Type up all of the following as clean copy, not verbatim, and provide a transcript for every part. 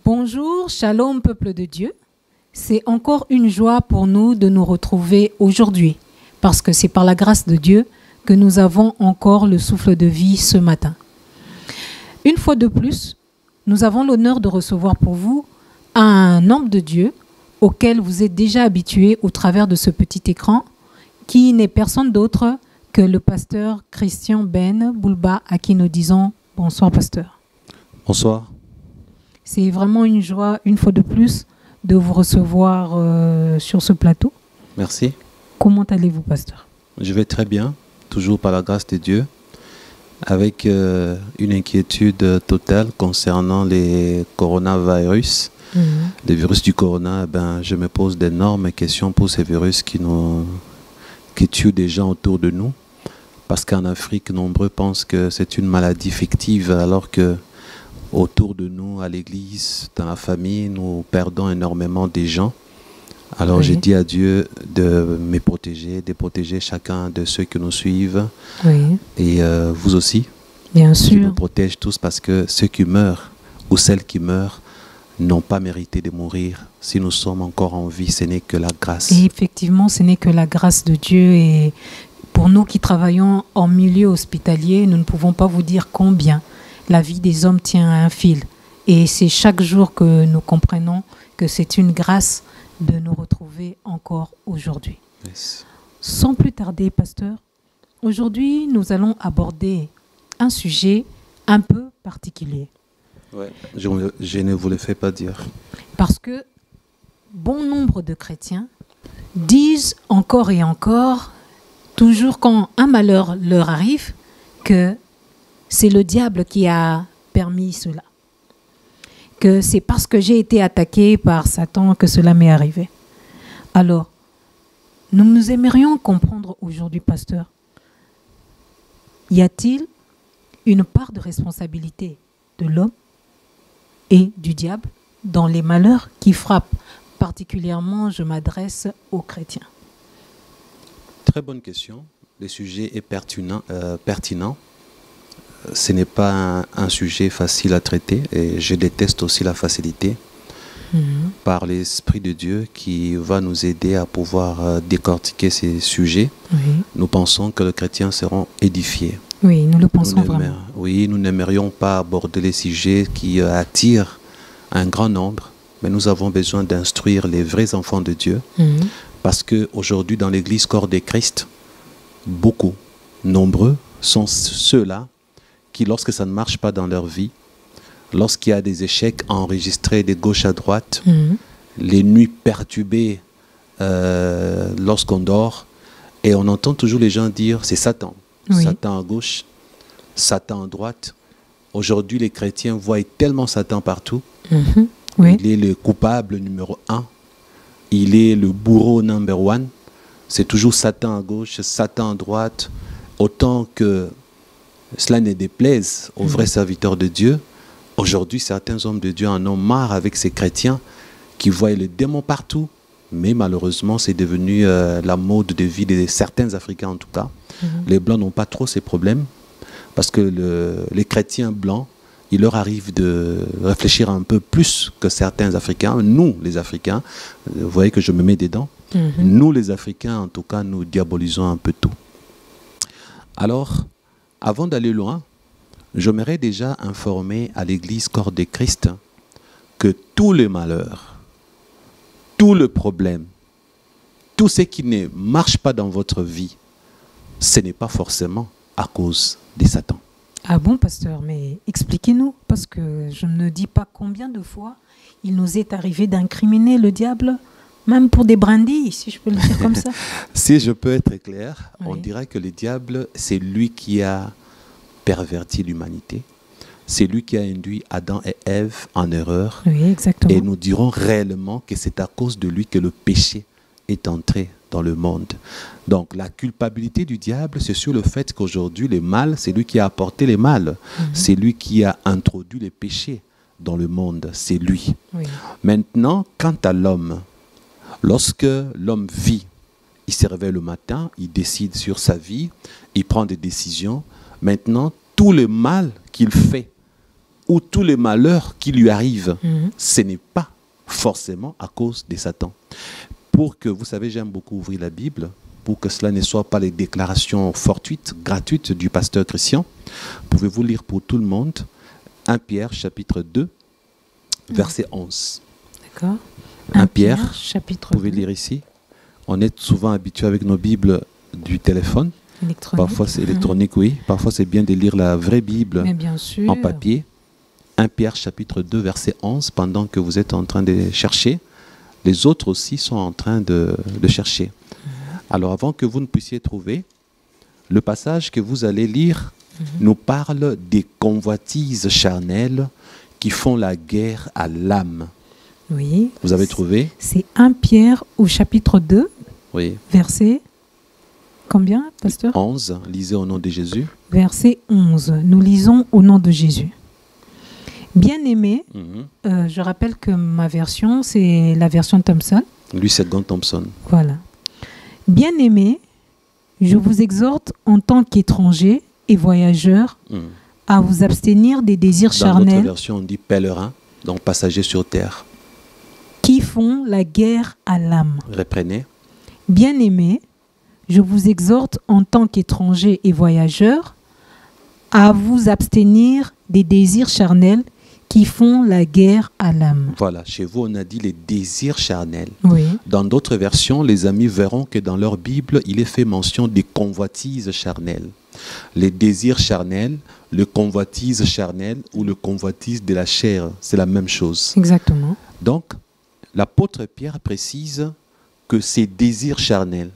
Bonjour, shalom peuple de Dieu. C'est encore une joie pour nous de nous retrouver aujourd'hui, parce que c'est par la grâce de Dieu que nous avons encore le souffle de vie ce matin. Une fois de plus, nous avons l'honneur de recevoir pour vous un homme de Dieu auquel vous êtes déjà habitués au travers de ce petit écran, qui n'est personne d'autre que le pasteur Christian Ben Boulba, à qui nous disons bonsoir pasteur. Bonsoir. C'est vraiment une joie, une fois de plus, de vous recevoir sur ce plateau. Merci. Comment allez-vous, pasteur? Je vais très bien, toujours par la grâce de Dieu, avec une inquiétude totale concernant les coronavirus. Les virus du corona, je me pose d'énormes questions pour ces virus qui tuent des gens autour de nous. Parce qu'en Afrique, nombreux pensent que c'est une maladie fictive, alors que autour de nous, à l'église, dans la famille, nous perdons énormément des gens. Alors Oui. j'ai dit à Dieu de me protéger, de protéger chacun de ceux qui nous suivent. Oui, Et vous aussi, bien qui nous sûr. protège tous, parce que ceux qui meurent ou celles qui meurent n'ont pas mérité de mourir. Si nous sommes encore en vie, ce n'est que la grâce. Et effectivement, ce n'est que la grâce de Dieu. Et pour nous qui travaillons en milieu hospitalier, nous ne pouvons pas vous dire combien la vie des hommes tient à un fil. Et c'est chaque jour que nous comprenons que c'est une grâce de nous retrouver encore aujourd'hui. Yes. Sans plus tarder, pasteur, aujourd'hui, nous allons aborder un sujet un peu particulier. Ouais. Je ne vous le fais pas dire. Parce que bon nombre de chrétiens disent encore et encore, toujours quand un malheur leur arrive, que c'est le diable qui a permis cela. Que c'est parce que j'ai été attaqué par Satan que cela m'est arrivé. Alors, nous aimerions comprendre aujourd'hui, pasteur, y a-t-il une part de responsabilité de l'homme et du diable dans les malheurs qui frappent? Particulièrement, je m'adresse aux chrétiens. Très bonne question. Le sujet est pertinent. Ce n'est pas un sujet facile à traiter, et je déteste aussi la facilité. Par l'Esprit de Dieu qui va nous aider à pouvoir décortiquer ces sujets. Oui, Nous pensons que les chrétiens seront édifiés. oui, nous le pensons vraiment. Oui, nous n'aimerions pas aborder les sujets qui attirent un grand nombre, mais nous avons besoin d'instruire les vrais enfants de Dieu, parce qu'aujourd'hui, dans l'Église Corps de Christ, beaucoup, nombreux, sont ceux-là qui, lorsque ça ne marche pas dans leur vie, lorsqu'il y a des échecs enregistrés de gauche à droite, les nuits perturbées lorsqu'on dort, et on entend toujours les gens dire c'est Satan. Oui. Satan à gauche, Satan à droite. Aujourd'hui, les chrétiens voient tellement Satan partout. Oui, Il est le coupable numéro 1. Il est le bourreau number 1. C'est toujours Satan à gauche, Satan à droite. Autant que cela ne déplaise aux vrais serviteurs de Dieu, aujourd'hui, certains hommes de Dieu en ont marre avec ces chrétiens qui voient le démon partout. Mais malheureusement, c'est devenu la mode de vie de certains Africains en tout cas. Les Blancs n'ont pas trop ces problèmes, parce que les chrétiens blancs, il leur arrive de réfléchir un peu plus que certains Africains. Nous, les Africains, vous voyez que je me mets dedans. Nous, les Africains, en tout cas, nous diabolisons un peu tout. Alors, avant d'aller loin, j'aimerais déjà informer à l'Église Corps de Christ que tous les malheurs, tout le problème, tout ce qui ne marche pas dans votre vie, ce n'est pas forcément à cause de Satan. ah bon, pasteur, mais expliquez-nous, parce que je ne dis pas combien de fois il nous est arrivé d'incriminer le diable, même pour des brindilles, si je peux le dire comme ça. Si je peux être clair, on Oui. dirait que le diable, c'est lui qui a perverti l'humanité. C'est lui qui a induit Adam et Ève en erreur. Oui, exactement. Et nous dirons réellement que c'est à cause de lui que le péché est entré dans le monde. Donc la culpabilité du diable, c'est sur le fait qu'aujourd'hui, le mal, c'est lui qui a apporté le mal. C'est lui qui a introduit les péchés dans le monde. C'est lui. Oui. Maintenant, quant à l'homme, lorsque l'homme vit, il se réveille le matin, il décide sur sa vie, il prend des décisions. Maintenant, tout le mal qu'il fait ou tous les malheurs qui lui arrivent, ce n'est pas forcément à cause de Satan. Pour que, vous savez, j'aime beaucoup ouvrir la Bible, pour que cela ne soit pas les déclarations fortuites, gratuites du pasteur Christian, pouvez-vous lire pour tout le monde 1 Pierre chapitre 2, verset 11. D'accord. 1 Pierre, chapitre vous pouvez 2. lire ici. On est souvent habitué avec nos Bibles du téléphone. Électronique. Parfois c'est électronique, oui. Parfois c'est bien de lire la vraie Bible Mais bien sûr. en papier. 1 Pierre chapitre 2, verset 11, pendant que vous êtes en train de chercher, les autres aussi sont en train de chercher. Alors avant que vous ne puissiez trouver, le passage que vous allez lire nous parle des convoitises charnelles qui font la guerre à l'âme. Oui. Vous avez trouvé? C'est 1 Pierre au chapitre 2, Oui. verset combien, pasteur? 11, lisez au nom de Jésus. Verset 11. Nous lisons au nom de Jésus. Bien-aimé, je rappelle que ma version, c'est la version Thompson. Lui, c'est Gant Thompson. Voilà. Bien-aimé, je vous exhorte en tant qu'étranger et voyageur à vous abstenir des désirs Dans notre charnels version, on dit pèlerin, donc passager sur terre. qui font la guerre à l'âme. Reprenez. Bien-aimé, je vous exhorte en tant qu'étranger et voyageur à vous abstenir des désirs charnels qui font la guerre à l'âme. Voilà, chez vous, on a dit les désirs charnels. Oui, Dans d'autres versions, les amis verront que dans leur Bible, il est fait mention des convoitises charnelles. Les désirs charnels, le convoitise charnel ou le convoitise de la chair, c'est la même chose. exactement. Donc, l'apôtre Pierre précise que ces désirs charnels,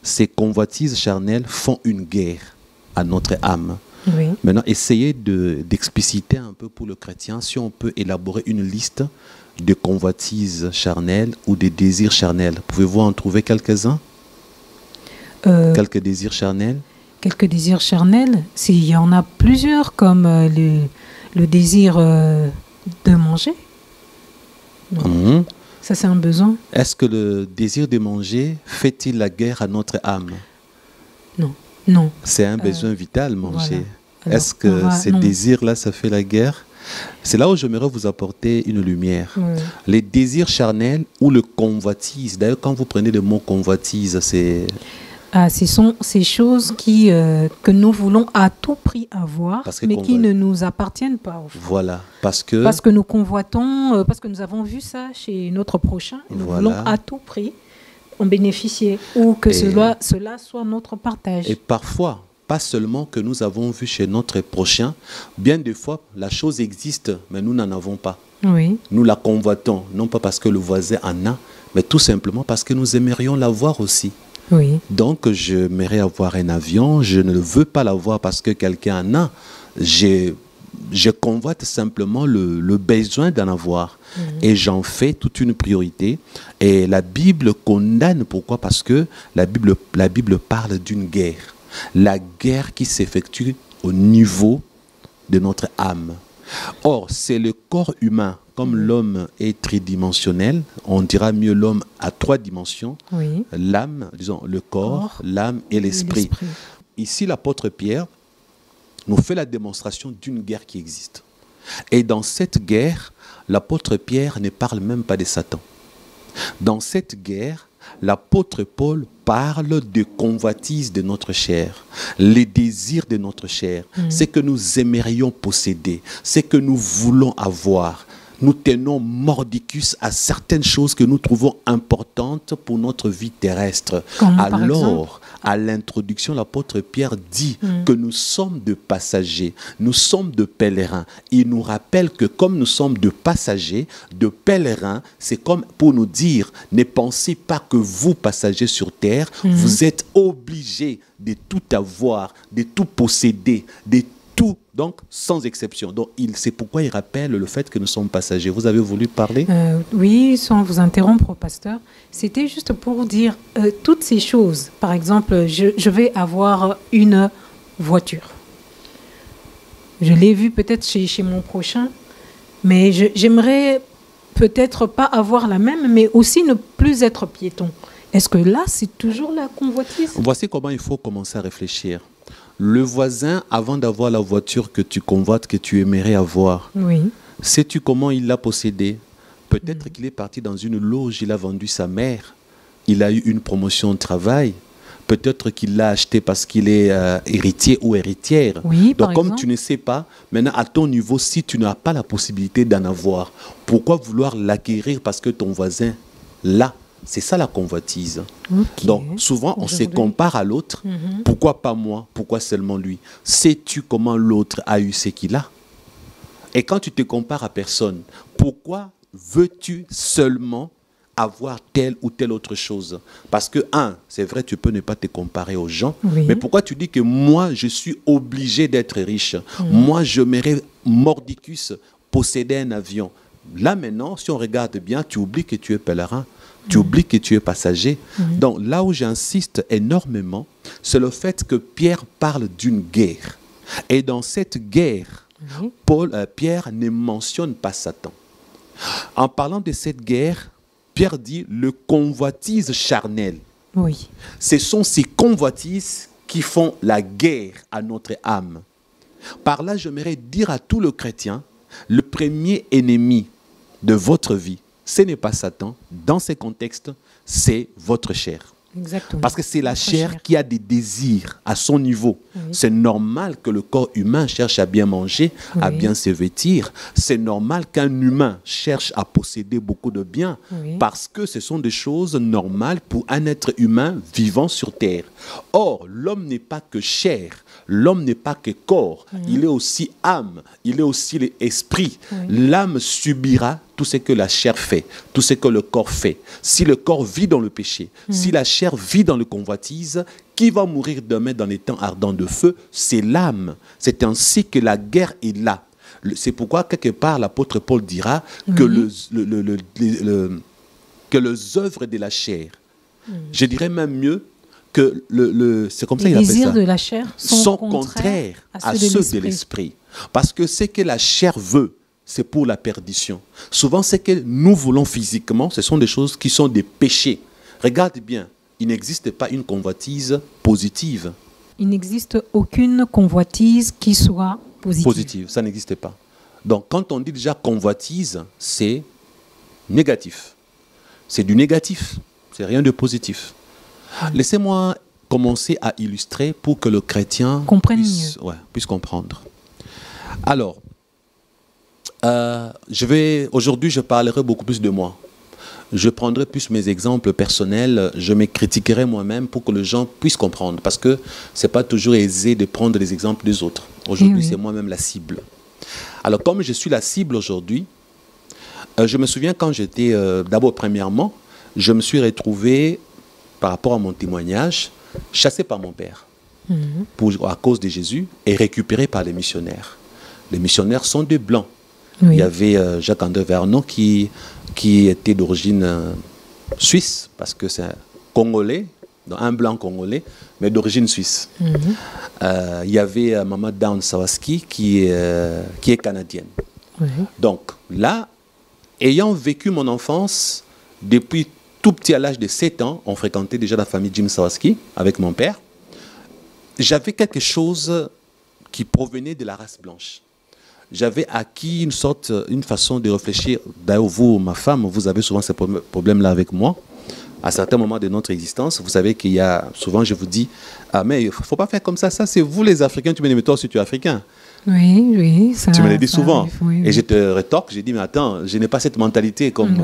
ces convoitises charnelles font une guerre à notre âme. Oui. Maintenant, essayez d'expliciter un peu pour le chrétien si on peut élaborer une liste de convoitises charnelles ou des désirs charnels. Pouvez-vous en trouver quelques-uns? Quelques désirs charnels? Quelques désirs charnels, il y en a plusieurs, comme le désir de manger. Mhm. Ça, c'est un besoin. Est-ce que le désir de manger fait-il la guerre à notre âme? Non, non. C'est un besoin vital, manger. Voilà. Alors, Est-ce que ces non. désirs-là, ça fait la guerre? C'est là où j'aimerais vous apporter une lumière. Oui. Les désirs charnels ou le convoitise. D'ailleurs, quand vous prenez le mot convoitise, c'est... Ah, ce sont ces choses que nous voulons à tout prix avoir, Parce que mais qui ne nous appartiennent pas. Au fond. Voilà, parce que nous convoitons, parce que nous avons vu ça chez notre prochain, et nous Voilà. voulons à tout prix en bénéficier, ou que cela soit notre partage. et parfois, pas seulement que nous avons vu chez notre prochain, bien des fois, la chose existe, mais nous n'en avons pas. Oui, Nous la convoitons, non pas parce que le voisin en a, mais tout simplement parce que nous aimerions l'avoir aussi. oui, Donc, j'aimerais avoir un avion, je ne veux pas l'avoir parce que quelqu'un en a. Je convoite simplement le besoin d'en avoir. Et j'en fais toute une priorité. Et la Bible condamne. Pourquoi? Parce que la Bible parle d'une guerre. La guerre qui s'effectue au niveau de notre âme. Or, c'est le corps humain. Comme l'homme est tridimensionnel, on dira mieux l'homme à 3 dimensions. oui. L'âme, disons le corps, l'âme et l'esprit. Ici, l'apôtre Pierre nous fait la démonstration d'une guerre qui existe. Et dans cette guerre, l'apôtre Pierre ne parle même pas de Satan. Dans cette guerre, l'apôtre Paul parle de convoitise de notre chair, les désirs de notre chair, ce que nous aimerions posséder, ce que nous voulons avoir. Nous tenons mordicus à certaines choses que nous trouvons importantes pour notre vie terrestre. Comme par exemple? Alors, à l'introduction, l'apôtre Pierre dit que nous sommes de passagers, nous sommes de pèlerins. Il nous rappelle que comme nous sommes de passagers, de pèlerins, c'est comme pour nous dire, ne pensez pas que vous, passagers sur terre, vous êtes obligés de tout avoir, de tout posséder, de tout, donc sans exception. Donc c'est pourquoi il rappelle le fait que nous sommes passagers. Vous avez voulu parler? Oui, sans vous interrompre, pasteur. C'était juste pour dire toutes ces choses. Par exemple, je vais avoir une voiture. Je l'ai vu peut-être chez mon prochain, mais j'aimerais peut-être pas avoir la même, mais aussi ne plus être piéton. Est-ce que là, c'est toujours la convoitise? Voici comment il faut commencer à réfléchir. Le voisin, avant d'avoir la voiture que tu convoites, que tu aimerais avoir, Oui. sais-tu comment il l'a possédée? Peut-être qu'il est parti dans une loge, il a vendu sa mère, il a eu une promotion de travail. Peut-être qu'il l'a acheté parce qu'il est héritier ou héritière. Oui, Donc, par comme exemple. tu ne sais pas, maintenant, à ton niveau, si tu n'as pas la possibilité d'en avoir, pourquoi vouloir l'acquérir parce que ton voisin l'a? C'est ça la convoitise. Ok. Donc, souvent, on se Aujourd'hui. compare à l'autre. Pourquoi pas moi? Pourquoi seulement lui? Sais-tu comment l'autre a eu ce qu'il a? Et quand tu te compares à personne, pourquoi veux-tu seulement avoir telle ou telle autre chose? Parce que, c'est vrai, tu peux ne pas te comparer aux gens, Oui. mais pourquoi tu dis que moi, je suis obligé d'être riche? Moi, je m'aimerais mordicus posséder un avion. Là, maintenant, si on regarde bien, tu oublies que tu es pèlerin. Tu oublies que tu es passager. Donc, là où j'insiste énormément, c'est le fait que Pierre parle d'une guerre. Et dans cette guerre, Oui. Pierre ne mentionne pas Satan. En parlant de cette guerre, Pierre dit le convoitise charnel. Oui. Ce sont ces convoitises qui font la guerre à notre âme. Par là, j'aimerais dire à tout le chrétien, le premier ennemi de votre vie, ce n'est pas Satan. Dans ces contextes, c'est votre chair. Exactement. Parce que c'est la Notre chair qui a des désirs à son niveau. Oui. C'est normal que le corps humain cherche à bien manger, à Oui. bien se vêtir. C'est normal qu'un humain cherche à posséder beaucoup de biens. Oui. Parce que ce sont des choses normales pour un être humain vivant sur Terre. Or, l'homme n'est pas que chair. L'homme n'est pas que corps. Il est aussi âme. Il est aussi l'esprit. L'âme subira tout ce que la chair fait, tout ce que le corps fait. Si le corps vit dans le péché, si la chair vit dans le convoitise, qui va mourir demain dans les temps ardents de feu? C'est l'âme. C'est ainsi que la guerre est là. C'est pourquoi, quelque part, l'apôtre Paul dira que, que les œuvres de la chair, je dirais même mieux, que c'est comme ça Les qu'il appelle désirs ça, de la chair sont contraires à ceux de l'esprit. Parce que ce que la chair veut, c'est pour la perdition. Souvent, ce que nous voulons physiquement, ce sont des choses qui sont des péchés. Regarde bien, il n'existe pas une convoitise positive. Il n'existe aucune convoitise qui soit positive. Ça n'existe pas. Donc, quand on dit déjà convoitise, c'est négatif. C'est du négatif. C'est rien de positif. Laissez-moi commencer à illustrer pour que le chrétien puisse comprendre. Alors, aujourd'hui, je parlerai beaucoup plus de moi. Je prendrai plus mes exemples personnels, je me critiquerai moi-même pour que les gens puissent comprendre. Parce que ce n'est pas toujours aisé de prendre les exemples des autres. Aujourd'hui, c'est moi-même la cible. Alors, comme je suis la cible aujourd'hui, je me souviens quand j'étais, d'abord, premièrement, je me suis retrouvé, par rapport à mon témoignage, chassé par mon père à cause de Jésus et récupéré par les missionnaires. Les missionnaires sont des blancs. Oui. Il y avait Jacques-André Vernon qui était d'origine suisse, parce que c'est un Congolais, un blanc congolais, mais d'origine suisse. Il y avait Maman Down Sawaski qui est canadienne. Donc là, ayant vécu mon enfance depuis tout petit à l'âge de 7 ans, on fréquentait déjà la famille Jim Sawaski avec mon père. J'avais quelque chose qui provenait de la race blanche. J'avais acquis une façon de réfléchir. D'ailleurs, vous, ma femme, vous avez souvent ces problèmes-là avec moi. À certains moments de notre existence, vous savez qu'il y a, souvent je vous dis, ah mais il ne faut pas faire comme ça, c'est vous les Africains, tu me dis, mais toi aussi tu es Africain. Oui, ça. Tu me le dis souvent. Arrive, oui. Et je te rétorque, je dis, mais attends, je n'ai pas cette mentalité comme...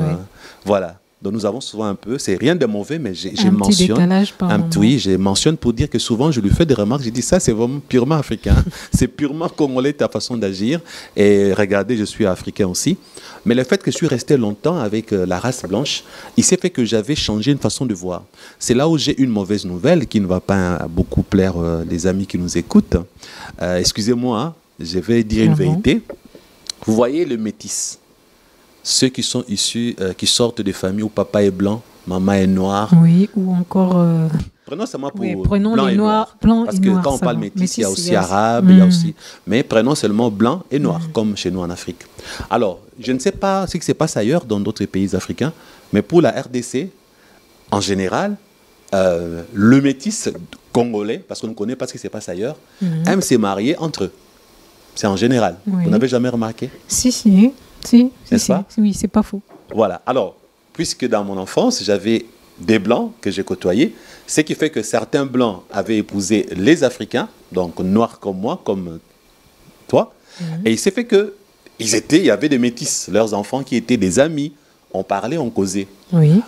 voilà. Donc nous avons souvent un peu, c'est rien de mauvais, mais je mentionne, je mentionne pour dire que souvent je lui fais des remarques, je dis ça c'est vraiment purement africain, c'est purement congolais ta façon d'agir, et regardez je suis africain aussi, mais le fait que je suis resté longtemps avec la race blanche, il s'est fait que j'avais changé une façon de voir. C'est là où j'ai une mauvaise nouvelle qui ne va pas beaucoup plaire les amis qui nous écoutent. Excusez-moi, hein, je vais dire une vérité. Vous voyez le métis, ceux qui sont issus, qui sortent des familles où papa est blanc, maman est noire. Oui, ou encore... Prenons seulement pour prenons blanc les et noir. Parce que quand on parle métis, il y a aussi arabe, il y a aussi... Mais prenons seulement blanc et noir, comme chez nous en Afrique. Alors, je ne sais pas ce qui se passe ailleurs dans d'autres pays africains, mais pour la RDC, en général, le métis Congolais, parce qu'on ne connaît pas ce qui se passe ailleurs, aiment se marier entre eux. C'est en général. Oui. Vous n'avez jamais remarqué? Si. N'est-ce pas? Oui, c'est pas faux. Voilà. Alors, puisque dans mon enfance, j'avais des Blancs que j'ai côtoyés, ce qui fait que certains Blancs avaient épousé les Africains, donc noirs comme moi, comme toi, et il s'est fait que il y avait des métis, leurs enfants qui étaient des amis, on parlait, on causait. Oui.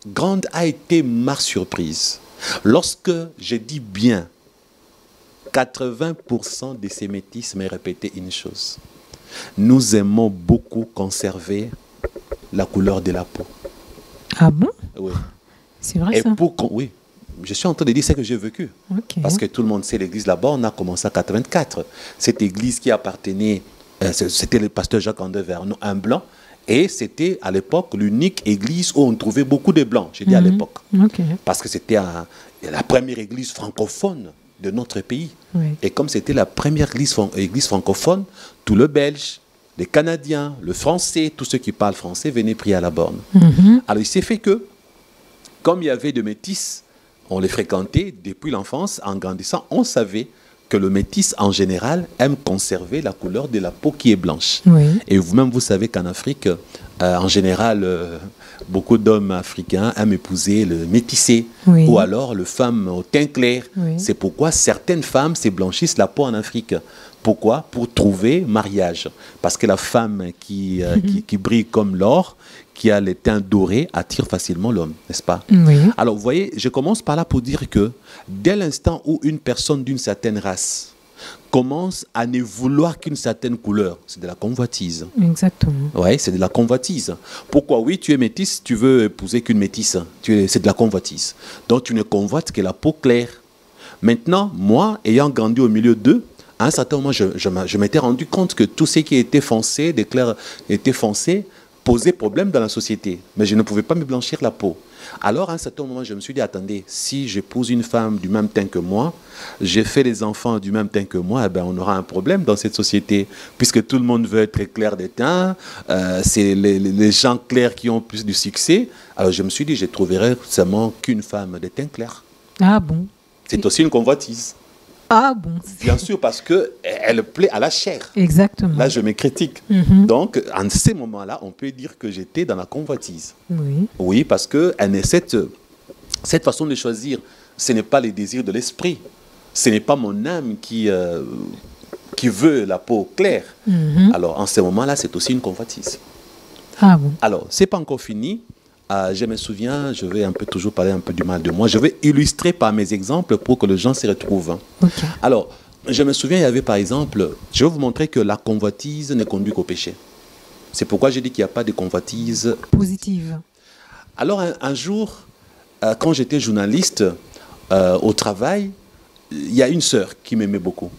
Grande a été ma surprise. Lorsque j'ai dit bien, 80% de ces métis m'ont répété une chose. Nous aimons beaucoup conserver la couleur de la peau. Ah bon? Oui. C'est vrai ça? Oui, je suis en train de dire ce que j'ai vécu. Ok. Parce que tout le monde sait l'église là-bas, on a commencé en 84. Cette église qui appartenait, c'était le pasteur Jacques-André Vernon, un blanc, et c'était à l'époque l'unique église où on trouvait beaucoup de blancs, j'ai dit à l'époque. Ok. Parce que c'était la première église francophone de notre pays. Oui. Et comme c'était la première église francophone, tout le Belge, les Canadiens, le Français, tous ceux qui parlent français venaient prier à la borne. Alors il s'est fait que, comme il y avait de métis, on les fréquentait depuis l'enfance, en grandissant, on savait que le métis en général aime conserver la couleur de la peau qui est blanche. Oui. Et vous-même, vous savez qu'en Afrique, en général, beaucoup d'hommes africains aiment épouser le métissé, Oui. ou alors le femme au teint clair. Oui. C'est pourquoi certaines femmes se blanchissent la peau en Afrique. Pourquoi? Pour trouver mariage. Parce que la femme qui brille comme l'or, qui a les teints dorés, attire facilement l'homme, n'est-ce pas? Oui. Alors, vous voyez, je commence par là pour dire que dès l'instant où une personne d'une certaine race commence à ne vouloir qu'une certaine couleur, c'est de la convoitise. Exactement. Oui, c'est de la convoitise. Pourquoi? Oui, tu es métisse, tu veux épouser qu'une métisse. C'est de la convoitise. Donc, tu ne convoites que la peau claire. Maintenant, moi, ayant grandi au milieu d'eux, à un certain moment, je m'étais rendu compte que tout ce qui était foncé, était foncé, posait problème dans la société. Mais je ne pouvais pas me blanchir la peau. Alors, à un certain moment, je me suis dit, attendez, si j'épouse une femme du même teint que moi, j'ai fait des enfants du même teint que moi, eh ben, on aura un problème dans cette société, puisque tout le monde veut être clair des teints, c'est les gens clairs qui ont plus du succès. Alors, je me suis dit, je trouverai seulement qu'une femme de teint clair. Ah bon? C'est aussi une convoitise. Ah bon? Bien sûr, parce qu'elle plaît à la chair. Exactement. Là, je me critique. Donc, en ces moments-là, on peut dire que j'étais dans la convoitise. Oui. Oui, parce que cette façon de choisir, ce n'est pas les désirs de l'esprit. Ce n'est pas mon âme qui veut la peau claire. Alors, en ce moment-là, c'est aussi une convoitise. Ah bon? Alors, ce n'est pas encore fini. Je me souviens, je vais toujours parler un peu du mal de moi. Je vais illustrer par mes exemples pour que les gens se retrouvent. Ok. Alors, je me souviens, il y avait par exemple, je vais vous montrer que la convoitise ne conduit qu'au péché. C'est pourquoi je dis qu'il n'y a pas de convoitise Positive. Alors, un jour, quand j'étais journaliste au travail, il y a une sœur qui m'aimait beaucoup.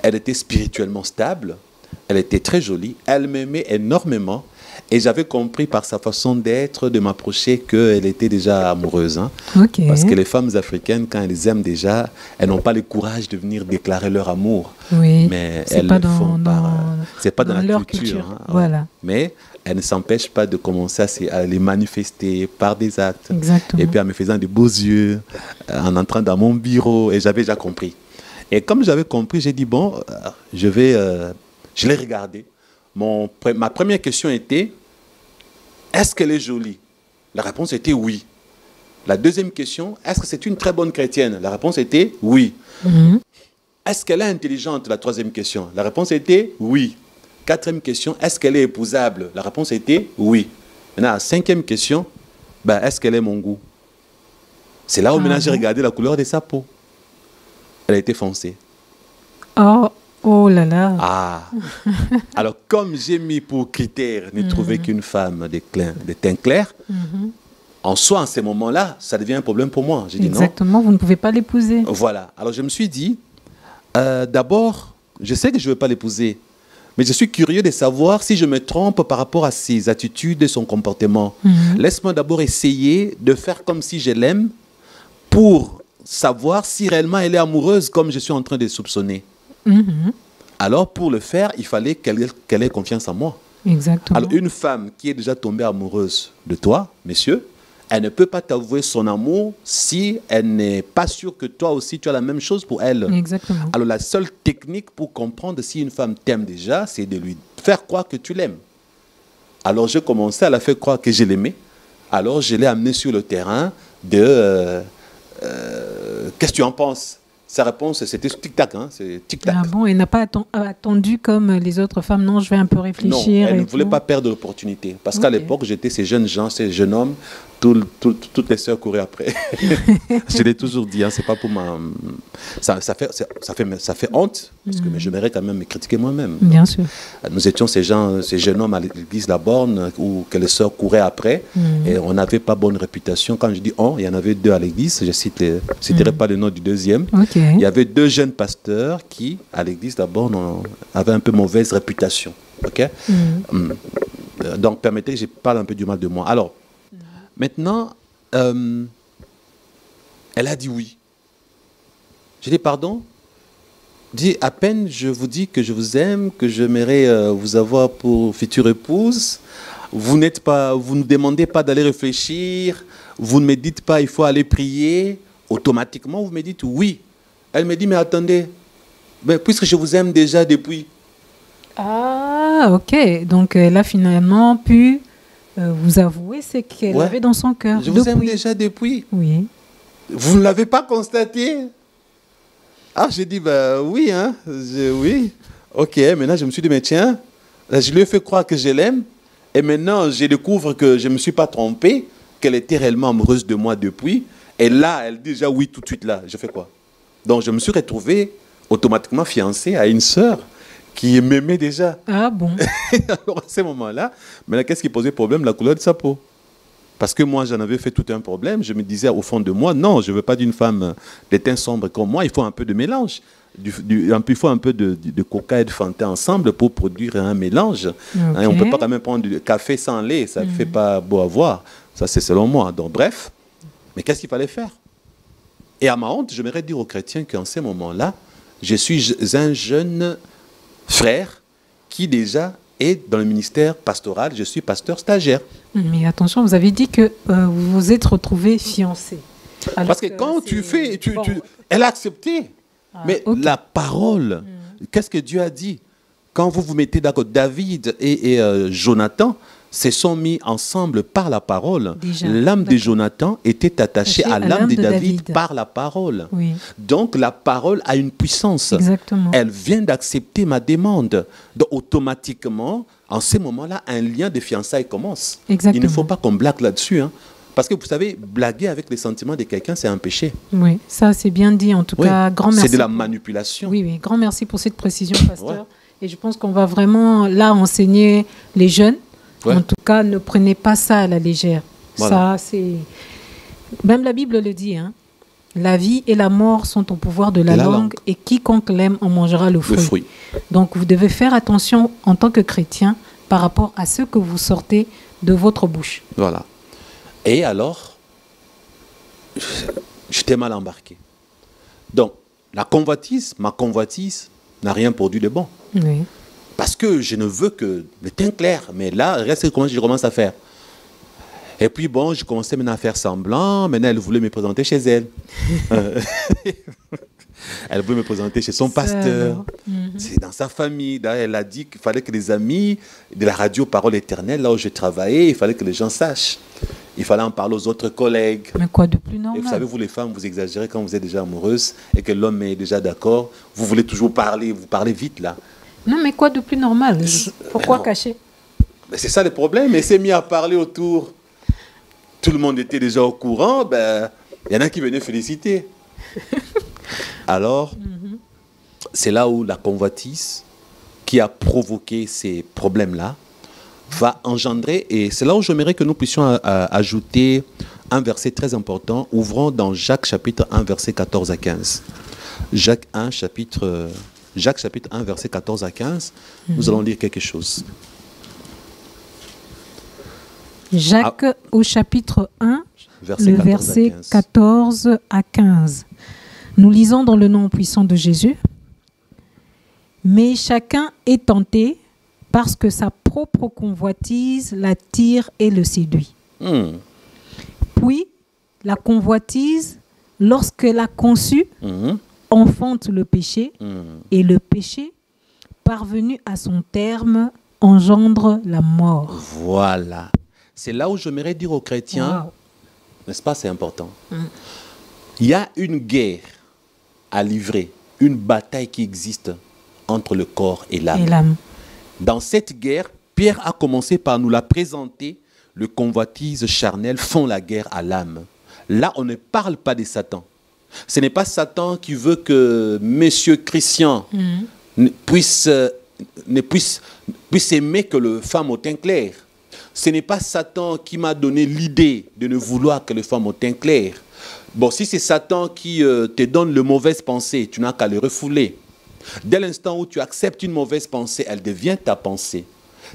Elle était spirituellement stable, elle était très jolie, elle m'aimait énormément. Et j'avais compris par sa façon d'être, de m'approcher, qu'elle était déjà amoureuse. Hein. Ok. Parce que les femmes africaines, quand elles aiment déjà, elles n'ont pas le courage de venir déclarer leur amour. Oui. Mais C'est elles pas le font c'est pas dans la leur culture. Hein. Voilà. Mais elles ne s'empêchent pas de commencer à les manifester par des actes. Exactement. Et puis en me faisant des beaux yeux, en entrant dans mon bureau. Et j'avais déjà compris. Et comme j'avais compris, j'ai dit, bon, je l'ai regardé. Ma première question était, est-ce qu'elle est jolie? La réponse était oui. La deuxième question, est-ce que c'est une très bonne chrétienne? La réponse était oui. Est-ce qu'elle est intelligente? La troisième question. La réponse était oui. Quatrième question, est-ce qu'elle est épousable? La réponse était oui. Maintenant, la cinquième question, est-ce qu'elle est mon goût? C'est là où maintenant j'ai regardé la couleur de sa peau. Elle a été foncée. Oh là là. Ah. Alors, comme j'ai mis pour critère ne trouver qu'une femme de teint clair, en soi, en ces moments-là, ça devient un problème pour moi. J'ai dit non. Exactement, vous ne pouvez pas l'épouser. Voilà. Alors, je me suis dit, d'abord, je sais que je ne veux pas l'épouser, mais je suis curieux de savoir si je me trompe par rapport à ses attitudes et son comportement. Laisse-moi d'abord essayer de faire comme si je l'aime pour savoir si réellement elle est amoureuse comme je suis en train de soupçonner. Alors, pour le faire, il fallait qu'elle ait confiance en moi. Exactement. Alors, une femme qui est déjà tombée amoureuse de toi, messieurs, Elle ne peut pas t'avouer son amour si elle n'est pas sûre que toi aussi tu as la même chose pour elle. Exactement. Alors la seule technique pour comprendre si une femme t'aime déjà, c'est de lui faire croire que tu l'aimes. Alors j'ai commencé à la faire croire que je l'aimais. Alors je l'ai amenée sur le terrain de qu'est-ce que tu en penses? Sa réponse, c'était tic-tac, hein, c'est tic-tac. Ah bon, elle n'a pas attendu comme les autres femmes, non, je vais un peu réfléchir. Non, elle ne voulait tout. pas perdre l'opportunité. Parce qu'à Ok. l'époque, j'étais ces jeunes gens, ces jeunes hommes, toutes les sœurs couraient après. Je l'ai toujours dit, hein, c'est pas pour ma... Ça fait honte, parce que mais je mérite quand même me critiquer moi-même. Bien sûr. Nous étions ces jeunes hommes à l'église La Borne, où que les sœurs couraient après, et on n'avait pas bonne réputation. Quand je dis on, il y en avait deux à l'église, je ne citerai pas le nom du deuxième. Ok. Il y avait deux jeunes pasteurs qui, à l'église La Borne, avaient un peu mauvaise réputation. Ok. Donc, permettez que je parle un peu du mal de moi. Alors, maintenant, elle a dit oui. J'ai dit pardon. Dit à peine je vous dis que je vous aime, que j'aimerais vous avoir pour future épouse. Vous ne demandez pas d'aller réfléchir. Vous ne me dites pas il faut aller prier. Automatiquement, vous me dites oui. Elle me dit mais attendez, mais puisque je vous aime déjà depuis. Ah, ok. Donc, elle a finalement pu vous avouer ce qu'elle Ouais. avait dans son cœur. Je vous aime depuis. déjà depuis. Oui. Vous ne l'avez pas constaté? Ah, j'ai dit, bah oui, hein. Oui. Ok, maintenant je me suis dit, mais tiens, là, je lui ai fait croire que je l'aime. Et maintenant, je découvre que je ne me suis pas trompé, qu'elle était réellement amoureuse de moi depuis. Et là, elle dit déjà oui tout de suite là. Je fais quoi? Donc, je me suis retrouvé automatiquement fiancé à une sœur qui m'aimait déjà. Ah bon. Alors, à ce moment-là, maintenant, qu'est-ce qui posait problème? La couleur de sa peau. Parce que moi, j'en avais fait tout un problème. Je me disais au fond de moi, non, je ne veux pas d'une femme de teint sombre comme moi. Il faut un peu de mélange. Il faut un peu de coca et de Fanta ensemble pour produire un mélange. Hein, on ne peut pas quand même prendre du café sans lait. Ça ne fait pas beau à voir. Ça, c'est selon moi. Donc, bref. Mais qu'est-ce qu'il fallait faire? Et à ma honte, je m'aimerais dire aux chrétiens qu'en ces moments-là, je suis un jeune frère qui déjà est dans le ministère pastoral. Je suis pasteur stagiaire. Mais attention, vous avez dit que vous vous êtes retrouvé fiancé. Alors Parce que quand tu fais, Bon. elle a accepté. Ah, Mais ok. la parole, qu'est-ce que Dieu a dit? Quand vous vous mettez d'accord, David et Jonathan se sont mis ensemble par la parole. Déjà, L'âme de d'accord. Jonathan était attachée à l'âme de David par la parole. Oui, Donc la parole a une puissance. exactement. Elle vient d'accepter ma demande. Donc automatiquement, en ce moment-là, un lien de fiançailles commence. Exactement. Il ne faut pas qu'on blague là-dessus. Hein. Parce que vous savez, blaguer avec les sentiments de quelqu'un, c'est un péché. Oui, ça c'est bien dit. En tout Oui. cas, grand merci. C'est de la manipulation. Oui, oui, grand merci pour cette précision, pasteur. Ouais. Et je pense qu'on va vraiment là enseigner les jeunes. Ouais. En tout cas, ne prenez pas ça à la légère. Voilà. Ça, c'est... Même la Bible le dit, hein. La vie et la mort sont au pouvoir de la langue, et quiconque l'aime en mangera le fruit. Le fruit. Donc, vous devez faire attention en tant que chrétien par rapport à ce que vous sortez de votre bouche. Voilà. Et alors, j'étais mal embarqué. Donc, ma convoitise n'a rien produit de bon. Oui. Parce que je ne veux que le teint clair. Mais là, reste comment je commence à faire. Et puis bon, je commençais maintenant à faire semblant. Maintenant, elle voulait me présenter chez elle. Elle voulait me présenter chez son pasteur. C'est dans sa famille. D'ailleurs, elle a dit qu'il fallait que les amis de la radio Parole Éternelle, là où je travaillais, il fallait que les gens sachent. Il fallait en parler aux autres collègues. Mais quoi de plus Et normal? vous savez, vous les femmes, vous exagérez quand vous êtes déjà amoureuse et que l'homme est déjà d'accord. Vous voulez toujours parler, vous parlez vite là. Non, mais quoi de plus normal? Pourquoi non. cacher? Mais c'est ça le problème. Et s'est mis à parler autour. Tout le monde était déjà au courant. Ben, il y en a qui venaient féliciter. Alors, c'est là où la convoitise qui a provoqué ces problèmes-là va engendrer. Et c'est là où j'aimerais que nous puissions ajouter un verset très important. Ouvrons dans Jacques chapitre 1, verset 14 à 15. Jacques chapitre 1, verset 14 à 15. Nous allons lire quelque chose. Jacques au chapitre 1, Verset le 14 à verset 15. 14 à 15. Nous lisons dans le nom puissant de Jésus. Mais chacun est tenté parce que sa propre convoitise l'attire et le séduit. Hmm. la convoitise, lorsqu'elle a conçu, enfante le péché, et le péché, parvenu à son terme, engendre la mort. Voilà. C'est là où j'aimerais dire aux chrétiens, Wow. n'est-ce pas, c'est important. Il y a une guerre à livrer, une bataille qui existe entre le corps et l'âme. Et l'âme. Dans cette guerre, Pierre a commencé par nous la présenter. Le convoitise charnel font la guerre à l'âme. Là, on ne parle pas de Satan. Ce n'est pas Satan qui veut que Monsieur Christian puisse aimer que les femmes au teint clair. Ce n'est pas Satan qui m'a donné l'idée de ne vouloir que les femmes au teint clair. Bon, si c'est Satan qui te donne le mauvaise pensée, tu n'as qu'à le refouler. Dès l'instant où tu acceptes une mauvaise pensée, elle devient ta pensée.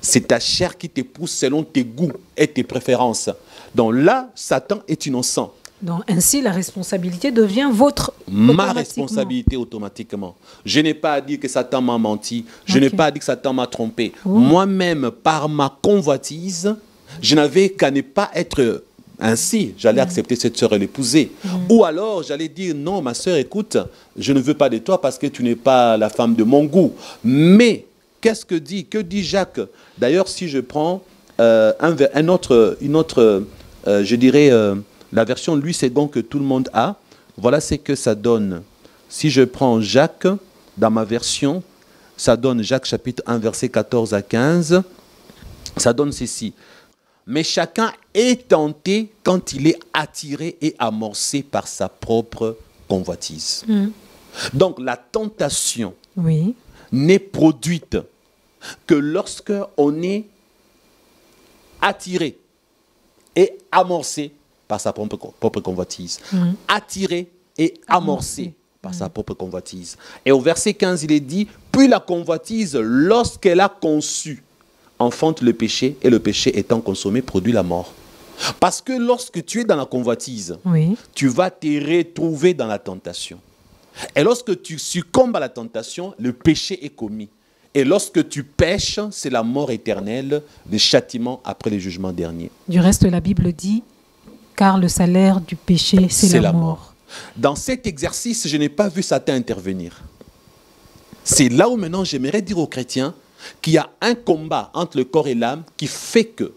C'est ta chair qui te pousse selon tes goûts et tes préférences. Donc là, Satan est innocent. Donc ainsi, la responsabilité devient votre. Ma responsabilité automatiquement. Je n'ai pas à dire que Satan m'a menti. Je n'ai pas à dire que Satan m'a trompé. Moi-même, par ma convoitise, je n'avais qu'à ne pas être ainsi. J'allais accepter cette sœur et l'épouser. Ou alors, j'allais dire, non, ma sœur, écoute, je ne veux pas de toi parce que tu n'es pas la femme de mon goût. Mais, que dit Jacques? D'ailleurs, si je prends une autre, je dirais, la version Louis II que tout le monde a, voilà ce que ça donne. Si je prends Jacques, dans ma version, ça donne Jacques chapitre 1, verset 14 à 15, ça donne ceci. Mais chacun est tenté quand il est attiré et amorcé par sa propre convoitise. Donc la tentation n'est produite que lorsque on est attiré et amorcé par sa propre convoitise. Attiré et amorcé par sa propre convoitise. Et au verset 15, il est dit, puis la convoitise, lorsqu'elle a conçu, enfante le péché, et le péché étant consommé, produit la mort. Parce que lorsque tu es dans la convoitise, tu vas te retrouver dans la tentation. Et lorsque tu succombes à la tentation, le péché est commis. Et lorsque tu pèches, c'est la mort éternelle, le châtiment après le jugement dernier. Du reste, la Bible dit, car le salaire du péché, c'est la mort. Dans cet exercice, je n'ai pas vu Satan intervenir. C'est là où maintenant j'aimerais dire aux chrétiens qu'il y a un combat entre le corps et l'âme qui fait que,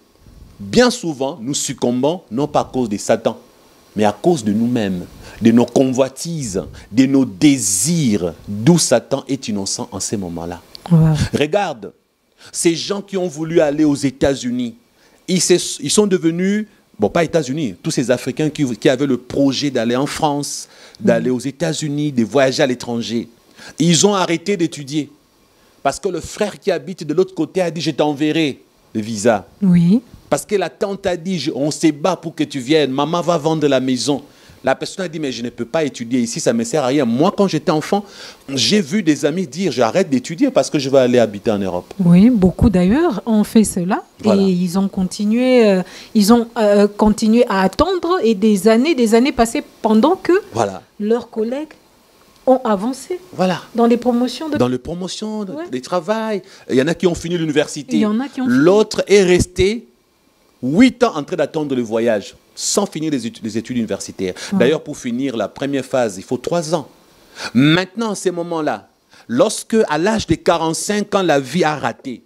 bien souvent, nous succombons, non pas à cause de Satan, mais à cause de nous-mêmes, de nos convoitises, de nos désirs, d'où Satan est innocent en ces moments-là. Regarde, ces gens qui ont voulu aller aux États-Unis, ils sont devenus, bon, pas États-Unis, tous ces Africains qui avaient le projet d'aller en France, d'aller aux États-Unis, de voyager à l'étranger. Ils ont arrêté d'étudier. Parce que le frère qui habite de l'autre côté a dit, je t'enverrai le visa. Parce que la tante a dit, on se bat pour que tu viennes, maman va vendre la maison. La personne a dit, mais je ne peux pas étudier ici, ça ne me sert à rien. Moi, quand j'étais enfant, j'ai vu des amis dire, j'arrête d'étudier parce que je vais aller habiter en Europe. Oui, beaucoup d'ailleurs ont fait cela. Voilà. Et ils ont continué à attendre et des années passées pendant que leurs collègues ont avancé dans les promotions des travail. Il y en a qui ont fini l'université. L'autre est resté 8 ans en train d'attendre le voyage sans finir les études universitaires. D'ailleurs, pour finir la première phase, il faut 3 ans. Maintenant, à ces moments-là, lorsque à l'âge de 45 ans, la vie a raté,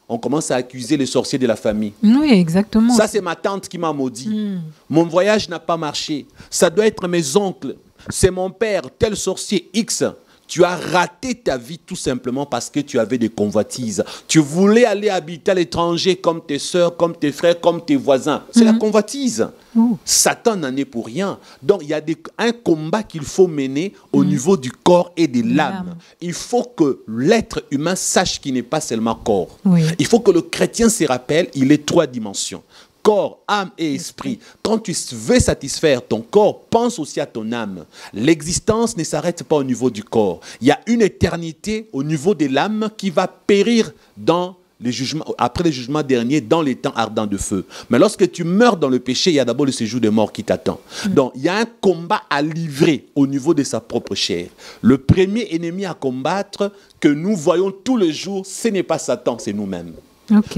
on commence à accuser les sorciers de la famille. Oui, exactement. Ça, c'est ma tante qui m'a maudit. Mon voyage n'a pas marché. Ça doit être mes oncles. C'est mon père, tel sorcier X. Tu as raté ta vie tout simplement parce que tu avais des convoitises. Tu voulais aller habiter à l'étranger comme tes soeurs, comme tes frères, comme tes voisins. C'est la convoitise. Satan n'en est pour rien. Donc, il y a un combat qu'il faut mener au niveau du corps et de l'âme. Il faut que l'être humain sache qu'il n'est pas seulement corps. Il faut que le chrétien se rappelle, il est 3 dimensions. Corps, âme et esprit. Quand tu veux satisfaire ton corps, pense aussi à ton âme. L'existence ne s'arrête pas au niveau du corps. Il y a une éternité au niveau de l'âme qui va périr après le jugement dernier, dans les temps ardents de feu. Mais lorsque tu meurs dans le péché, il y a d'abord le séjour de mort qui t'attend. Donc, il y a un combat à livrer au niveau de sa propre chair. Le premier ennemi à combattre que nous voyons tous les jours, ce n'est pas Satan, c'est nous-mêmes.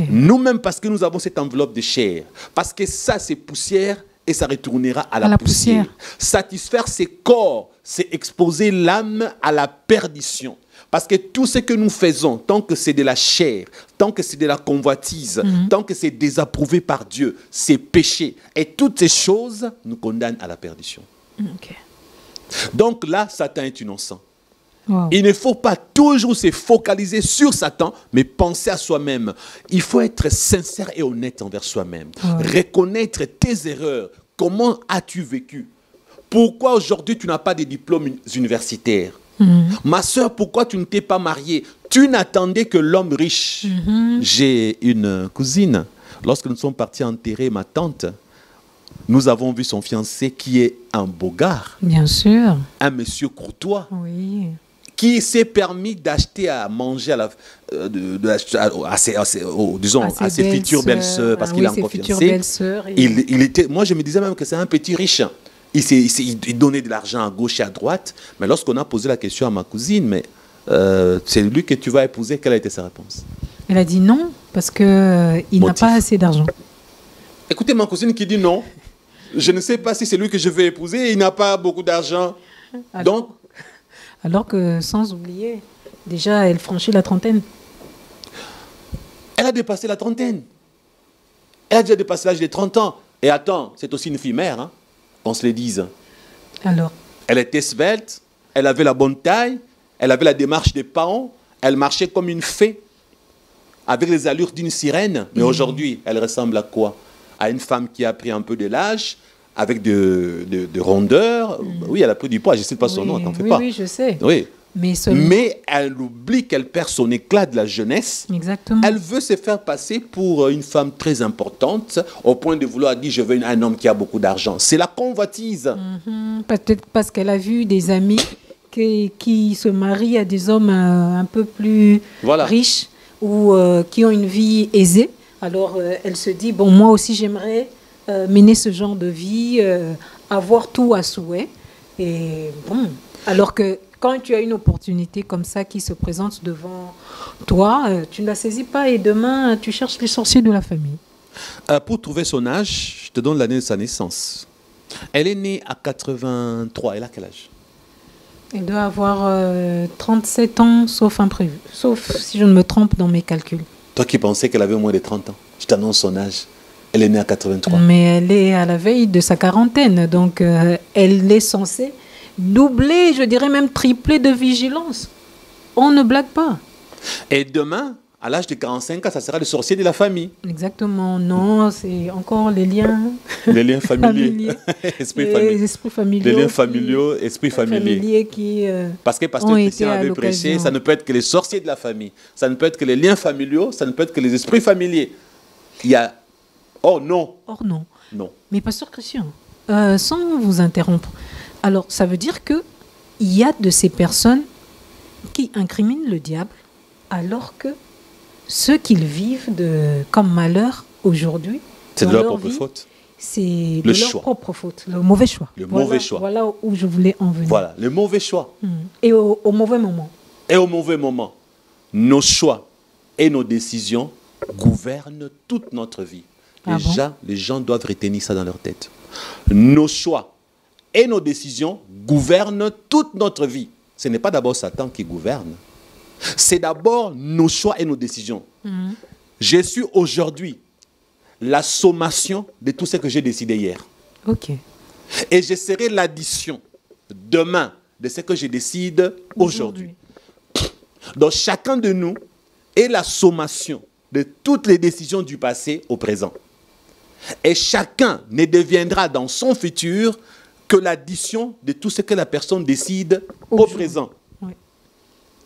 Nous-mêmes, parce que nous avons cette enveloppe de chair. Parce que ça, c'est poussière et ça retournera à la, la poussière. poussière. Satisfaire ses corps, c'est exposer l'âme à la perdition. Parce que tout ce que nous faisons, tant que c'est de la chair, tant que c'est de la convoitise, tant que c'est désapprouvé par Dieu, c'est péché. Et toutes ces choses nous condamnent à la perdition. Ok. Donc là, Satan est innocent. Wow. Il ne faut pas toujours se focaliser sur Satan, mais penser à soi-même. Il faut être sincère et honnête envers soi-même. Reconnaître tes erreurs. Comment as-tu vécu? Pourquoi aujourd'hui tu n'as pas de diplôme universitaire? Ma soeur, pourquoi tu ne t'es pas mariée? Tu n'attendais que l'homme riche. J'ai une cousine. Lorsque nous sommes partis enterrer ma tante, nous avons vu son fiancé qui est un beau gars. Bien sûr. Un monsieur courtois. Oui. Qui s'est permis d'acheter à manger à ses futures belles-sœurs, parce qu'il a encore fiancé. Moi, je me disais même que c'est un petit riche. Il donnait de l'argent à gauche et à droite. Mais lorsqu'on a posé la question à ma cousine, mais c'est lui que tu vas épouser, quelle a été sa réponse? Elle a dit non, parce qu'il n'a pas assez d'argent. Écoutez, ma cousine qui dit non. Je ne sais pas si c'est lui que je vais épouser, il n'a pas beaucoup d'argent. Alors que, sans oublier, déjà, elle franchit la trentaine. Elle a dépassé la trentaine. Elle a déjà dépassé l'âge de 30 ans. Et attends, c'est aussi une fille mère, hein, qu'on se le dise. Alors? Elle était svelte, elle avait la bonne taille, elle avait la démarche des parents, elle marchait comme une fée, avec les allures d'une sirène. Mais aujourd'hui, elle ressemble à quoi? À une femme qui a pris un peu de l'âge, avec de rondeur. Oui, elle a pris du poids, je ne sais pas son nom, t'en fais pas. Oui, je sais. Oui. Mais elle oublie qu'elle perd son éclat de la jeunesse. Exactement. Elle veut se faire passer pour une femme très importante, au point de vouloir dire, je veux un homme qui a beaucoup d'argent. C'est la convoitise. Peut-être parce qu'elle a vu des amis qui se marient à des hommes un peu plus riches ou qui ont une vie aisée. Alors, elle se dit, bon, moi aussi, j'aimerais mener ce genre de vie, avoir tout à souhait. Et bon, alors que quand tu as une opportunité comme ça qui se présente devant toi, tu ne la saisis pas et demain, tu cherches les sorciers de la famille. Pour trouver son âge, je te donne l'année de sa naissance. Elle est née à 83. Elle a quel âge? Elle doit avoir 37 ans, sauf imprévu. Sauf si je ne me trompe dans mes calculs. Toi qui pensais qu'elle avait moins de 30 ans, je t'annonce son âge. Elle est née à 83. Mais elle est à la veille de sa quarantaine, donc elle est censée doubler, je dirais même tripler de vigilance. On ne blague pas. Et demain, à l'âge de 45 ans, ça sera le sorcier de la famille. Exactement, non, c'est encore les liens. Les liens familiers. Esprits familiaux. Les liens familiaux, esprits familiers. Parce que Pasteur Christian avait prêché, ça ne peut être que les sorciers de la famille. Ça ne peut être que les liens familiaux, ça ne peut être que les esprits familiers. Il y a... Oh non. Or non. Non. Mais Pasteur Christian, sans vous interrompre, alors ça veut dire qu'il y a de ces personnes qui incriminent le diable alors que ce qu'ils vivent comme malheur aujourd'hui, c'est de leur propre faute. C'est de leur propre faute, le mauvais choix. Mauvais choix. Voilà où je voulais en venir. Voilà, le mauvais choix. Et au mauvais moment. Et au mauvais moment. Nos choix et nos décisions gouvernent toute notre vie. Les gens doivent retenir ça dans leur tête. Nos choix et nos décisions gouvernent toute notre vie. Ce n'est pas d'abord Satan qui gouverne. C'est d'abord nos choix et nos décisions. Je suis aujourd'hui la sommation de tout ce que j'ai décidé hier. Ok. Et je serai l'addition demain de ce que je décide aujourd'hui. Donc chacun de nous est la sommation de toutes les décisions du passé au présent. Et chacun ne deviendra dans son futur que l'addition de tout ce que la personne décide au présent. Oui.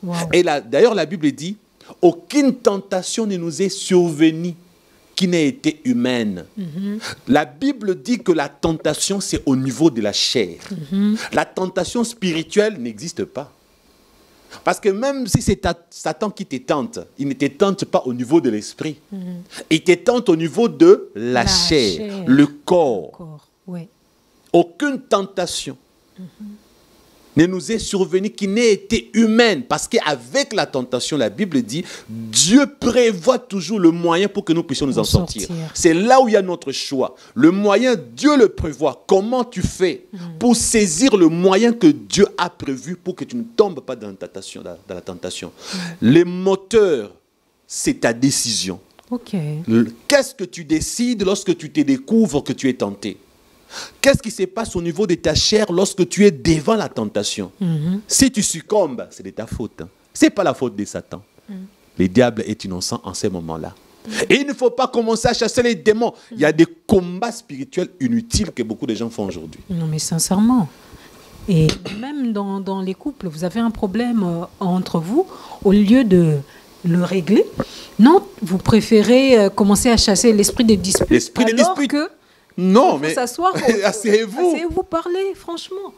Wow. Et d'ailleurs, la Bible dit, aucune tentation ne nous est survenue qui n'ait été humaine. La Bible dit que la tentation, c'est au niveau de la chair. La tentation spirituelle n'existe pas. Parce que même si c'est Satan qui te tente, il ne te tente pas au niveau de l'esprit. Il te tente au niveau de la chair, le corps. Ouais. Aucune tentation ne nous est survenue qui n'ait été humaine. Parce qu'avec la tentation, la Bible dit, Dieu prévoit toujours le moyen pour que nous puissions nous en sortir. C'est là où il y a notre choix. Le moyen, Dieu le prévoit. Comment tu fais pour saisir le moyen que Dieu a prévu pour que tu ne tombes pas dans la tentation. Les moteurs, c'est ta décision. Qu'est-ce que tu décides lorsque tu te découvres que tu es tenté? Qu'est-ce qui se passe au niveau de ta chair lorsque tu es devant la tentation? Si tu succombes, c'est de ta faute. Ce n'est pas la faute de Satan. Le diable est innocent en ces moments-là. Et il ne faut pas commencer à chasser les démons. Il y a des combats spirituels inutiles que beaucoup de gens font aujourd'hui. Non, mais sincèrement. Et même dans les couples, vous avez un problème entre vous, au lieu de le régler, non, vous préférez commencer à chasser l'esprit de dispute. L'esprit de dispute. Non, mais asseyez-vous. Asseyez-vous, parlez, franchement.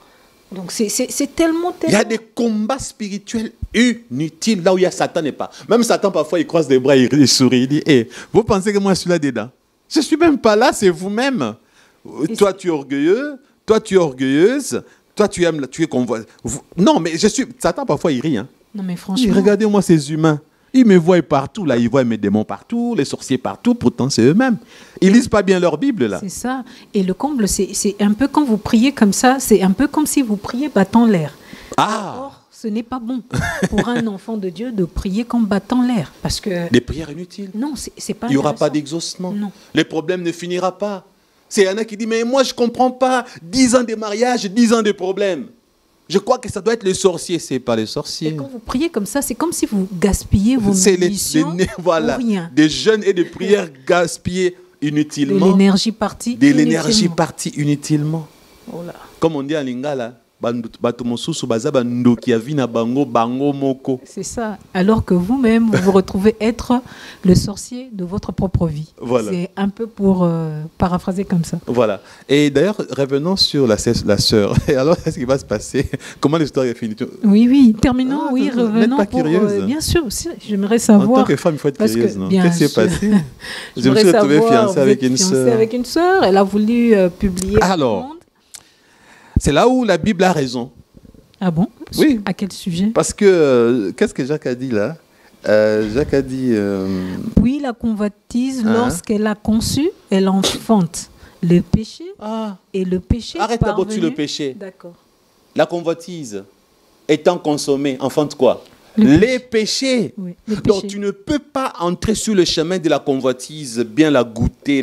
Donc c'est tellement... Il y a des combats spirituels inutiles là où il y a Satan n'est pas. Même Satan, parfois, il croise les bras, il sourit, il dit, hey, vous pensez que moi, je suis là dedans? Je ne suis même pas là, c'est vous-même. Toi, tu es orgueilleux, toi, tu es orgueilleuse, toi, tu aimes, tu es convoité. Non, mais Satan, parfois, il rit. Hein. Non, mais franchement... Regardez-moi ces humains. Ils me voient partout, là, ils voient mes démons partout, les sorciers partout, pourtant c'est eux-mêmes. Ils lisent pas bien leur Bible, là. C'est ça. Et le comble, c'est un peu quand vous priez comme ça, c'est un peu comme si vous priez battant l'air. Or, ce n'est pas bon pour un enfant de Dieu de prier comme battant l'air. Parce que... Des prières inutiles. Non, c'est pas... Il n'y aura pas d'exaucement. Non. Les problèmes ne finira pas. C'est un qui dit, mais moi je ne comprends pas, 10 ans de mariage, 10 ans de problèmes. Je crois que ça doit être le sorcier, c'est pas les sorciers. Et quand vous priez comme ça, c'est comme si vous gaspillez vos munitions voilà, pour rien. Des jeûnes et des prières gaspillées inutilement. De l'énergie partie inutilement. De l'énergie partie inutilement. Oh là. Comme on dit en lingala, c'est ça. Alors que vous-même, vous vous retrouvez être le sorcier de votre propre vie. Voilà. C'est un peu pour paraphraser comme ça. Voilà. Et d'ailleurs, revenons sur la sœur. Et alors, qu'est-ce qui va se passer? Comment l'histoire est finie? Oui, terminons, revenons. Pas curieuse. Bien sûr, j'aimerais savoir. En tant que femme, il faut être curieuse, non? Qu'est-ce qui s'est passé? Je me suis retrouvée fiancée avec une sœur. Avec une sœur, elle a voulu publier. Alors, c'est là où la Bible a raison. Ah bon? Oui. À quel sujet? Parce que, qu'est-ce que Jacques a dit là? Jacques a dit... Puis la convoitise, lorsqu'elle a conçu, elle enfante le péché. Et le péché arrête d'abord dessus le péché. D'accord. La convoitise, étant consommée, enfante quoi? Les péchés. Oui, donc tu ne peux pas entrer sur le chemin de la convoitise, bien la goûter,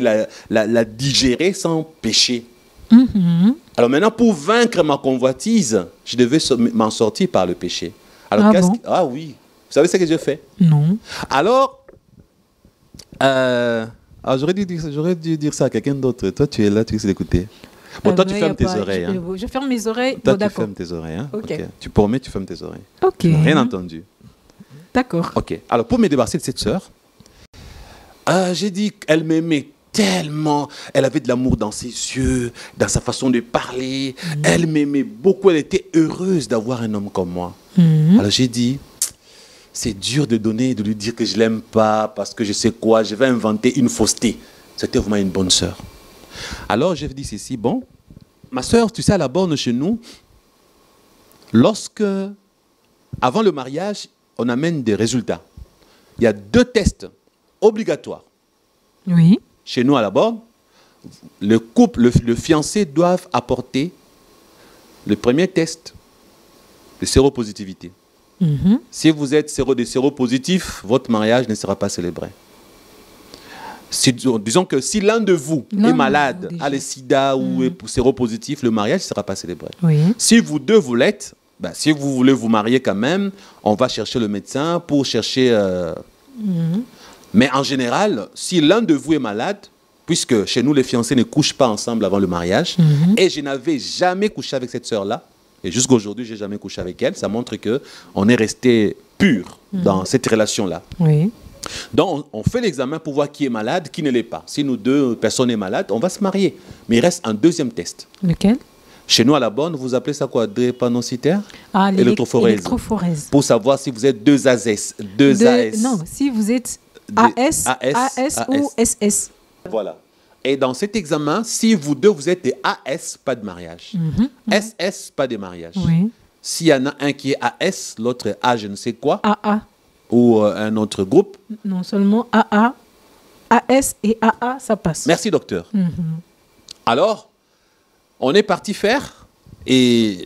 la digérer sans péché. Alors maintenant, pour vaincre ma convoitise, je devais m'en sortir par le péché. Alors, oui. Vous savez ce que je fais? Non. Alors j'aurais dû dire ça à quelqu'un d'autre. Toi, tu es là, tu essaies d'écouter. Bon, toi, tu fermes tes oreilles. Je ferme mes oreilles. Toi, tu fermes tes oreilles. Hein? Okay. Tu promets, tu fermes tes oreilles. Ok. Rien entendu. D'accord. Ok. Alors, pour me débarrasser de cette sœur, j'ai dit qu'elle m'aimait tellement, elle avait de l'amour dans ses yeux, dans sa façon de parler, elle m'aimait beaucoup, elle était heureuse d'avoir un homme comme moi. Alors j'ai dit, c'est dur de donner, de lui dire que je ne l'aime pas, parce que je sais quoi, je vais inventer une fausseté. C'était vraiment une bonne sœur. Alors j'ai dit ceci, bon, ma sœur, tu sais, à la borne chez nous, avant le mariage, on amène des résultats. Il y a 2 tests obligatoires. Oui. Chez nous, à la borne, le couple, le fiancé doivent apporter le premier test de séropositivité. Si vous êtes séropositif, votre mariage ne sera pas célébré. Disons que si l'un de vous est malade, a le sida ou est séropositif, le mariage ne sera pas célébré. Oui. Si vous deux vous l'êtes, si vous voulez vous marier quand même, on va chercher le médecin pour chercher... Mais en général, si l'un de vous est malade, puisque chez nous, les fiancés ne couchent pas ensemble avant le mariage, et je n'avais jamais couché avec cette sœur-là, et jusqu'à aujourd'hui, je n'ai jamais couché avec elle, ça montre qu'on est resté pur dans cette relation-là. Oui. Donc, on fait l'examen pour voir qui est malade, qui ne l'est pas. Si nous 2 personnes sont malades, on va se marier. Mais il reste un deuxième test. Lequel? Chez nous, à la borne, vous appelez ça quoi? Drépanocytaire? Électrophorèse. Pour savoir si vous êtes 2 AS. Non, si vous êtes AS ou SS. Voilà. Et dans cet examen, si vous 2, vous êtes des AS, pas de mariage. SS, pas de mariage. Oui. s'il y en a un qui est AS, l'autre est A je ne sais quoi, AA. ou un autre groupe. Non seulement AA, AS et AA, ça passe. Merci, docteur. Mhm. Alors, on est parti faire, et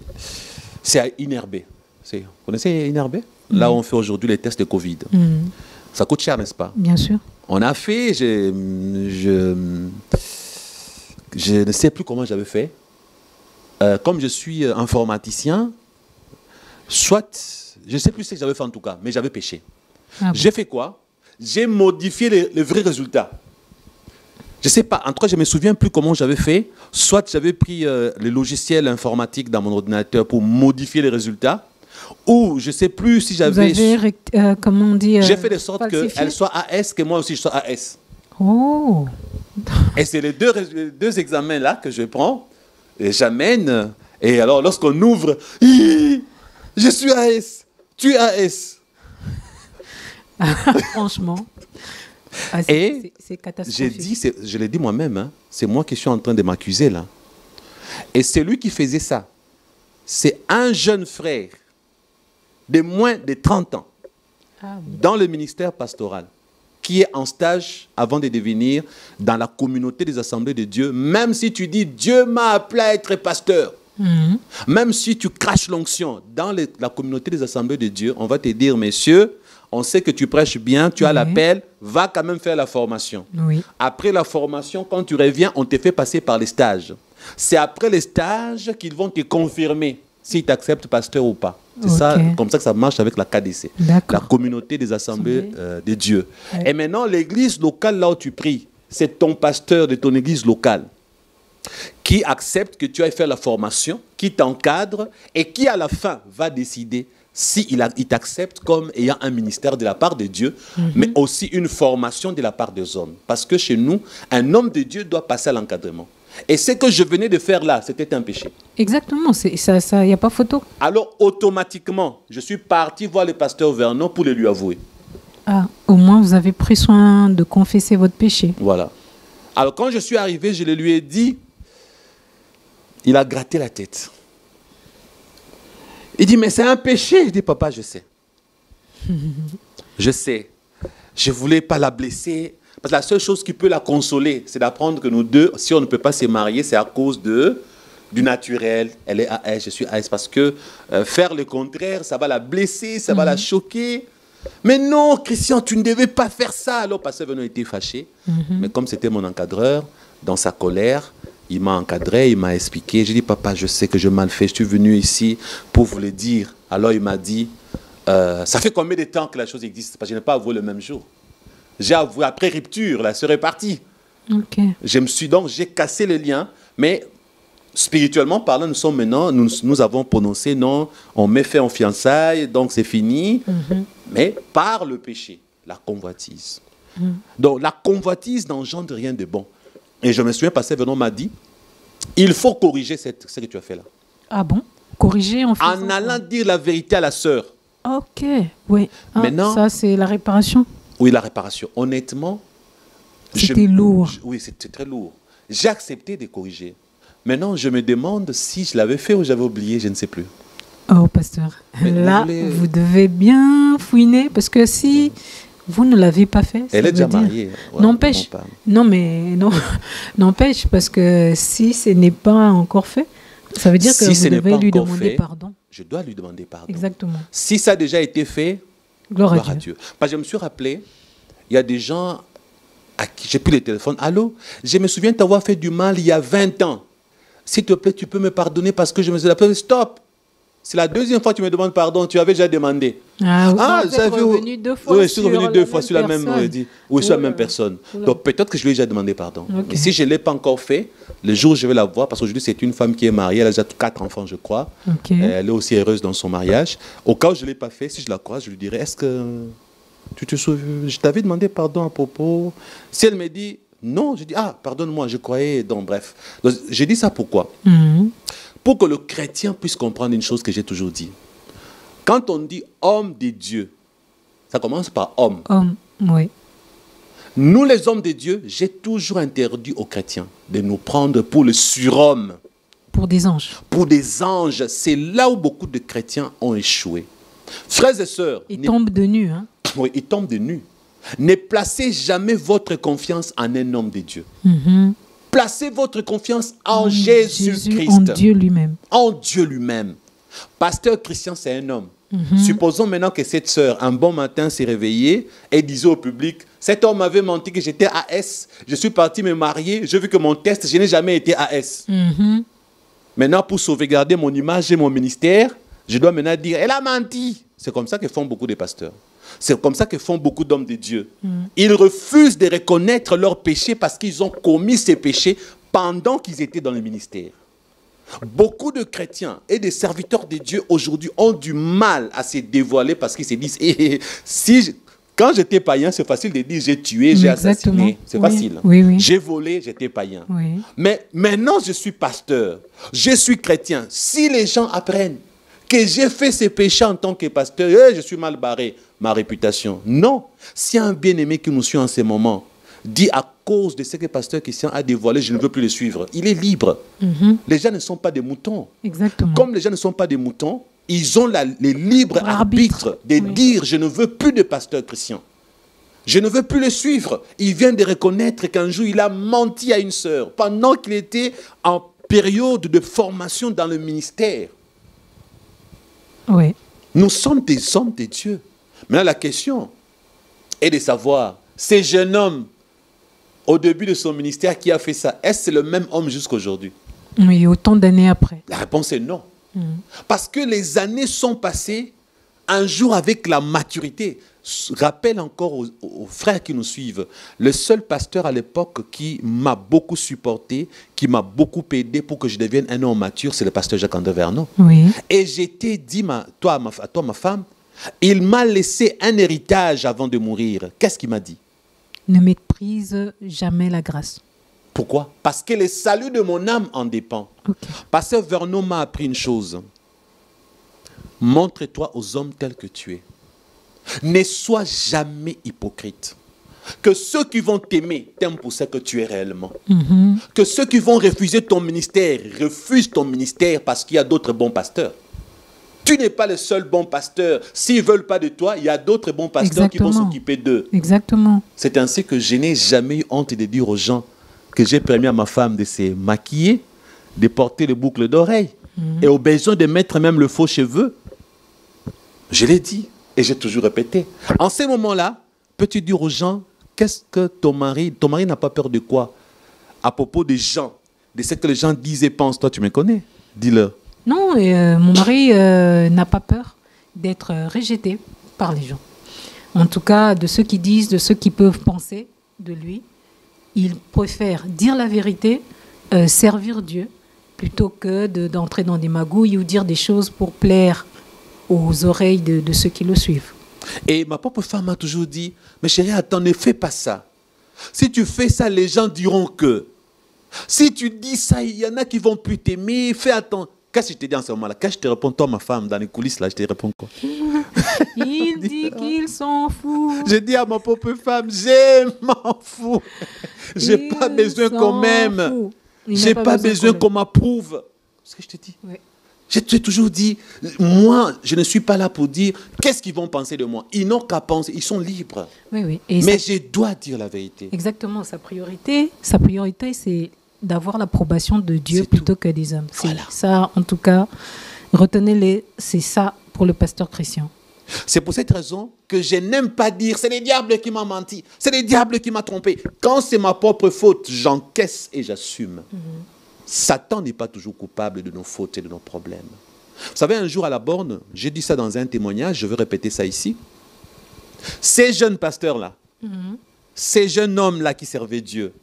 c'est à Inerbé. Vous connaissez Inerbé? Là où on fait aujourd'hui les tests de Covid. Mhm. Ça coûte cher, n'est-ce pas? Bien sûr. On a fait, je ne sais plus comment j'avais fait. Comme je suis informaticien, soit, je ne sais plus ce que j'avais fait en tout cas, mais j'avais péché. Ah bon. J'ai fait quoi? J'ai modifié les vrais résultats. Je ne sais pas, en tout cas, je ne me souviens plus comment j'avais fait. Soit j'avais pris le logiciel informatique dans mon ordinateur pour modifier les résultats, ou je ne sais plus si j'avais... Vous avez, comment on dit, j'ai fait de sorte falsifié? qu'elle soit AS, que moi aussi je sois AS. Oh. Et c'est les deux examens-là que je prends, et j'amène. Et alors, lorsqu'on ouvre, hi, je suis AS, tu es AS. Franchement. Ah, Et c'est catastrophique. je l'ai dit moi-même, hein, c'est moi qui suis en train de m'accuser là. Et c'est lui qui faisait ça. C'est un jeune frère de moins de 30 ans Ah oui. dans le ministère pastoral qui est en stage avant de devenir dans la communauté des assemblées de Dieu, même si tu dis Dieu m'a appelé à être pasteur. Mhm. Même si tu craches l'onction dans la communauté des assemblées de Dieu, on va te dire, messieurs, on sait que tu prêches bien, tu as Oui. l'appel, va quand même faire la formation. Oui. Après la formation, quand tu reviens, on te fait passer par les stages. C'est après les stages qu'ils vont te confirmer si tu acceptes pasteur ou pas. C'est ça, Ok. comme ça que ça marche avec la KDC, la D'accord. communauté des assemblées de Dieu. Ouais. Et maintenant, l'église locale, là où tu pries, c'est ton pasteur de ton église locale qui accepte que tu ailles faire la formation, qui t'encadre et qui, à la fin, va décider s'il il t'accepte comme ayant un ministère de la part de Dieu, mais aussi une formation de la part des hommes. Parce que chez nous, un homme de Dieu doit passer à l'encadrement. Et ce que je venais de faire là, c'était un péché. Exactement. Il n'y a pas photo. Alors, automatiquement, je suis parti voir le pasteur Vernon pour le lui avouer. Ah, au moins, vous avez pris soin de confesser votre péché. Voilà. Alors, quand je suis arrivé, je le lui ai dit, il a gratté la tête. Il dit, mais c'est un péché. Je dis, papa, je sais. Je sais. Je ne voulais pas la blesser. Parce que la seule chose qui peut la consoler, c'est d'apprendre que nous deux, si on ne peut pas se marier, c'est à cause du naturel. Elle est AS, je suis AS. Parce que faire le contraire, ça va la blesser, ça va la choquer. Mais non, Christian, tu ne devais pas faire ça. Alors, pasteur Vernon était fâché. Mais comme c'était mon encadreur, dans sa colère, il m'a encadré, il m'a expliqué. J'ai dit, papa, je sais que je mal fait. Je suis venu ici pour vous le dire. Alors, il m'a dit, ça fait combien de temps que la chose existe? Parce que je n'ai pas avoué le même jour. J'ai avoué après rupture, la sœur est partie. Ok. J'ai cassé le lien, mais spirituellement parlant, nous sommes maintenant, nous avons prononcé non, on met fin en fiançailles, donc c'est fini. Mais par le péché, la convoitise. Donc la convoitise n'engendre rien de bon. Et je me souviens, pasteur Vernon m'a dit, il faut corriger ce que tu as fait là. Ah bon? Corriger en faisant En allant dire la vérité à la sœur. Ok, oui. Ah, Maintenant- ça, c'est la réparation. Oui, la réparation. Honnêtement, C'était lourd. Oui, c'était très lourd. J'ai accepté de corriger. Maintenant, je me demande si je l'avais fait ou j'avais oublié, je ne sais plus. Oh, pasteur. Mais Là, vous voulez- vous devez bien fouiner parce que si vous ne l'avez pas fait, ça Elle est veut déjà dire- mariée. Ouais, N'empêche. non, pas- Non, mais non. N'empêche parce que si ce n'est pas encore fait, ça veut dire que Si ce vous n'est devez pas lui encore demander fait, pardon. Je dois lui demander pardon. Exactement. Si ça a déjà été fait, Gloire gloire à à Dieu. Dieu. Parce que je me suis rappelé, il y a des gens à qui j'ai pris le téléphone. Allô, je me souviens t'avoir fait du mal il y a 20 ans. S'il te plaît, tu peux me pardonner parce que je me suis appelé. Stop. C'est la deuxième fois que tu me demandes pardon. Tu avais déjà demandé. Ah, vous êtes vu- revenu deux fois. Oui, je suis sur revenu la deux fois même sur la même, personne. sur la Oh même là. personne. Oula. Donc peut-être que je lui ai déjà demandé pardon. Ok. Mais si je ne l'ai pas encore fait, le jour où je vais la voir, parce qu'aujourd'hui c'est une femme qui est mariée, elle a déjà 4 enfants, je crois. Ok. Elle est aussi heureuse dans son mariage. Au cas où je ne l'ai pas fait, si je la croise, je lui dirai, est-ce que tu te souviens, je t'avais demandé pardon à propos. Si elle me dit non, je dis, ah, pardonne-moi, je croyais. Donc bref. Donc, j'ai dit ça pourquoi? Mhm. Pour que le chrétien puisse comprendre une chose que j'ai toujours dit. Quand on dit homme de Dieu, ça commence par homme. Homme, oui. Nous, les hommes de Dieu, j'ai toujours interdit aux chrétiens de nous prendre pour le surhomme. pour des anges. Pour des anges, c'est là où beaucoup de chrétiens ont échoué. Frères et sœurs, Ils tombent de nu. Hein. oui, ils tombent de nu. Ne placez jamais votre confiance en un homme de Dieu. Placez votre confiance en Jésus-Christ. En Dieu lui-même. En Dieu lui-même. Pasteur Christian, c'est un homme. Supposons maintenant que cette sœur, un bon matin, s'est réveillée et disait au public, cet homme m'avait menti que j'étais AS, je suis parti me marier, j'ai vu que mon test, je n'ai jamais été AS. Maintenant, pour sauvegarder mon image et mon ministère, je dois maintenant dire, elle a menti. C'est comme ça que font beaucoup de pasteurs. C'est comme ça que font beaucoup d'hommes de Dieu. Ils refusent de reconnaître leurs péchés parce qu'ils ont commis ces péchés pendant qu'ils étaient dans le ministère. Beaucoup de chrétiens et des serviteurs de Dieu aujourd'hui ont du mal à se dévoiler parce qu'ils se disent quand j'étais païen, c'est facile de dire j'ai tué, j'ai assassiné. C'est facile. Oui. J'ai volé, j'étais païen. Oui. Mais maintenant, je suis pasteur. Je suis chrétien. Si les gens apprennent que j'ai fait ces péchés en tant que pasteur, je suis mal barré, ma réputation. Non. Si un bien-aimé qui nous suit en ce moment dit à cause de ce que pasteur Christian a dévoilé, je ne veux plus le suivre, il est libre. Les gens ne sont pas des moutons. Exactement. Comme les gens ne sont pas des moutons, ils ont le libre arbitre de dire je ne veux plus de pasteur Christian. Je ne veux plus le suivre. Il vient de reconnaître qu'un jour il a menti à une sœur pendant qu'il était en période de formation dans le ministère. Oui. Nous sommes des hommes de Dieu. Maintenant, la question est de savoir, ces jeunes hommes, au début de son ministère, qui a fait ça, est-ce que c'est le même homme jusqu'à aujourd'hui? Oui, autant d'années après. La réponse est non. Parce que les années sont passées, un jour avec la maturité. Rappelle encore aux frères qui nous suivent, le seul pasteur à l'époque qui m'a beaucoup supporté, qui m'a beaucoup aidé pour que je devienne un homme mature, c'est le pasteur Jacques-André Vernon. Oui. Et j'étais dit, à toi, ma femme, il m'a laissé un héritage avant de mourir. Qu'est-ce qu'il m'a dit? Ne méprise jamais la grâce. Pourquoi? Parce que le salut de mon âme en dépend. Pasteur Vernon m'a appris une chose. Montre-toi aux hommes tels que tu es. Ne sois jamais hypocrite. Que ceux qui vont t'aimer t'aiment pour ce que tu es réellement. Que ceux qui vont refuser ton ministère refusent ton ministère parce qu'il y a d'autres bons pasteurs. Tu n'es pas le seul bon pasteur. S'ils ne veulent pas de toi, il y a d'autres bons pasteurs qui vont s'occuper d'eux. Exactement. C'est ainsi que je n'ai jamais eu honte de dire aux gens que j'ai permis à ma femme de se maquiller, de porter les boucles d'oreilles et au besoin de mettre même le faux cheveux. Je l'ai dit et j'ai toujours répété. En ces moments-là, peux-tu dire aux gens, qu'est-ce que ton mari n'a pas peur de quoi? À propos des gens, de ce que les gens disent et pensent. Toi, tu me connais. Dis-leur. Non, mon mari n'a pas peur d'être rejeté par les gens. En tout cas, de ceux qui disent, de ceux qui peuvent penser de lui. Il préfère dire la vérité, servir Dieu, plutôt que d'entrer dans des magouilles ou dire des choses pour plaire aux oreilles de ceux qui le suivent. Et ma propre femme m'a toujours dit, mais chérie, attends, ne fais pas ça. Si tu fais ça, les gens diront que. Si tu dis ça, il y en a qui vont plus t'aimer, fais attention. Qu'est-ce que je te dis en ce moment-là? Quand je te réponds, toi, ma femme, dans les coulisses, là, je te réponds quoi? Il dit qu'il s'en fout. Je dis à ma propre femme, je m'en fous. J'ai pas besoin qu'on m'aime. J'ai pas besoin qu'on m'approuve. C'est ce que je te dis. Oui. Je t'ai toujours dit, moi, je ne suis pas là pour dire qu'est-ce qu'ils vont penser de moi. Ils n'ont qu'à penser, ils sont libres. Oui, oui. Mais je dois dire la vérité. Exactement. Sa priorité, c'est d'avoir l'approbation de Dieu plutôt que des hommes. Voilà. Ça, en tout cas, retenez-les, c'est ça pour le pasteur Christian. C'est pour cette raison que je n'aime pas dire c'est le diable qui m'a menti, c'est le diable qui m'a trompé. Quand c'est ma propre faute, j'encaisse et j'assume. Satan n'est pas toujours coupable de nos fautes et de nos problèmes. Vous savez, un jour à la borne, j'ai dit ça dans un témoignage, je veux répéter ça ici. Ces jeunes pasteurs-là, ces jeunes hommes-là qui servaient Dieu,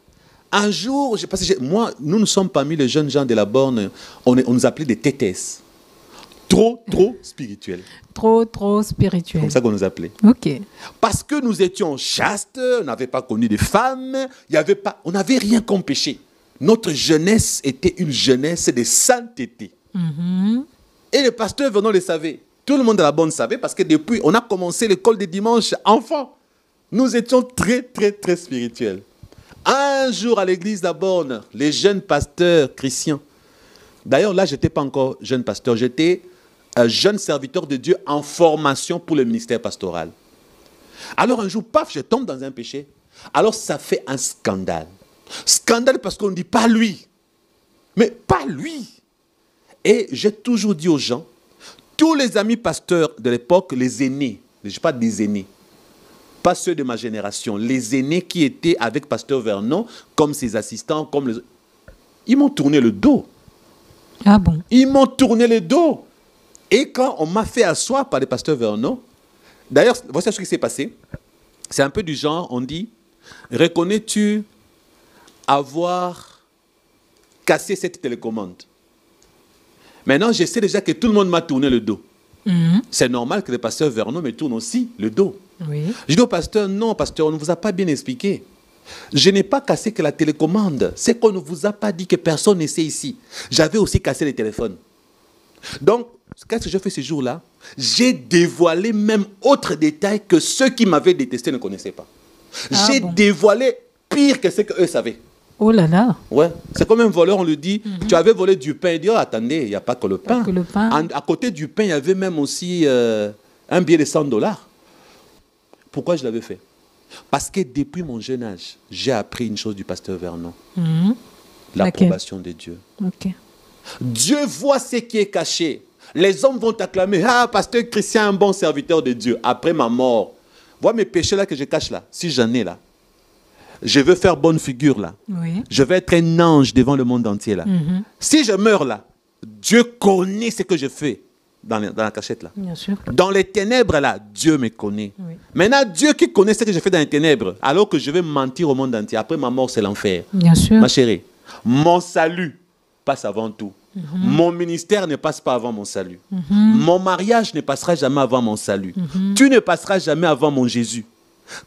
un jour, moi, nous sommes parmi les jeunes gens de la borne, on nous appelait des tétès. Trop spirituels. Trop spirituels. Comme ça qu'on nous appelait. Ok. Parce que nous étions chastes, on n'avait pas connu de femmes, on n'avait rien comme péché. Notre jeunesse était une jeunesse de sainteté. Et le pasteur Vernon le savait. Tout le monde à la borne savait parce que depuis, on a commencé l'école des dimanches enfants. Nous étions très spirituels. Un jour à l'église de la borne, les jeunes pasteurs chrétiens D'ailleurs, là, je n'étais pas encore jeune pasteur. J'étais un jeune serviteur de Dieu en formation pour le ministère pastoral. Alors un jour, paf, je tombe dans un péché. Alors ça fait un scandale. Scandale parce qu'on ne dit pas lui. Mais pas lui. Et j'ai toujours dit aux gens, tous les amis pasteurs de l'époque, les aînés, je ne dis pas des aînés, pas ceux de ma génération, les aînés qui étaient avec pasteur Vernon, comme ses assistants, comme les... Ils m'ont tourné le dos. Ah bon? Ils m'ont tourné le dos. Et quand on m'a fait asseoir par le pasteur Vernon, d'ailleurs, voici ce qui s'est passé. C'est un peu du genre, on dit, reconnais-tu avoir cassé cette télécommande? Maintenant, je sais déjà que tout le monde m'a tourné le dos. C'est normal que le pasteur Vernon me tourne aussi le dos. Oui. Je dis au pasteur, non, pasteur, on ne vous a pas bien expliqué. Je n'ai pas cassé que la télécommande. C'est qu'on ne vous a pas dit que personne ne sait ici. J'avais aussi cassé les téléphones. Donc, qu'est-ce que je fais ce jour-là? J'ai dévoilé même autres détails que ceux qui m'avaient détesté ne connaissaient pas. J'ai dévoilé pire que ce qu'eux savaient. Oh là là. Ouais. C'est comme un voleur, on lui dit, tu avais volé du pain. Il dit, oh, attendez, il n'y a pas que le pain. Que le pain. À côté du pain, il y avait même aussi un billet de $100. Pourquoi je l'avais fait? Parce que depuis mon jeune âge, j'ai appris une chose du pasteur Vernon. L'approbation de Dieu. Okay. Dieu voit ce qui est caché. Les hommes vont t'acclamer. Ah, pasteur Christian, un bon serviteur de Dieu. Après ma mort, vois mes péchés là que je cache là. Si j'en ai là. Je veux faire bonne figure là. Oui. Je vais être un ange devant le monde entier là. Si je meurs là, Dieu connaît ce que je fais dans la cachette là. Bien sûr. Dans les ténèbres là, Dieu me connaît. Oui. Maintenant, Dieu qui connaît ce que je fais dans les ténèbres, alors que je vais mentir au monde entier. Après ma mort, c'est l'enfer. Bien sûr. Ma chérie, mon salut passe avant tout. Mon ministère ne passe pas avant mon salut. Mon mariage ne passera jamais avant mon salut. Tu ne passeras jamais avant mon Jésus.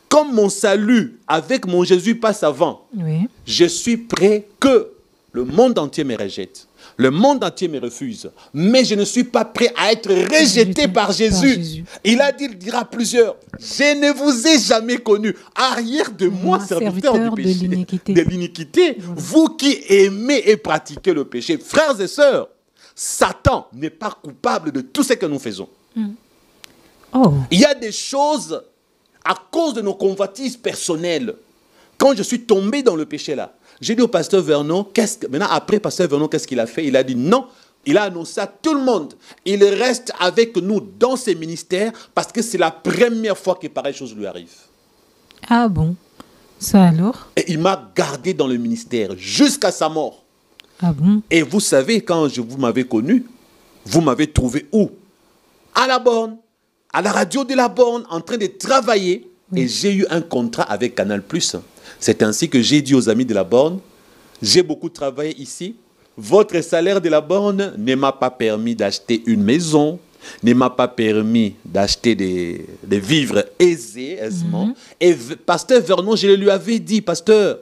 Comme mon salut avec mon Jésus passe avant, Oui. je suis prêt que le monde entier me rejette. Le monde entier me refuse. Mais je ne suis pas prêt à être rejeté par Jésus. Il a dit, il dira à plusieurs, je ne vous ai jamais connu. Arrière de moi, serviteur du péché, de l'iniquité, vous qui aimez et pratiquez le péché. Frères et sœurs, Satan n'est pas coupable de tout ce que nous faisons. Oh. Il y a des choses à cause de nos convoitises personnelles. Quand je suis tombé dans le péché là, j'ai dit au pasteur Vernon, maintenant après pasteur Vernon, qu'est-ce qu'il a fait? Il a dit non, il a annoncé à tout le monde, il reste avec nous dans ses ministères parce que c'est la première fois que pareille chose lui arrive. Ah bon? Ça alors? Et il m'a gardé dans le ministère jusqu'à sa mort. Ah bon? Et vous savez, quand vous m'avez connu, vous m'avez trouvé où? À la borne, à la radio de la borne, en train de travailler. Et j'ai eu un contrat avec Canal+. C'est ainsi que j'ai dit aux amis de la borne, j'ai beaucoup travaillé ici. Votre salaire de la borne ne m'a pas permis d'acheter une maison, ne m'a pas permis d'acheter des vivres aisément. Et pasteur Vernon, je lui avais dit, pasteur,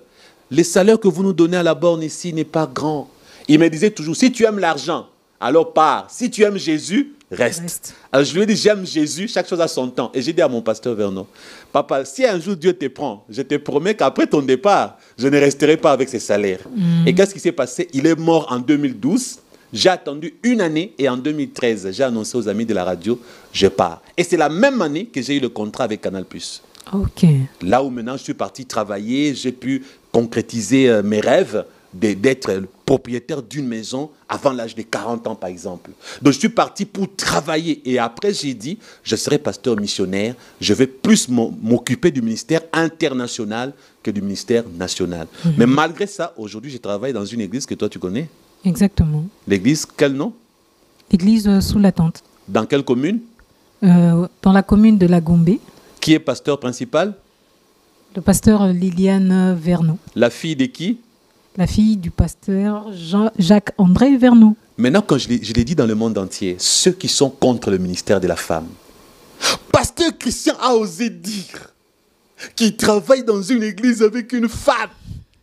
le salaire que vous nous donnez à la borne ici n'est pas grand. Il me disait toujours, si tu aimes l'argent, alors pars. Si tu aimes Jésus, reste. Alors je lui ai dit, j'aime Jésus, chaque chose a son temps. Et j'ai dit à mon pasteur Vernon, papa, si un jour Dieu te prend, je te promets qu'après ton départ, je ne resterai pas avec ces salaires. Et qu'est-ce qui s'est passé? Il est mort en 2012. J'ai attendu une année et en 2013, j'ai annoncé aux amis de la radio, je pars. Et c'est la même année que j'ai eu le contrat avec Canal+. Ok. Là où maintenant je suis parti travailler, j'ai pu concrétiser mes rêves d'être propriétaire d'une maison avant l'âge de 40 ans, par exemple. Donc, je suis parti pour travailler. Et après, j'ai dit, je serai pasteur missionnaire. Je vais plus m'occuper du ministère international que du ministère national. Mais malgré ça, aujourd'hui, je travaille dans une église que toi, tu connais. Exactement. L'église, quel nom? Église sous la tente. Dans quelle commune? Dans la commune de la Gombe. Qui est pasteur principal? Le pasteur Liliane Vernon. La fille de qui? La fille du pasteur Jacques-André Vernon. Maintenant, quand je l'ai dit dans le monde entier, ceux qui sont contre le ministère de la femme, pasteur Christian a osé dire qu'il travaille dans une église avec une femme.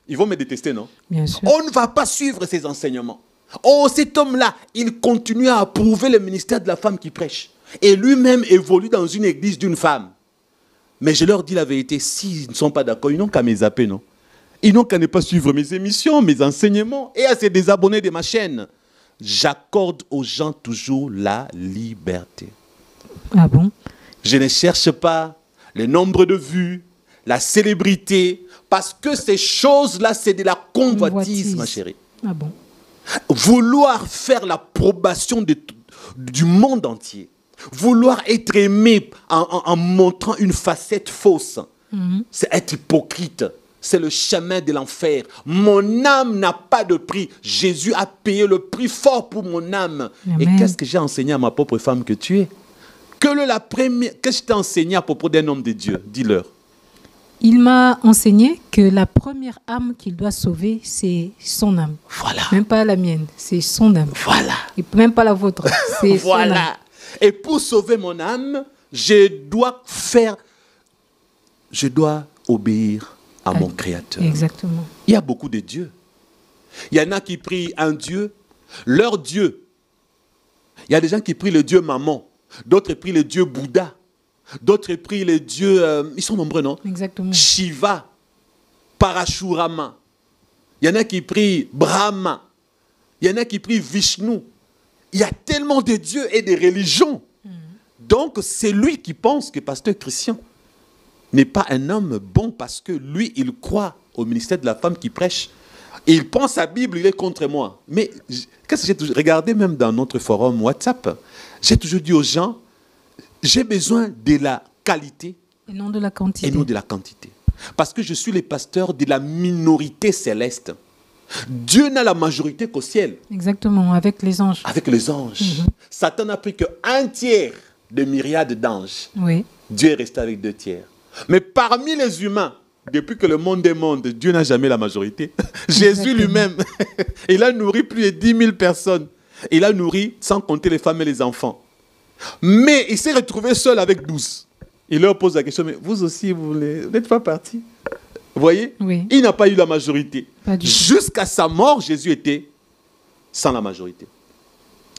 Ils vont me détester, non? Bien sûr. On ne va pas suivre ses enseignements. Oh, cet homme-là, il continue à approuver le ministère de la femme qui prêche. Et lui-même évolue dans une église d'une femme. Mais je leur dis la vérité, s'ils ne sont pas d'accord, ils n'ont qu'à me zapper, non? Ils n'ont qu'à ne pas suivre mes émissions, mes enseignements et à se désabonner de ma chaîne. j'accorde aux gens toujours la liberté. Ah bon? Je ne cherche pas le nombre de vues, la célébrité, parce que ces choses-là, c'est de la convoitise, ma chérie. Ah bon? Vouloir faire l'approbation du monde entier, vouloir être aimé en montrant une facette fausse, c'est être hypocrite. C'est le chemin de l'enfer. Mon âme n'a pas de prix. Jésus a payé le prix fort pour mon âme. Amen. Et qu'est-ce que j'ai enseigné à ma propre femme que tu es? Qu'est-ce que je t'ai enseigné à propos d'un homme de Dieu? Dis-leur. Il m'a enseigné que la première âme qu'il doit sauver, c'est son âme. Voilà. Même pas la mienne, c'est son âme. Voilà. Et même pas la vôtre, c'est voilà. son âme. Et pour sauver mon âme, je dois obéir à mon Créateur. Exactement. Il y a beaucoup de dieux. Il y en a qui prient un Dieu, leur Dieu. Il y a des gens qui prient le Dieu Maman, d'autres prient le Dieu Bouddha, d'autres prient le Dieu, ils sont nombreux, non? Exactement. Shiva, Parashurama. Il y en a qui prient Brahma. Il y en a qui prient Vishnu. Il y a tellement de dieux et de religions. Donc, c'est lui qui pense que pasteur Christian n'est pas un homme bon parce que lui, il croit au ministère de la femme qui prêche. Et il pense à la Bible, il est contre moi. Mais qu'est-ce que j'ai toujours regardé même dans notre forum WhatsApp, j'ai toujours dit aux gens, j'ai besoin de la qualité et non de la quantité. Et non de la quantité. Parce que je suis le pasteur de la minorité céleste. Dieu n'a la majorité qu'au ciel. Exactement, avec les anges. Avec les anges. Satan n'a pris qu'un tiers de myriades d'anges. Oui. Dieu est resté avec 2 tiers. Mais parmi les humains, depuis que le monde est monde, Dieu n'a jamais la majorité. Jésus lui-même, il a nourri plus de 10 000 personnes. Il a nourri sans compter les femmes et les enfants. Mais il s'est retrouvé seul avec 12. Il leur pose la question, mais vous aussi, vous n'êtes pas partis? Vous voyez? Oui. Il n'a pas eu la majorité. Jusqu'à sa mort, Jésus était sans la majorité.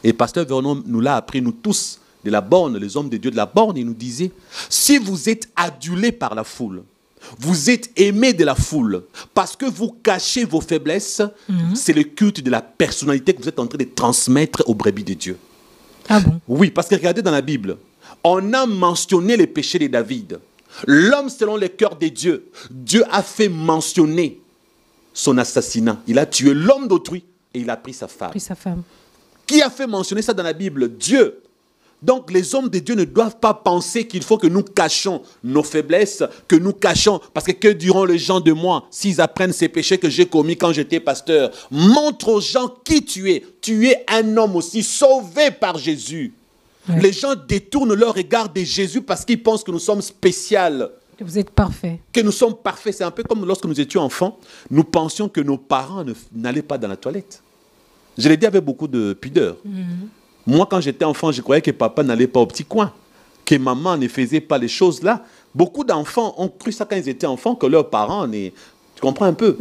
Et pasteur Vernon nous l'a appris, nous tous, de la borne, les hommes de Dieu de la borne, il nous disait, si vous êtes adulés par la foule, vous êtes aimés de la foule, parce que vous cachez vos faiblesses, c'est le culte de la personnalité que vous êtes en train de transmettre aux brebis de Dieu. Ah bon? Oui, parce que regardez dans la Bible, on a mentionné les péchés de David. L'homme selon le cœur de Dieu, Dieu a fait mentionner son assassinat. Il a tué l'homme d'autrui et il a pris sa femme. Qui a fait mentionner ça dans la Bible? Dieu. Donc les hommes de Dieu ne doivent pas penser qu'il faut que nous cachions nos faiblesses, que nous cachions, parce que diront les gens de moi s'ils apprennent ces péchés que j'ai commis quand j'étais pasteur? Montre aux gens qui tu es. Tu es un homme aussi sauvé par Jésus. Oui. Les gens détournent leur regard de Jésus parce qu'ils pensent que nous sommes spéciaux. Que vous êtes parfaits. Que nous sommes parfaits. C'est un peu comme lorsque nous étions enfants, nous pensions que nos parents n'allaient pas dans la toilette. Je l'ai dit avec beaucoup de pudeur. Moi, quand j'étais enfant, je croyais que papa n'allait pas au petit coin, que maman ne faisait pas les choses là. Beaucoup d'enfants ont cru ça quand ils étaient enfants, que leurs parents... Tu comprends un peu?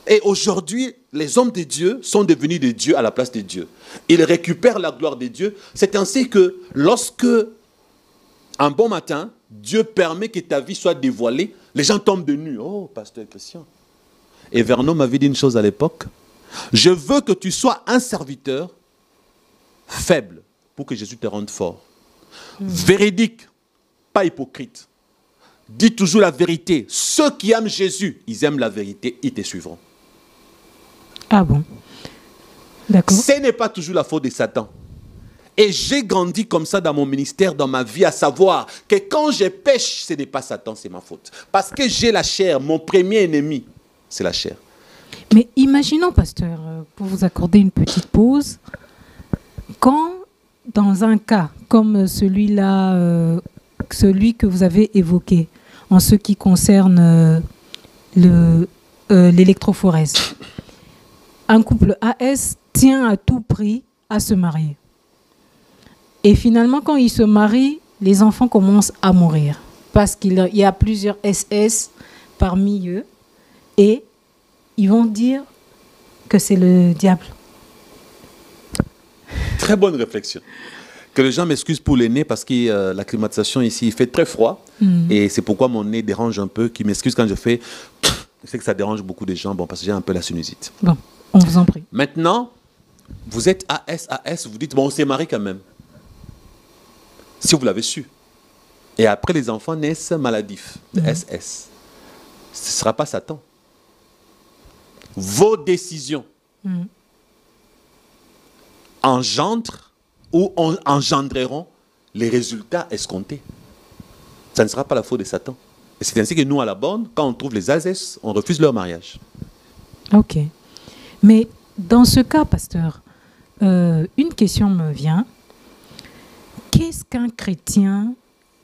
Et aujourd'hui, les hommes de Dieu sont devenus des dieux à la place de Dieu. Ils récupèrent la gloire de Dieu. C'est ainsi que lorsque, un bon matin, Dieu permet que ta vie soit dévoilée, les gens tombent de nu. Oh, pasteur Christian. Et Vernon m'avait dit une chose à l'époque. Je veux que tu sois un serviteur faible pour que Jésus te rende fort. Véridique, pas hypocrite. Dis toujours la vérité. Ceux qui aiment Jésus, ils aiment la vérité, ils te suivront. Ah bon? D'accord. Ce n'est pas toujours la faute de Satan. Et j'ai grandi comme ça dans mon ministère, dans ma vie, à savoir que quand je pêche, ce n'est pas Satan, c'est ma faute. Parce que j'ai la chair, mon premier ennemi, c'est la chair. Mais imaginons, pasteur, pour vous accorder une petite pause, quand, dans un cas comme celui-là, celui que vous avez évoqué, en ce qui concerne l'électrophorèse, un couple AS tient à tout prix à se marier. Et finalement, quand ils se marient, les enfants commencent à mourir. Parce qu'il y a plusieurs SS parmi eux. Et ils vont dire que c'est le diable. Très bonne réflexion. Que les gens m'excusent pour les nez parce que la climatisation ici, il fait très froid. Et c'est pourquoi mon nez dérange un peu. Qui m'excuse quand je fais... Je sais que ça dérange beaucoup de gens, bon, parce que j'ai un peu la sinusite. Bon, on vous en prie. Maintenant, Vous êtes AS, vous dites, bon, on s'est marié quand même. Si vous l'avez su. Et après, les enfants naissent maladifs, de SS. Ce ne sera pas Satan. Vos décisions engendrent ou engendreront les résultats escomptés. Ça ne sera pas la faute de Satan. Et c'est ainsi que nous, à la borne, quand on trouve les AS, on refuse leur mariage. Ok. Mais dans ce cas, pasteur, une question me vient. Qu'est-ce qu'un chrétien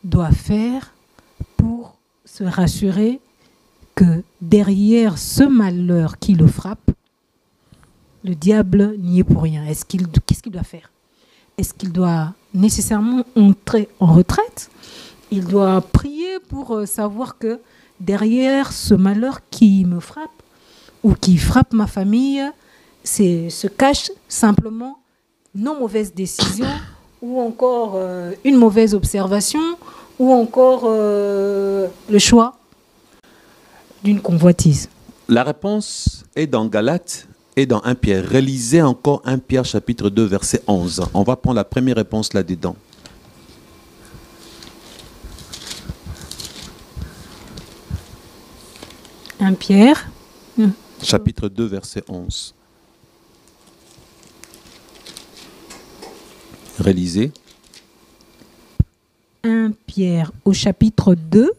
doit faire pour se rassurer que derrière ce malheur qui le frappe, le diable n'y est pour rien? Qu'est-ce qu'il doit faire? Est-ce qu'il doit nécessairement entrer en retraite? Il doit prier pour savoir que derrière ce malheur qui me frappe ou qui frappe ma famille, se cache simplement nos mauvaises décisions ou encore une mauvaise observation ou encore le choix d'une convoitise. La réponse est dans Galates et dans 1 Pierre. Relisez encore 1 Pierre chapitre 2 verset 11. On va prendre la première réponse là-dedans. Pierre. Chapitre 2 verset 11. Relisez. 1 Pierre au chapitre 2,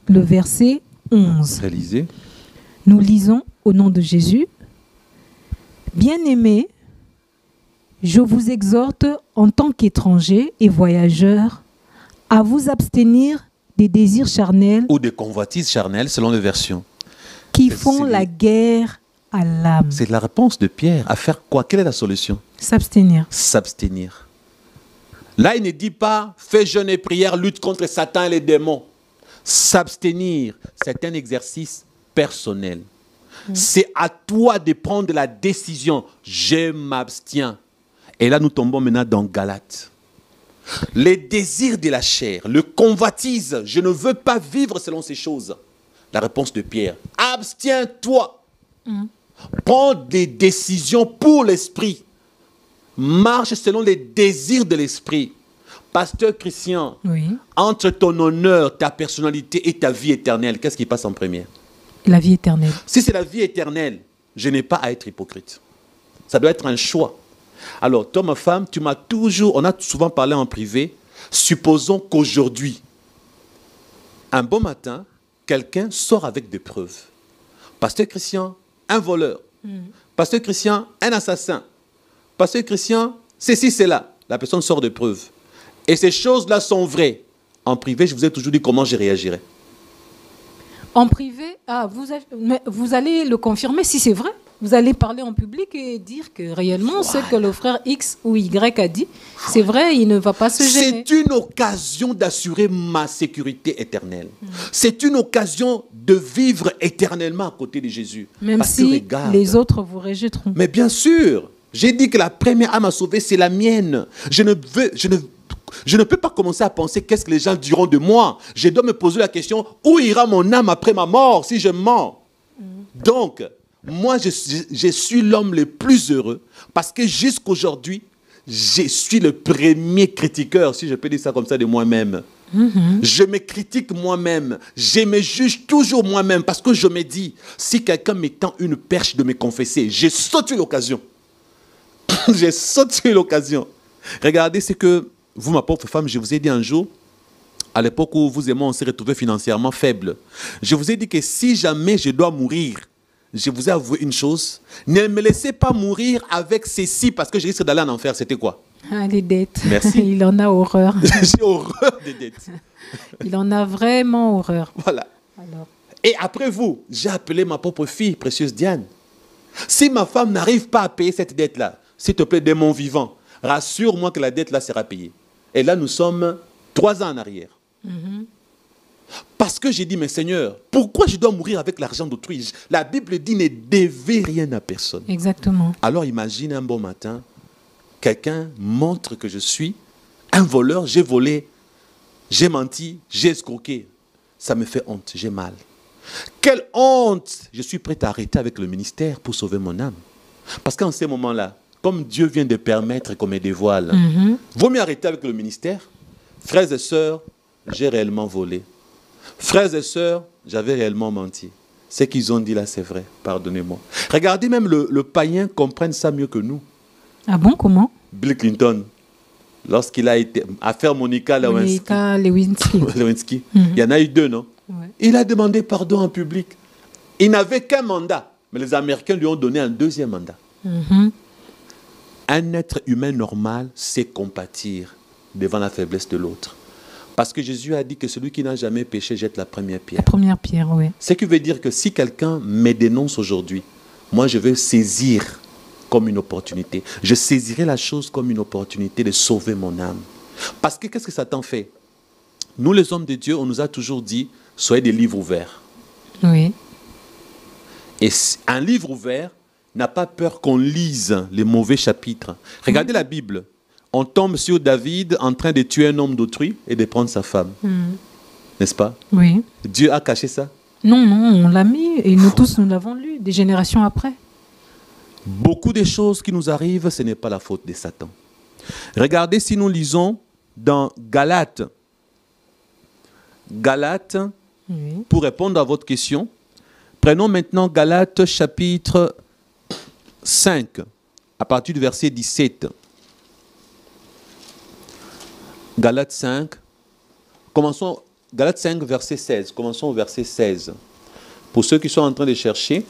le verset 11. Relisez. Nous lisons au nom de Jésus. Bien-aimés, je vous exhorte en tant qu'étrangers et voyageurs à vous abstenir des désirs charnels Ou des convoitises charnelles selon les versions. qui font la guerre à l'âme. C'est la réponse de Pierre. À faire quoi? Quelle est la solution? S'abstenir. S'abstenir. Là, il ne dit pas fais jeûne et prière, lutte contre Satan et les démons. S'abstenir, c'est un exercice personnel. C'est à toi de prendre la décision. Je m'abstiens. Et là, nous tombons maintenant dans Galates. Les désirs de la chair, le convoitise, je ne veux pas vivre selon ces choses. La réponse de Pierre, abstiens-toi. Prends des décisions pour l'esprit. Marche selon les désirs de l'esprit. Pasteur Christian, entre ton honneur, ta personnalité et ta vie éternelle, qu'est-ce qui passe en premier? La vie éternelle. Si c'est la vie éternelle, je n'ai pas à être hypocrite. Ça doit être un choix. Alors, toi, ma femme, on a souvent parlé en privé. Supposons qu'aujourd'hui, un bon matin, quelqu'un sort avec des preuves. Pasteur Christian, un voleur. Pasteur Christian, un assassin. Pasteur Christian, ceci, c'est là. La personne sort de preuves. Et ces choses-là sont vraies. En privé, je vous ai toujours dit comment je réagirais. En privé, vous allez le confirmer si c'est vrai. Vous allez parler en public et dire que réellement, ce que le frère X ou Y a dit, c'est vrai, il ne va pas se gêner. C'est une occasion d'assurer ma sécurité éternelle. C'est une occasion de vivre éternellement à côté de Jésus. Même parce si que, regarde, les autres vous rejetteront. Mais bien sûr, j'ai dit que la première âme à sauver, c'est la mienne. Je ne peux pas commencer à penser qu'est-ce que les gens diront de moi. Je dois me poser la question, où ira mon âme après ma mort si je mens? Donc, moi, je suis l'homme le plus heureux parce que jusqu'aujourd'hui, je suis le premier critiqueur, si je peux dire ça comme ça, de moi-même. Je me critique moi-même. Je me juge toujours moi-même parce que je me dis, si quelqu'un me tend une perche de me confesser, j'ai sauté l'occasion. J'ai sauté l'occasion. Regardez ce que vous, ma pauvre femme, je vous ai dit un jour, à l'époque où vous et moi, on s'est retrouvés financièrement faibles. Je vous ai dit que si jamais je dois mourir, je vous ai avoué une chose, ne me laissez pas mourir avec ceci parce que je risque d'aller en enfer. C'était quoi? Les dettes. Merci. Il en a horreur. J'ai horreur des dettes. Il en a vraiment horreur. Voilà. Alors. Et après vous, j'ai appelé ma propre fille, précieuse Diane. Si ma femme n'arrive pas à payer cette dette-là, s'il te plaît, de mon vivant, rassure-moi que la dette-là sera payée. Et là, nous sommes 3 ans en arrière. Parce que j'ai dit, mais Seigneur, pourquoi je dois mourir avec l'argent d'autrui? La Bible dit, ne devez rien à personne. Exactement. Alors imagine un bon matin, quelqu'un montre que je suis un voleur, j'ai volé, j'ai menti, j'ai escroqué. Ça me fait honte, j'ai mal. Quelle honte! Je suis prêt à arrêter avec le ministère pour sauver mon âme. Parce qu'en ces moments-là, comme Dieu vient de permettre qu'on me dévoile, vaut mieux arrêter avec le ministère. Frères et sœurs, j'ai réellement volé. Frères et sœurs, j'avais réellement menti. Ce qu'ils ont dit là, c'est vrai. Pardonnez-moi. Regardez, même le païen comprenne ça mieux que nous. Ah bon, comment? Bill Clinton, lorsqu'il a été... Affaire Monica Lewinsky. Lewinsky. Il y en a eu 2, non? Ouais. Il a demandé pardon en public. Il n'avait qu'un mandat. Mais les Américains lui ont donné un 2e mandat. Un être humain normal sait compatir devant la faiblesse de l'autre. Parce que Jésus a dit que celui qui n'a jamais péché jette la première pierre. La première pierre, oui. Ce qui veut dire que si quelqu'un me dénonce aujourd'hui, moi je vais saisir comme une opportunité. Je saisirai la chose comme une opportunité de sauver mon âme. Parce que qu'est-ce que Satan fait? Nous les hommes de Dieu, on nous a toujours dit, soyez des livres ouverts. Oui. Et un livre ouvert n'a pas peur qu'on lise les mauvais chapitres. Regardez la Bible. On tombe sur David en train de tuer un homme d'autrui et de prendre sa femme. N'est-ce pas? Oui. Dieu a caché ça? Non, on l'a mis et nous tous, nous l'avons lu, des générations après. Beaucoup de choses qui nous arrivent, ce n'est pas la faute de Satan. Regardez si nous lisons dans Galates. Galates, Oui. pour répondre à votre question, prenons maintenant Galates chapitre 5, à partir du verset 17. Galates 5, commençons, Galates 5, verset 16. Commençons au verset 16. Pour ceux qui sont en train de chercher,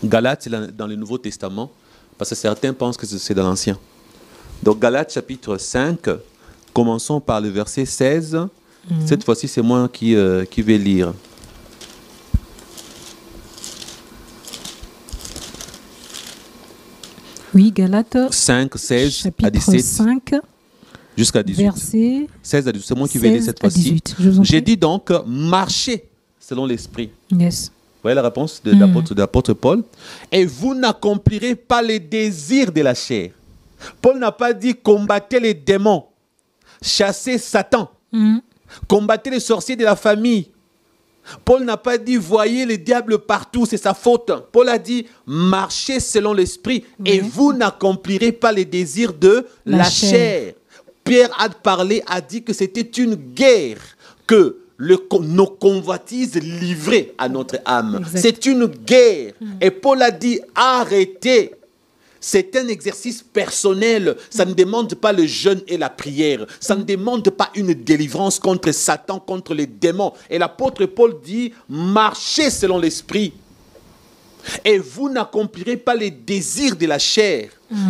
Galates, c'est dans le Nouveau Testament, parce que certains pensent que c'est dans l'Ancien. Donc Galates chapitre 5, commençons par le verset 16. Cette fois-ci, c'est moi qui vais lire. Oui, Galates 5, 16 à chapitre 17. 5, Jusqu'à 18. verset 16 à 18. C'est moi qui vais lire 16 cette à fois-ci. 18. Je vous en J'ai prie. dit donc, marchez selon l'esprit. Yes. Vous voyez la réponse de l'apôtre Paul? Et vous n'accomplirez pas les désirs de la chair. Paul n'a pas dit combattez les démons, chassez Satan, combattez les sorciers de la famille. Paul n'a pas dit voyez les diables partout, c'est sa faute. Paul a dit marchez selon l'esprit et vous n'accomplirez pas les désirs de la chair. Pierre a parlé, a dit que c'était une guerre que nos convoitises livraient à notre âme. Exact. C'est une guerre. Et Paul a dit arrêtez. C'est un exercice personnel. Ça ne demande pas le jeûne et la prière. Ça ne demande pas une délivrance contre Satan, contre les démons. Et l'apôtre Paul dit, marchez selon l'esprit. Et vous n'accomplirez pas les désirs de la chair.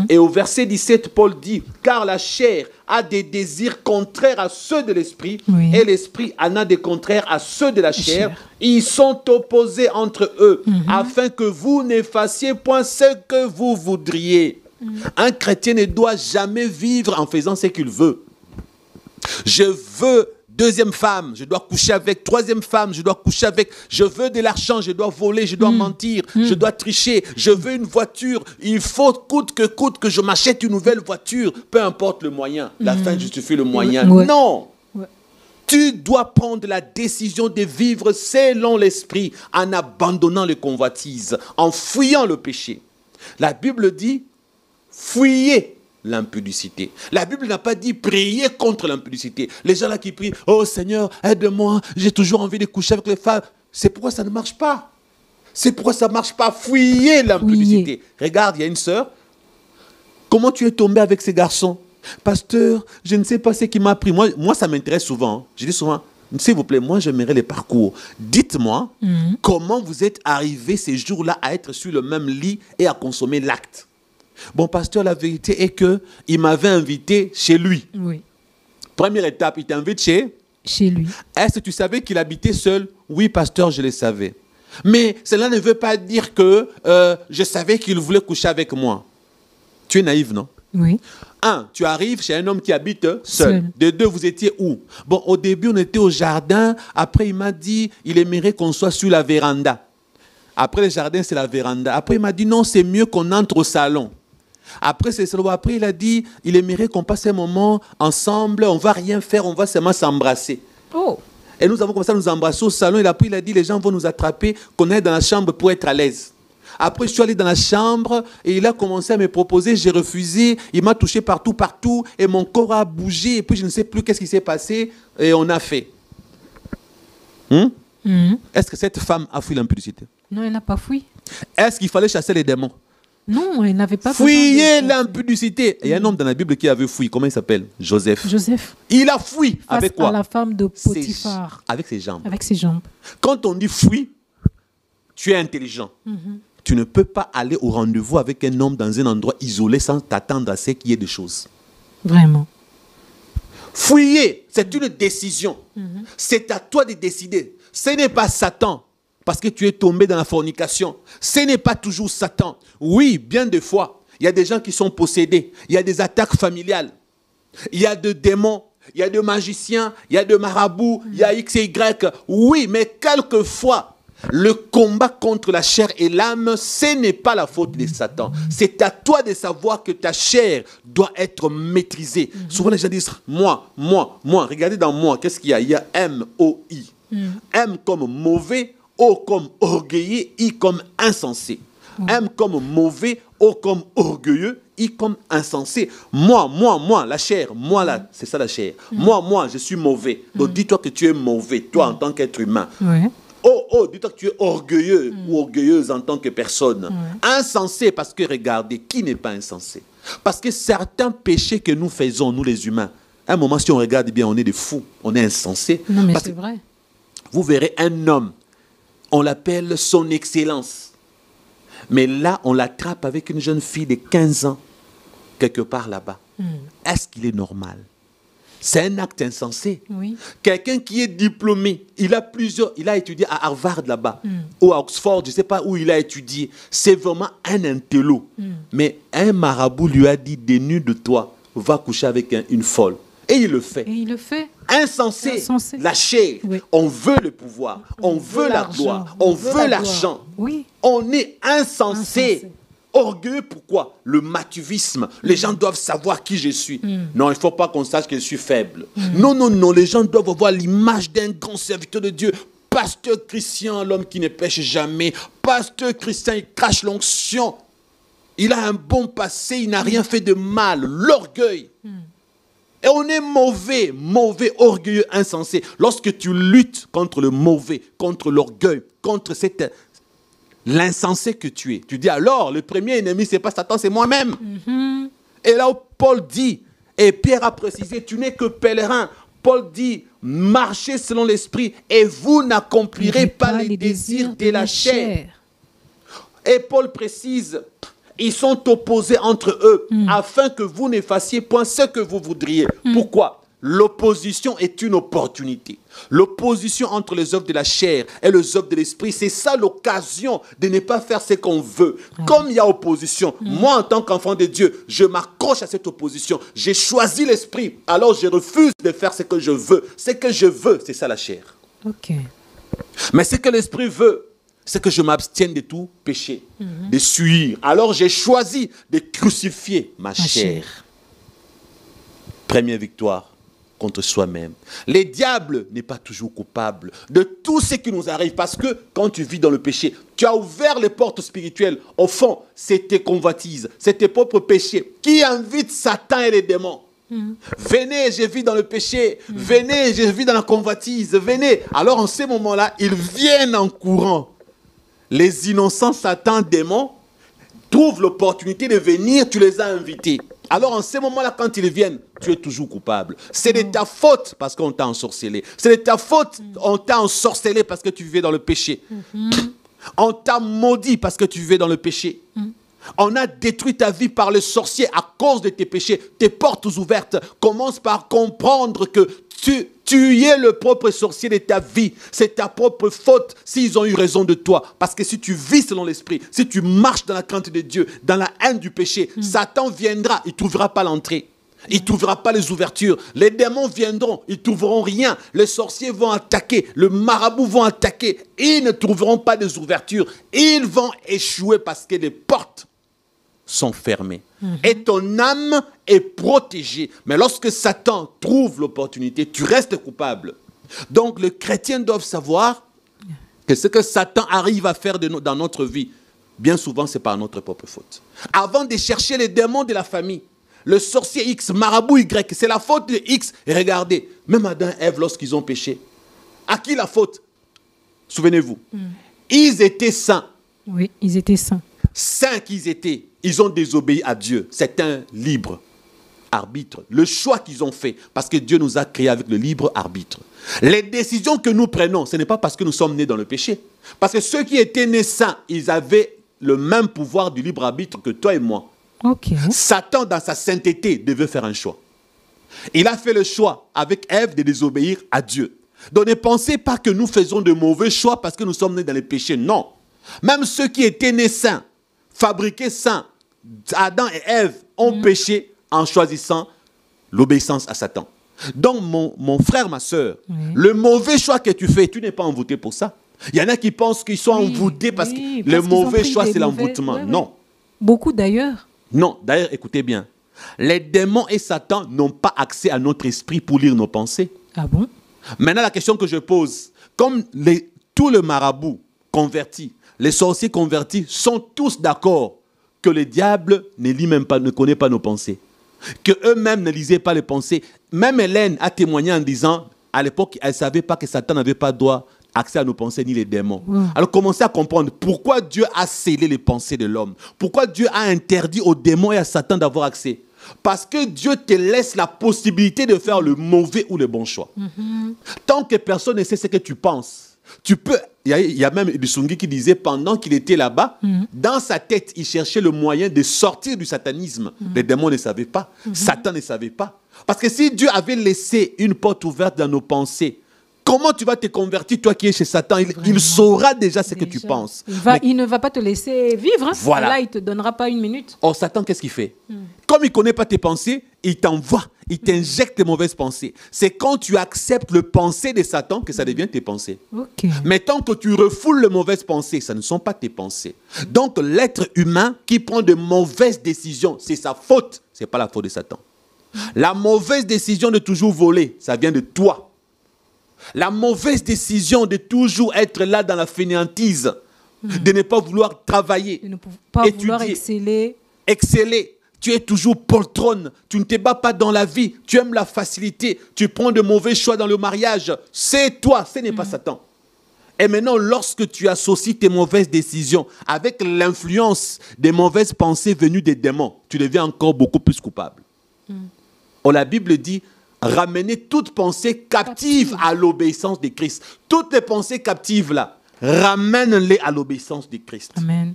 Et au verset 17, Paul dit, car la chair a des désirs contraires à ceux de l'esprit, Oui. et l'esprit en a des contraires à ceux de la chair. Ils sont opposés entre eux, afin que vous n'effaciez point ce que vous voudriez. Un chrétien ne doit jamais vivre en faisant ce qu'il veut. Je veux deuxième femme, je dois coucher avec. Troisième femme, je dois coucher avec. Je veux de l'argent, je dois voler, je dois mentir, je dois tricher. Je veux une voiture. Il faut coûte que je m'achète une nouvelle voiture. Peu importe le moyen. La fin justifie le moyen. Ouais. Non. Ouais. Tu dois prendre la décision de vivre selon l'esprit, en abandonnant les convoitises, en fuyant le péché. La Bible dit, fuyez l'impudicité. La Bible n'a pas dit prier contre l'impudicité. Les gens là qui prient, oh Seigneur, aide-moi, j'ai toujours envie de coucher avec les femmes. C'est pourquoi ça ne marche pas. C'est pourquoi ça ne marche pas. Fuyez l'impudicité. Regarde, il y a une sœur. Comment tu es tombé avec ces garçons? Pasteur, je ne sais pas ce qui m'a pris. Moi, ça m'intéresse souvent. Je dis souvent, s'il vous plaît, moi, j'aimerais les parcours. Dites-moi comment vous êtes arrivé ces jours-là à être sur le même lit et à consommer l'acte. Bon, pasteur, la vérité est qu'il m'avait invité chez lui. Oui. Première étape, il t'invite chez lui. Est-ce que tu savais qu'il habitait seul? Oui, pasteur, je le savais. Mais cela ne veut pas dire que je savais qu'il voulait coucher avec moi. Tu es naïf, non? Oui. 1, tu arrives chez un homme qui habite seul. De 2, vous étiez où? Bon, au début, on était au jardin. Après, il m'a dit, il aimerait qu'on soit sur la véranda. Après, le jardin, c'est la véranda. Après, il m'a dit, non, c'est mieux qu'on entre au salon. Après, après, il a dit, il aimerait qu'on passe un moment ensemble. On ne va rien faire, on va seulement s'embrasser. Oh. Et nous avons commencé à nous embrasser au salon. Et après, il a dit, les gens vont nous attraper, qu'on aille dans la chambre pour être à l'aise. Après, je suis allé dans la chambre et il a commencé à me proposer. J'ai refusé. Il m'a touché partout, partout. Et mon corps a bougé. Et puis, je ne sais plus qu'est-ce qui s'est passé. Et on a fait. Est-ce que cette femme a fui l'impudicité? Non, elle n'a pas fui. Est-ce qu'il fallait chasser les démons? Non, elle n'avait pas Fuyez l'impudicité. Il y a un homme dans la Bible qui avait fui. Comment il s'appelle? Joseph. Il a fui. Face avec quoi? À la femme de Potiphar. Avec ses jambes. Avec ses jambes. Quand on dit fuis, tu es intelligent. Tu ne peux pas aller au rendez-vous avec un homme dans un endroit isolé sans t'attendre à ce qu'il y ait des choses. Vraiment. Fuyez, c'est une décision. C'est à toi de décider. Ce n'est pas Satan parce que tu es tombé dans la fornication. Ce n'est pas toujours Satan. Oui, bien des fois, il y a des gens qui sont possédés. Il y a des attaques familiales. Il y a des démons. Il y a des magiciens. Il y a des marabouts. Il y a X et Y. Oui, mais quelquefois, le combat contre la chair et l'âme, ce n'est pas la faute de Satan. C'est à toi de savoir que ta chair doit être maîtrisée. Souvent, les gens disent, moi. Regardez dans moi, qu'est-ce qu'il y a? Il y a M-O-I. M comme mauvais, O comme orgueilleux, I comme insensé. M comme mauvais, O comme orgueilleux, I comme insensé. Moi, la chair, moi là, c'est ça la chair. Moi, je suis mauvais. Donc dis-toi que tu es mauvais, toi en tant qu'être humain. Oh, dis-toi que tu es orgueilleux ou orgueilleuse en tant que personne. Insensé, parce que regardez, qui n'est pas insensé? Parce que certains péchés que nous faisons, nous les humains, à un moment, si on regarde bien, on est des fous, on est insensé. Non, mais c'est vrai. Vous verrez un homme, on l'appelle son excellence. Mais là, on l'attrape avec une jeune fille de 15 ans, quelque part là-bas. Est-ce qu'il est normal? C'est un acte insensé. Oui. Quelqu'un qui est diplômé, il a étudié à Harvard là-bas, ou à Oxford, je ne sais pas où il a étudié. C'est vraiment un intello. Mais un marabout lui a dit, dénude-toi, va coucher avec une folle. Et il le fait. Insensé. La chair. Oui. On veut le pouvoir. On veut la gloire. On veut l'argent. Oui. On est insensé. Orgueilleux, pourquoi? Le matuvisme. Les gens doivent savoir qui je suis. Non, il ne faut pas qu'on sache que je suis faible. Non. Les gens doivent avoir l'image d'un grand serviteur de Dieu. Pasteur Christian, l'homme qui ne pêche jamais. Pasteur Christian, il crache l'onction. Il a un bon passé, il n'a rien fait de mal. L'orgueil. Et on est mauvais, orgueilleux, insensé. Lorsque tu luttes contre le mauvais, contre l'orgueil, contre l'insensé que tu es, tu dis alors, le premier ennemi, ce n'est pas Satan, c'est moi-même. Et là où Paul dit, et Pierre a précisé, tu n'es que pèlerin. Paul dit, marchez selon l'esprit et vous n'accomplirez pas les désirs de la chair. Et Paul précise, ils sont opposés entre eux afin que vous ne fassiez point ce que vous voudriez. Pourquoi? L'opposition est une opportunité. L'opposition entre les œuvres de la chair et les œuvres de l'esprit, c'est ça l'occasion de ne pas faire ce qu'on veut. Comme il y a opposition, moi en tant qu'enfant de Dieu, je m'accroche à cette opposition. J'ai choisi l'esprit, alors je refuse de faire ce que je veux. Ce que je veux, c'est ça la chair. Mais ce que l'esprit veut, c'est que je m'abstienne de tout péché, de suivre. Alors j'ai choisi de crucifier ma chair. Première victoire contre soi-même. Le diable n'est pas toujours coupable de tout ce qui nous arrive, parce que quand tu vis dans le péché, tu as ouvert les portes spirituelles. Au fond, c'est tes convoitises, c'est tes propres péchés qui invitent Satan et les démons. Venez, je vis dans le péché. Venez, je vis dans la convoitise. Venez. Alors en ces moments-là, ils viennent en courant. Les innocents, Satan, démons, trouvent l'opportunité de venir, tu les as invités. Alors en ces moments-là, quand ils viennent, tu es toujours coupable. C'est de ta faute parce qu'on t'a ensorcelé. C'est de ta faute, on t'a ensorcelé parce que tu vivais dans le péché. On t'a maudit parce que tu vivais dans le péché. On a détruit ta vie par le sorcier à cause de tes péchés. Tes portes ouvertes. Commence par comprendre que tu es le propre sorcier de ta vie. C'est ta propre faute s'ils ont eu raison de toi. Parce que si tu vis selon l'esprit, si tu marches dans la crainte de Dieu, dans la haine du péché, Satan viendra, il ne trouvera pas l'entrée. Il ne trouvera pas les ouvertures. Les démons viendront, ils ne trouveront rien. Les sorciers vont attaquer, le marabout vont attaquer. Ils ne trouveront pas des ouvertures. Ils vont échouer parce que les portes sont fermées. Et ton âme est protégée. Mais lorsque Satan trouve l'opportunité, tu restes coupable. Donc les chrétiens doivent savoir que ce que Satan arrive à faire dans notre vie, bien souvent, c'est par notre propre faute. Avant de chercher les démons de la famille, le sorcier X, marabout Y, c'est la faute de X. Et regardez, même Adam et Ève, lorsqu'ils ont péché, à qui la faute? Souvenez-vous, ils étaient saints. Oui, ils étaient saints. Saints qu'ils étaient, ils ont désobéi à Dieu. C'est un libre arbitre. Le choix qu'ils ont fait, parce que Dieu nous a créés avec le libre arbitre. Les décisions que nous prenons, ce n'est pas parce que nous sommes nés dans le péché. Parce que ceux qui étaient nés saints, ils avaient le même pouvoir du libre arbitre que toi et moi. Ok. Satan, dans sa sainteté, devait faire un choix. Il a fait le choix avec Ève de désobéir à Dieu. Donc ne pensez pas que nous faisons de mauvais choix parce que nous sommes nés dans le péché. Non. Même ceux qui étaient nés saints, fabriqués saints, Adam et Ève ont péché en choisissant l'obéissance à Satan. Donc mon frère, ma soeur, le mauvais choix que tu fais, tu n'es pas envoûté pour ça. Il y en a qui pensent qu'ils sont envoûtés parce que le mauvais choix, c'est l'envoûtement. Non. Beaucoup d'ailleurs. Non, d'ailleurs, écoutez bien. Les démons et Satan n'ont pas accès à notre esprit pour lire nos pensées. Ah bon? Maintenant, la question que je pose, comme tous les marabouts convertis, les sorciers convertis sont tous d'accord que le diable ne lit même pas, ne connaît pas nos pensées, que eux-mêmes ne lisaient pas les pensées. Même Hélène a témoigné en disant, à l'époque, elle ne savait pas que Satan n'avait pas droit accès à nos pensées ni les démons. Alors commencez à comprendre pourquoi Dieu a scellé les pensées de l'homme. Pourquoi Dieu a interdit aux démons et à Satan d'avoir accès. Parce que Dieu te laisse la possibilité de faire le mauvais ou le bon choix. Tant que personne ne sait ce que tu penses, tu peux... Il y a même Bisungi qui disait, pendant qu'il était là-bas, dans sa tête, il cherchait le moyen de sortir du satanisme. Les démons ne savaient pas. Satan ne savait pas. Parce que si Dieu avait laissé une porte ouverte dans nos pensées, comment tu vas te convertir, toi qui es chez Satan? Il saura déjà ce que tu penses. Il ne va pas te laisser vivre. Hein. Voilà. Là, il ne te donnera pas une minute. Or, Satan, qu'est-ce qu'il fait? Comme il ne connaît pas tes pensées, il t'envoie, il t'injecte tes mauvaises pensées. C'est quand tu acceptes le pensée de Satan que ça devient tes pensées. Okay. Mais tant que tu refoules les mauvaises pensées, ça ne sont pas tes pensées. Donc, l'être humain qui prend de mauvaises décisions, c'est sa faute. Ce n'est pas la faute de Satan. La mauvaise décision de toujours voler, ça vient de toi. La mauvaise décision de toujours être là dans la fainéantise, de ne pas vouloir travailler, de ne pas étudier, vouloir exceller. Exceller. Tu es toujours poltronne, tu ne te bats pas dans la vie, tu aimes la facilité, tu prends de mauvais choix dans le mariage. C'est toi, ce n'est pas Satan. Et maintenant, lorsque tu associes tes mauvaises décisions avec l'influence des mauvaises pensées venues des démons, tu deviens encore beaucoup plus coupable. Or, la Bible dit, ramenez toute pensée captive à l'obéissance de Christ. Toutes les pensées captives là, ramène-les à l'obéissance de Christ. Amen.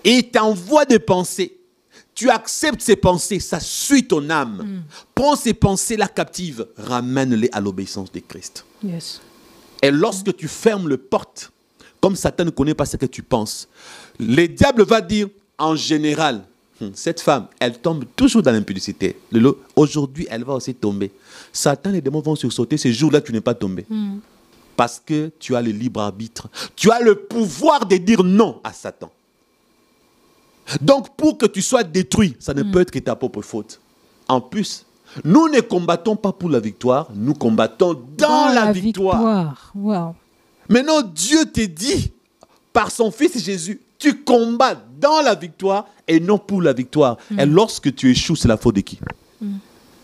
Et il t'envoie des pensées. Tu acceptes ces pensées, ça suit ton âme. Prends ces pensées-là captives, ramène-les à l'obéissance de Christ. Yes. Et lorsque tu fermes le porte, comme Satan ne connaît pas ce que tu penses, le diable va dire, en général, cette femme, elle tombe toujours dans l'impudicité. Aujourd'hui, elle va aussi tomber. Satan et les démons vont sursauter. Ce jour-là, tu n'es pas tombé. Parce que tu as le libre arbitre. Tu as le pouvoir de dire non à Satan. Donc, pour que tu sois détruit, ça ne peut être que ta propre faute. En plus, nous ne combattons pas pour la victoire, nous combattons dans la victoire. Wow. Maintenant, Dieu te dit, par son Fils Jésus, tu combats dans la victoire et non pour la victoire. Et lorsque tu échoues, c'est la faute de qui?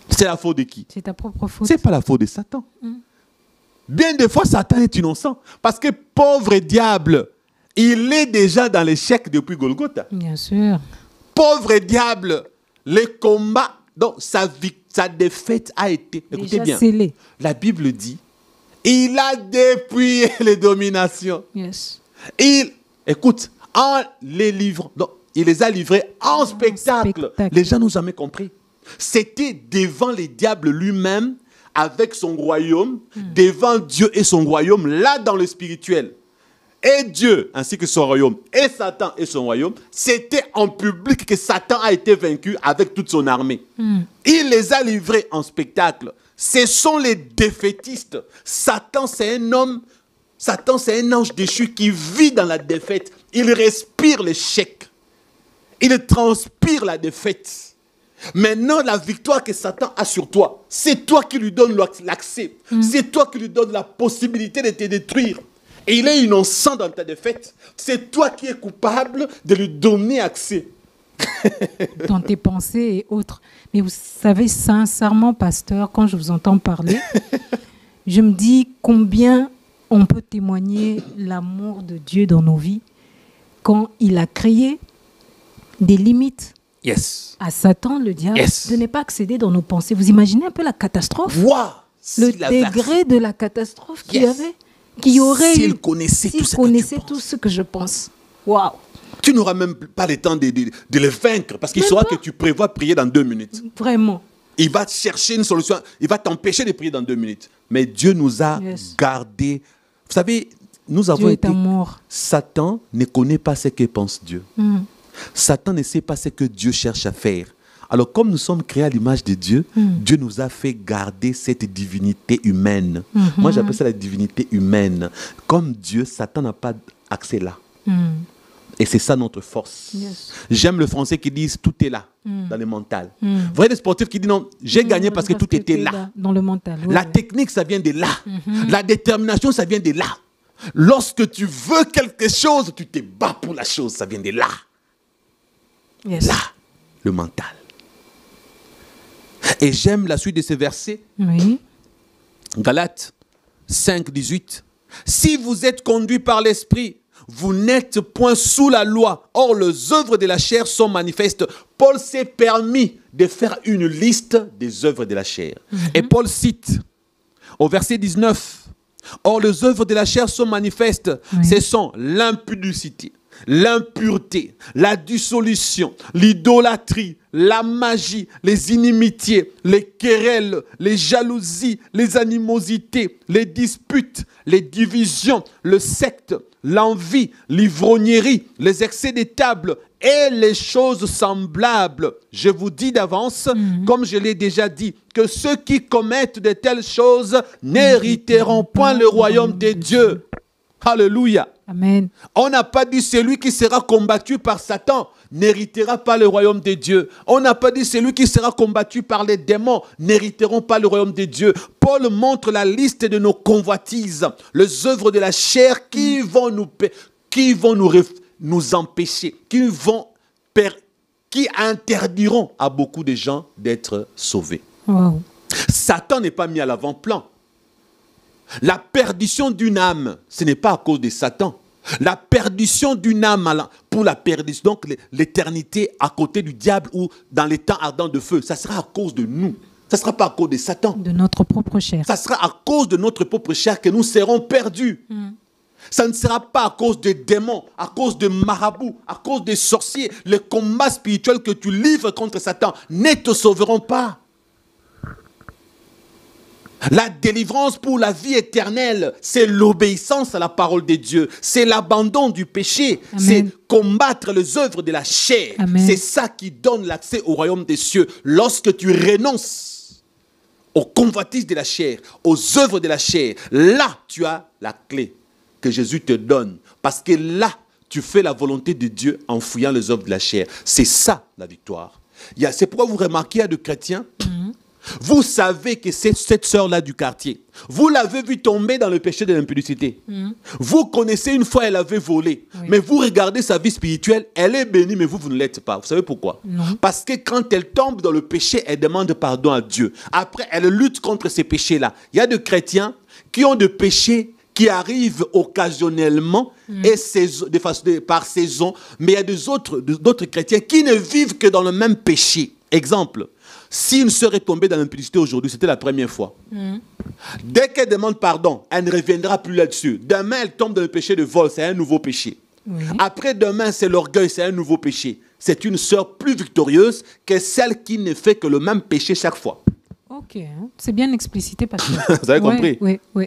C'est la faute de qui? C'est ta propre faute. Ce n'est pas la faute de Satan. Bien des fois, Satan est innocent. Parce que pauvre diable, il est déjà dans l'échec depuis Golgotha. Bien sûr. Pauvre diable, le combat, donc sa défaite a été, écoutez bien, scellé. La Bible dit, il a dépouillé les dominations. Yes. Écoute, en les livrant, donc, il les a livrés en spectacle. Les gens n'ont jamais compris. C'était devant le diable lui-même, avec son royaume, devant Dieu et son royaume, là dans le spirituel. Et Dieu, ainsi que son royaume, et Satan et son royaume, c'était en public que Satan a été vaincu avec toute son armée. Il les a livrés en spectacle. Ce sont les défaitistes. Satan, c'est un homme, Satan, c'est un ange déchu qui vit dans la défaite. Il respire l'échec. Il transpire la défaite. Maintenant, la victoire que Satan a sur toi, c'est toi qui lui donnes l'accès. C'est toi qui lui donnes la possibilité de te détruire. Et il est innocent dans ta défaite. C'est toi qui es coupable de lui donner accès. Dans tes pensées et autres. Mais vous savez, sincèrement, pasteur, quand je vous entends parler, je me dis combien on peut témoigner l'amour de Dieu dans nos vies quand il a créé des limites Yes. à Satan, le diable, Yes. de ne pas accéder dans nos pensées. Vous imaginez un peu la catastrophe? Wow. Le degré de la catastrophe qu'il y avait, qu'il y aurait S'il eu, connaissait s'il tout ce connaissait que tu tout penses. ce que je pense. Waouh! Tu n'auras même pas le temps de le vaincre parce qu'il Même saura pas. que tu prévois prier dans 2 minutes. Vraiment. Il va chercher une solution. Il va t'empêcher de prier dans 2 minutes. Mais Dieu nous a Yes. gardés. Vous savez, nous avons Dieu est été... amour. Satan ne connaît pas ce que pense Dieu. Mm. Satan ne sait pas ce que Dieu cherche à faire. Alors, comme nous sommes créés à l'image de Dieu, Dieu nous a fait garder cette divinité humaine. Moi, j'appelle ça la divinité humaine. Comme Dieu, Satan n'a pas accès là. Mm. Et c'est ça notre force. Yes. J'aime le français qui dit tout est là, dans le mental. Vous voyez les sportifs qui disent non, j'ai gagné parce que tout était là. Dans le mental. Ouais, La ouais. technique, ça vient de là. La détermination, ça vient de là. Lorsque tu veux quelque chose, tu te bats pour la chose, ça vient de là. Yes. Là, le mental. Et j'aime la suite de ce verset. Oui. Galates 5, 18. Si vous êtes conduits par l'Esprit, vous n'êtes point sous la loi. Or, les œuvres de la chair sont manifestes. Paul s'est permis de faire une liste des œuvres de la chair. Et Paul cite au verset 19. Or, les œuvres de la chair sont manifestes. Oui. Ce sont l'impudicité, l'impureté, la dissolution, l'idolâtrie, la magie, les inimitiés, les querelles, les jalousies, les animosités, les disputes, les divisions, le secte, l'envie, l'ivrognerie, les excès des tables et les choses semblables. Je vous dis d'avance, comme je l'ai déjà dit, que ceux qui commettent de telles choses n'hériteront point le royaume de Dieu. Alléluia. Amen. On n'a pas dit celui qui sera combattu par Satan n'héritera pas le royaume de Dieu. On n'a pas dit celui qui sera combattu par les démons n'hériteront pas le royaume de Dieu. Paul montre la liste de nos convoitises, les œuvres de la chair qui vont nous empêcher, qui interdiront à beaucoup de gens d'être sauvés. Wow. Satan n'est pas mis à l'avant-plan. La perdition d'une âme, ce n'est pas à cause de Satan. La perdition d'une âme pour la perdition, donc l'éternité à côté du diable ou dans les temps ardents de feu, ça sera à cause de nous. Ça ne sera pas à cause de Satan. De notre propre chair. Ça sera à cause de notre propre chair que nous serons perdus. Ça ne sera pas à cause des démons, à cause de marabouts, à cause des sorciers. Les combats spirituels que tu livres contre Satan ne te sauveront pas. La délivrance pour la vie éternelle, c'est l'obéissance à la parole de Dieu. C'est l'abandon du péché. Amen. C'est combattre les œuvres de la chair. Amen. C'est ça qui donne l'accès au royaume des cieux. Lorsque tu renonces aux convoitises de la chair, aux œuvres de la chair, là, tu as la clé que Jésus te donne. Parce que là, tu fais la volonté de Dieu en fouillant les œuvres de la chair. C'est ça, la victoire. C'est pourquoi vous remarquez, il y a des chrétiens... Vous savez que c'est cette sœur-là du quartier. Vous l'avez vue tomber dans le péché de l'impudicité. Vous connaissez une fois, elle avait volé. Oui. Mais vous regardez sa vie spirituelle, elle est bénie, mais vous ne l'êtes pas. Vous savez pourquoi? Non. Parce que quand elle tombe dans le péché, elle demande pardon à Dieu. Après, elle lutte contre ces péchés-là. Il y a des chrétiens qui ont des péchés qui arrivent occasionnellement et par saison. Mais il y a d'autres chrétiens qui ne vivent que dans le même péché. Exemple. Si une sœur est tombée dans l'impudicité aujourd'hui, c'était la première fois. Dès qu'elle demande pardon, elle ne reviendra plus là-dessus. Demain, elle tombe dans le péché de vol, c'est un nouveau péché. Oui. Après demain, c'est l'orgueil, c'est un nouveau péché. C'est une sœur plus victorieuse que celle qui ne fait que le même péché chaque fois. Ok, hein. C'est bien explicité parce que... Vous avez compris? Oui, oui.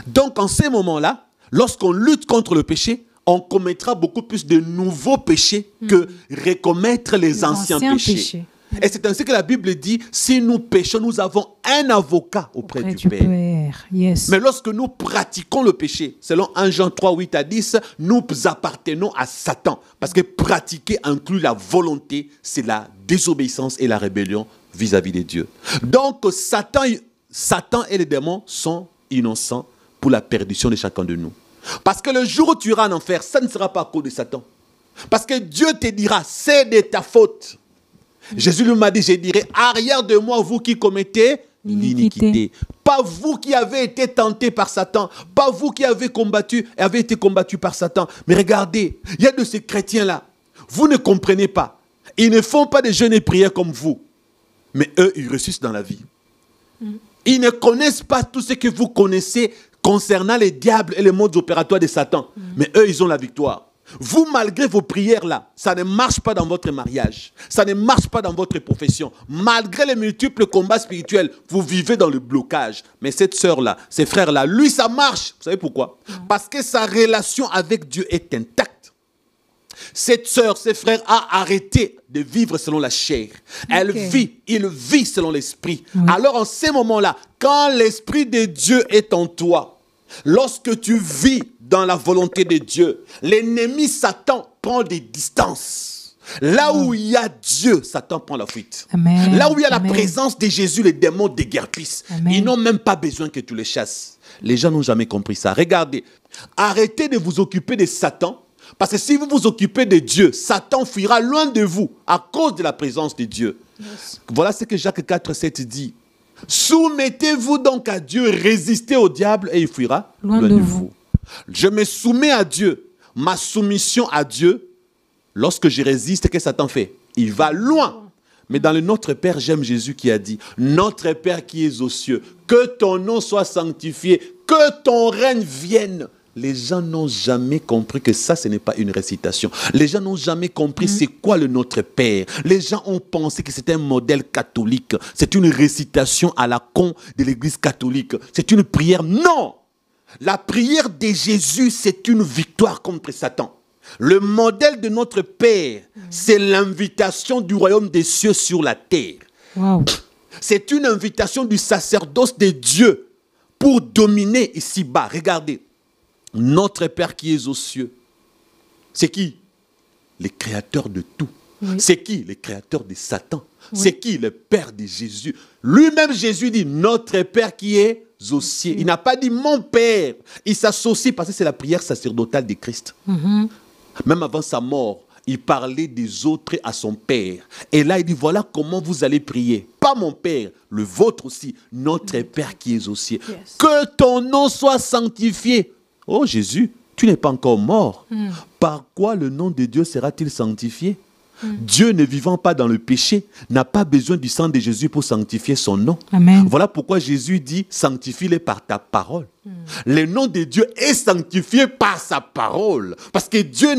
Donc, en ces moments-là, lorsqu'on lutte contre le péché, on commettra beaucoup plus de nouveaux péchés que recommettre les anciens péchés. Et c'est ainsi que la Bible dit, si nous péchons, nous avons un avocat auprès du Père. Yes. Mais lorsque nous pratiquons le péché, selon 1 Jean 3, 8 à 10, nous appartenons à Satan. Parce que pratiquer inclut la volonté, c'est la désobéissance et la rébellion vis-à-vis de Dieu. Donc Satan et les démons sont innocents pour la perdition de chacun de nous. Parce que le jour où tu iras en enfer, ça ne sera pas à cause de Satan. Parce que Dieu te dira, c'est de ta faute. Jésus lui m'a dit, je dirai, arrière de moi, vous qui commettez l'iniquité. Pas vous qui avez été tentés par Satan. Pas vous qui avez été combattus par Satan. Mais regardez, il y a de ces chrétiens-là. Vous ne comprenez pas. Ils ne font pas de jeûnes et prières comme vous. Mais eux, ils réussissent dans la vie. Ils ne connaissent pas tout ce que vous connaissez concernant les diables et les modes opératoires de Satan. Mais eux, ils ont la victoire. Vous, malgré vos prières là, ça ne marche pas dans votre mariage. Ça ne marche pas dans votre profession. Malgré les multiples combats spirituels, vous vivez dans le blocage. Mais cette sœur-là, ces frères-là, lui, ça marche. Vous savez pourquoi? Parce que sa relation avec Dieu est intacte. Cette sœur, ses frères, a arrêté de vivre selon la chair. Il vit selon l'esprit. Alors en ces moments-là, quand l'esprit de Dieu est en toi, lorsque tu vis dans la volonté de Dieu, l'ennemi Satan prend des distances. Là où il y a Dieu, Satan prend la fuite. Amen. Là où il y a la présence de Jésus, les démons déguerpissent. Ils n'ont même pas besoin que tu les chasses. Les gens n'ont jamais compris ça. Regardez, arrêtez de vous occuper de Satan. Parce que si vous vous occupez de Dieu, Satan fuira loin de vous à cause de la présence de Dieu. Voilà ce que Jacques 4,7 dit. Soumettez-vous donc à Dieu, résistez au diable et il fuira loin de vous. Je me soumets à Dieu. Ma soumission à Dieu, lorsque je résiste, qu'est-ce que Satan fait? Il va loin. Mais dans le Notre Père, j'aime Jésus qui a dit, Notre Père qui es aux cieux, que ton nom soit sanctifié, que ton règne vienne. Les gens n'ont jamais compris que ça, ce n'est pas une récitation. Les gens n'ont jamais compris c'est quoi le Notre Père. Les gens ont pensé que c'était un modèle catholique. C'est une récitation à la con de l'Église catholique. C'est une prière. Non! La prière de Jésus, c'est une victoire contre Satan. Le modèle de notre Père, c'est l'invitation du royaume des cieux sur la terre. Wow. C'est une invitation du sacerdoce de Dieu pour dominer ici-bas. Regardez. Notre Père qui est aux cieux, c'est qui? Le créateur de tout. Oui. C'est qui? Le créateur de Satan. Oui. C'est qui? Le Père de Jésus. Lui-même, Jésus dit, notre Père qui est aux cieux. Il n'a pas dit mon Père. Il s'associe parce que c'est la prière sacerdotale de Christ. Même avant sa mort, il parlait des autres à son Père. Et là, il dit, voilà comment vous allez prier. Pas mon Père, le vôtre aussi. Notre Père qui est aux cieux. Yes. Que ton nom soit sanctifié. Oh Jésus, tu n'es pas encore mort. Par quoi le nom de Dieu sera-t-il sanctifié? Dieu, ne vivant pas dans le péché, n'a pas besoin du sang de Jésus pour sanctifier son nom. Amen. Voilà pourquoi Jésus dit, sanctifie-les par ta parole. Le nom de Dieu est sanctifié par sa parole. Parce que Dieu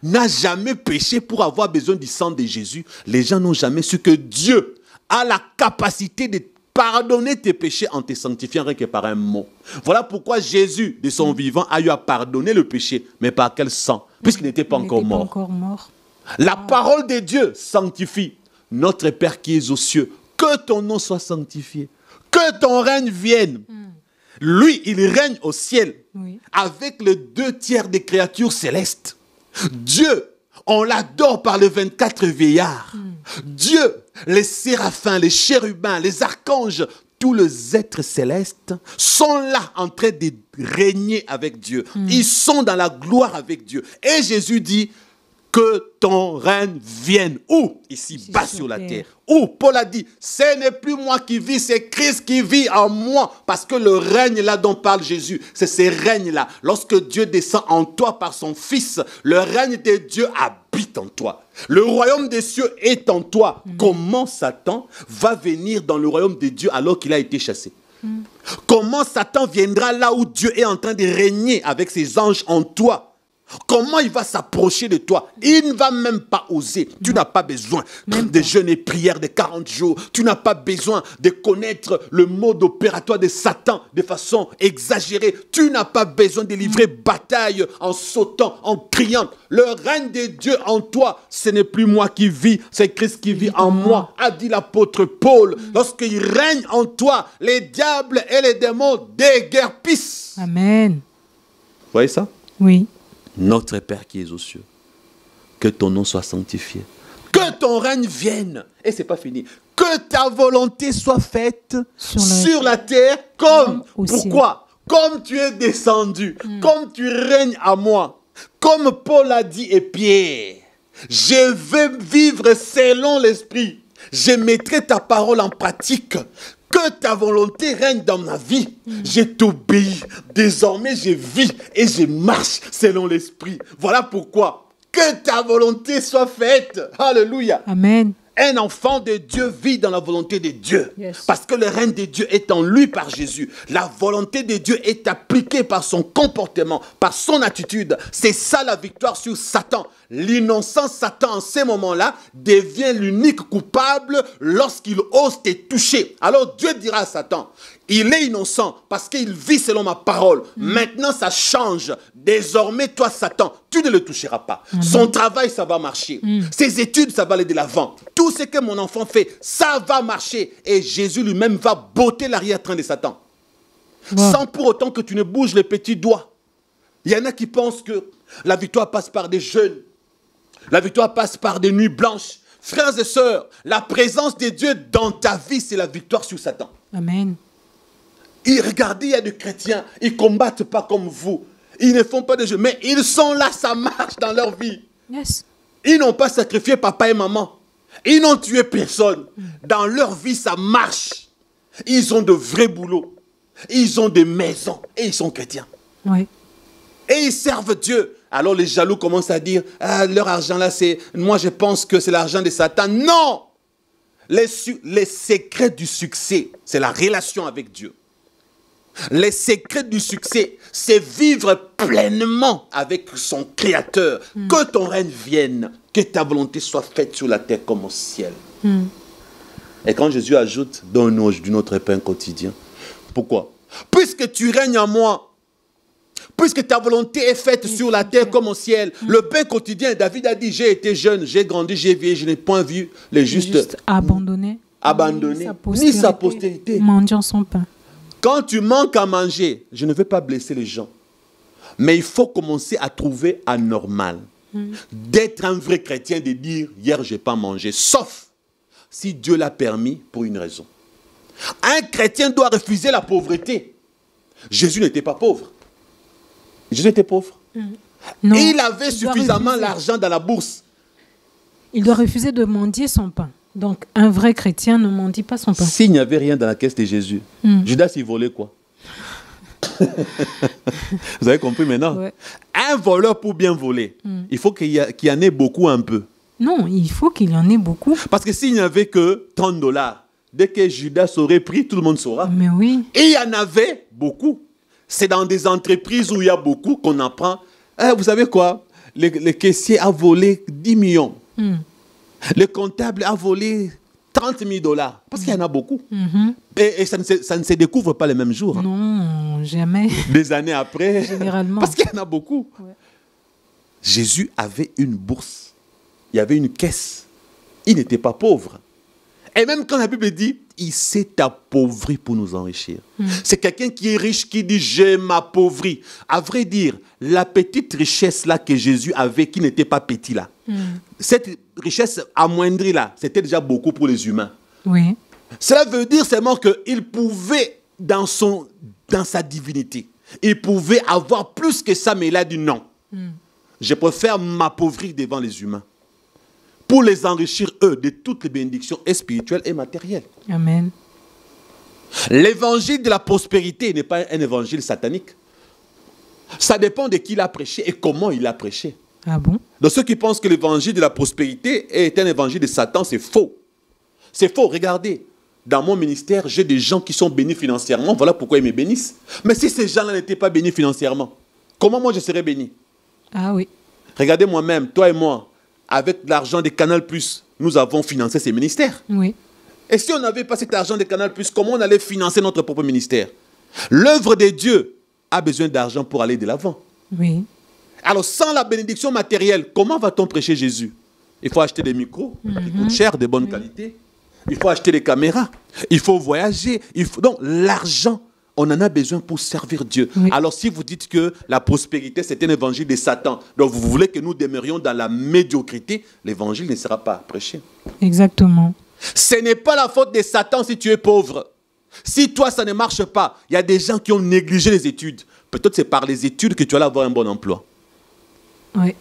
n'a jamais péché pour avoir besoin du sang de Jésus. Les gens n'ont jamais su que Dieu a la capacité de pardonner tes péchés en te sanctifiant rien que par un mot. Voilà pourquoi Jésus, de son vivant, a eu à pardonner le péché. Mais par quel sang? Puisqu'il n'était pas encore mort. La parole de Dieu sanctifie. Notre Père qui es aux cieux, que ton nom soit sanctifié. Que ton règne vienne. Lui, il règne au ciel. Avec les 2/3 des créatures célestes. Dieu, on l'adore par les 24 vieillards. Dieu, les séraphins, les chérubins, les archanges, tous les êtres célestes sont là en train de régner avec Dieu. Ils sont dans la gloire avec Dieu. Et Jésus dit que ton règne vienne. Où? Ici, bas sur la terre. Où? Paul a dit, ce n'est plus moi qui vis, c'est Christ qui vit en moi. Parce que le règne là dont parle Jésus, c'est ce règne-là. Lorsque Dieu descend en toi par son Fils, le règne de Dieu habite en toi. Le royaume des cieux est en toi. Comment Satan va venir dans le royaume de Dieu alors qu'il a été chassé? Comment Satan viendra là où Dieu est en train de régner avec ses anges en toi? Comment il va s'approcher de toi? Il ne va même pas oser. Tu n'as pas besoin de jeûnes et prières de 40 jours. Tu n'as pas besoin de connaître le mode opératoire de Satan de façon exagérée. Tu n'as pas besoin de livrer bataille en sautant, en criant. Le règne de Dieu en toi, ce n'est plus moi qui vis, c'est Christ qui vit en moi, a dit l'apôtre Paul. Lorsqu'il règne en toi, les diables et les démons déguerpissent. Amen. Vous voyez ça? Oui. Notre Père qui es aux cieux, que ton nom soit sanctifié, que ton règne vienne. Et c'est pas fini. Que ta volonté soit faite sur la terre comme. Pourquoi? comme tu es descendu, comme tu règnes à moi, comme Paul a dit et Pierre, je vais vivre selon l'esprit. Je mettrai ta parole en pratique. Que ta volonté règne dans ma vie. Je t'obéis. Désormais, je vis et je marche selon l'esprit. Voilà pourquoi. Que ta volonté soit faite. Alléluia. Amen. Un enfant de Dieu vit dans la volonté de Dieu. Yes. Parce que le règne de Dieu est en lui par Jésus. La volonté de Dieu est appliquée par son comportement, par son attitude. C'est ça la victoire sur Satan. L'innocent Satan, en ces moments-là, devient l'unique coupable lorsqu'il ose te toucher. Alors Dieu dira à Satan, il est innocent parce qu'il vit selon ma parole. Maintenant, ça change. Désormais, toi, Satan, tu ne le toucheras pas. Son travail, ça va marcher. Ses études, ça va aller de l'avant. Tout ce que mon enfant fait, ça va marcher. Et Jésus lui-même va botter l'arrière-train de Satan. Sans pour autant que tu ne bouges les petits doigts. Il y en a qui pensent que la victoire passe par des jeûnes. La victoire passe par des nuits blanches. Frères et sœurs, la présence de Dieu dans ta vie, c'est la victoire sur Satan. Amen. Et regardez, il y a des chrétiens, ils ne combattent pas comme vous. Ils ne font pas de jeu, mais ils sont là, ça marche dans leur vie. Yes. Ils n'ont pas sacrifié papa et maman. Ils n'ont tué personne. Dans leur vie, ça marche. Ils ont de vrais boulots. Ils ont des maisons et ils sont chrétiens. Oui. Et ils servent Dieu. Alors les jaloux commencent à dire, ah, leur argent là, c'est, moi je pense que c'est l'argent de Satan. Non! Les secrets du succès, c'est la relation avec Dieu. Les secrets du succès, c'est vivre pleinement avec son Créateur. Que ton règne vienne, que ta volonté soit faite sur la terre comme au ciel. Et quand Jésus ajoute, donne-nous du notre pain quotidien. Pourquoi? Puisque tu règnes en moi, puisque ta volonté est faite sur la terre comme au ciel, le pain quotidien, David a dit, j'ai été jeune, j'ai grandi, j'ai vieilli, je n'ai point vu les justes abandonnés, ni sa postérité. Mendiant son pain. Quand tu manques à manger, je ne veux pas blesser les gens, mais il faut commencer à trouver anormal d'être un vrai chrétien, de dire, hier, je n'ai pas mangé, sauf si Dieu l'a permis pour une raison. Un chrétien doit refuser la pauvreté. Jésus n'était pas pauvre. Jésus était pauvre. Non, il avait suffisamment l'argent dans la bourse. Il doit refuser de mendier son pain. Donc, un vrai chrétien ne mendie pas son pain. S'il n'y avait rien dans la caisse de Jésus, Judas, il volait quoi? Vous avez compris maintenant? Ouais. Un voleur, pour bien voler, il faut qu'il y en ait beaucoup un peu. Non, il faut qu'il y en ait beaucoup. Parce que s'il n'y avait que $30, dès que Judas aurait pris, tout le monde saura. Mais oui. Et il y en avait beaucoup. C'est dans des entreprises où il y a beaucoup qu'on apprend. Vous savez quoi? Le caissier a volé 10 millions. Le comptable a volé $30 000. Parce qu'il y en a beaucoup. Et ça ne se découvre pas le même jour. Hein. Non, jamais. Des années après. Généralement. Parce qu'il y en a beaucoup. Ouais. Jésus avait une bourse. Il y avait une caisse. Il n'était pas pauvre. Et même quand la Bible dit, il s'est appauvri pour nous enrichir. C'est quelqu'un qui est riche qui dit, je m'appauvris. À vrai dire, la petite richesse là que Jésus avait, qui n'était pas petit là, cette richesse amoindrie là, c'était déjà beaucoup pour les humains. Oui. Cela veut dire seulement qu'il pouvait, dans sa divinité, il pouvait avoir plus que ça, mais il a dit non. Je préfère m'appauvrir devant les humains, pour les enrichir, eux, de toutes les bénédictions spirituelles et matérielles. Amen. L'évangile de la prospérité n'est pas un évangile satanique. Ça dépend de qui l'a prêché et comment il l'a prêché. Ah bon? Donc ceux qui pensent que l'évangile de la prospérité est un évangile de Satan, c'est faux. C'est faux, regardez. Dans mon ministère, j'ai des gens qui sont bénis financièrement, voilà pourquoi ils me bénissent. Mais si ces gens-là n'étaient pas bénis financièrement, comment moi je serais béni? Ah oui. Regardez moi-même, toi et moi, avec l'argent de Canal+, nous avons financé ces ministères. Oui. Et si on n'avait pas cet argent de Canal+, comment on allait financer notre propre ministère? L'œuvre de Dieu a besoin d'argent pour aller de l'avant. Oui. Alors, sans la bénédiction matérielle, comment va-t-on prêcher Jésus? Il faut acheter des micros qui coûtent cher, de bonne qualité. Il faut acheter des caméras. Il faut voyager. Donc, l'argent, on en a besoin pour servir Dieu. Oui. Alors, si vous dites que la prospérité, c'est un évangile de Satan, donc vous voulez que nous demeurions dans la médiocrité, l'évangile ne sera pas prêché. Exactement. Ce n'est pas la faute de Satan si tu es pauvre. Si toi, ça ne marche pas, il y a des gens qui ont négligé les études. Peut-être c'est par les études que tu vas avoir un bon emploi. Oui.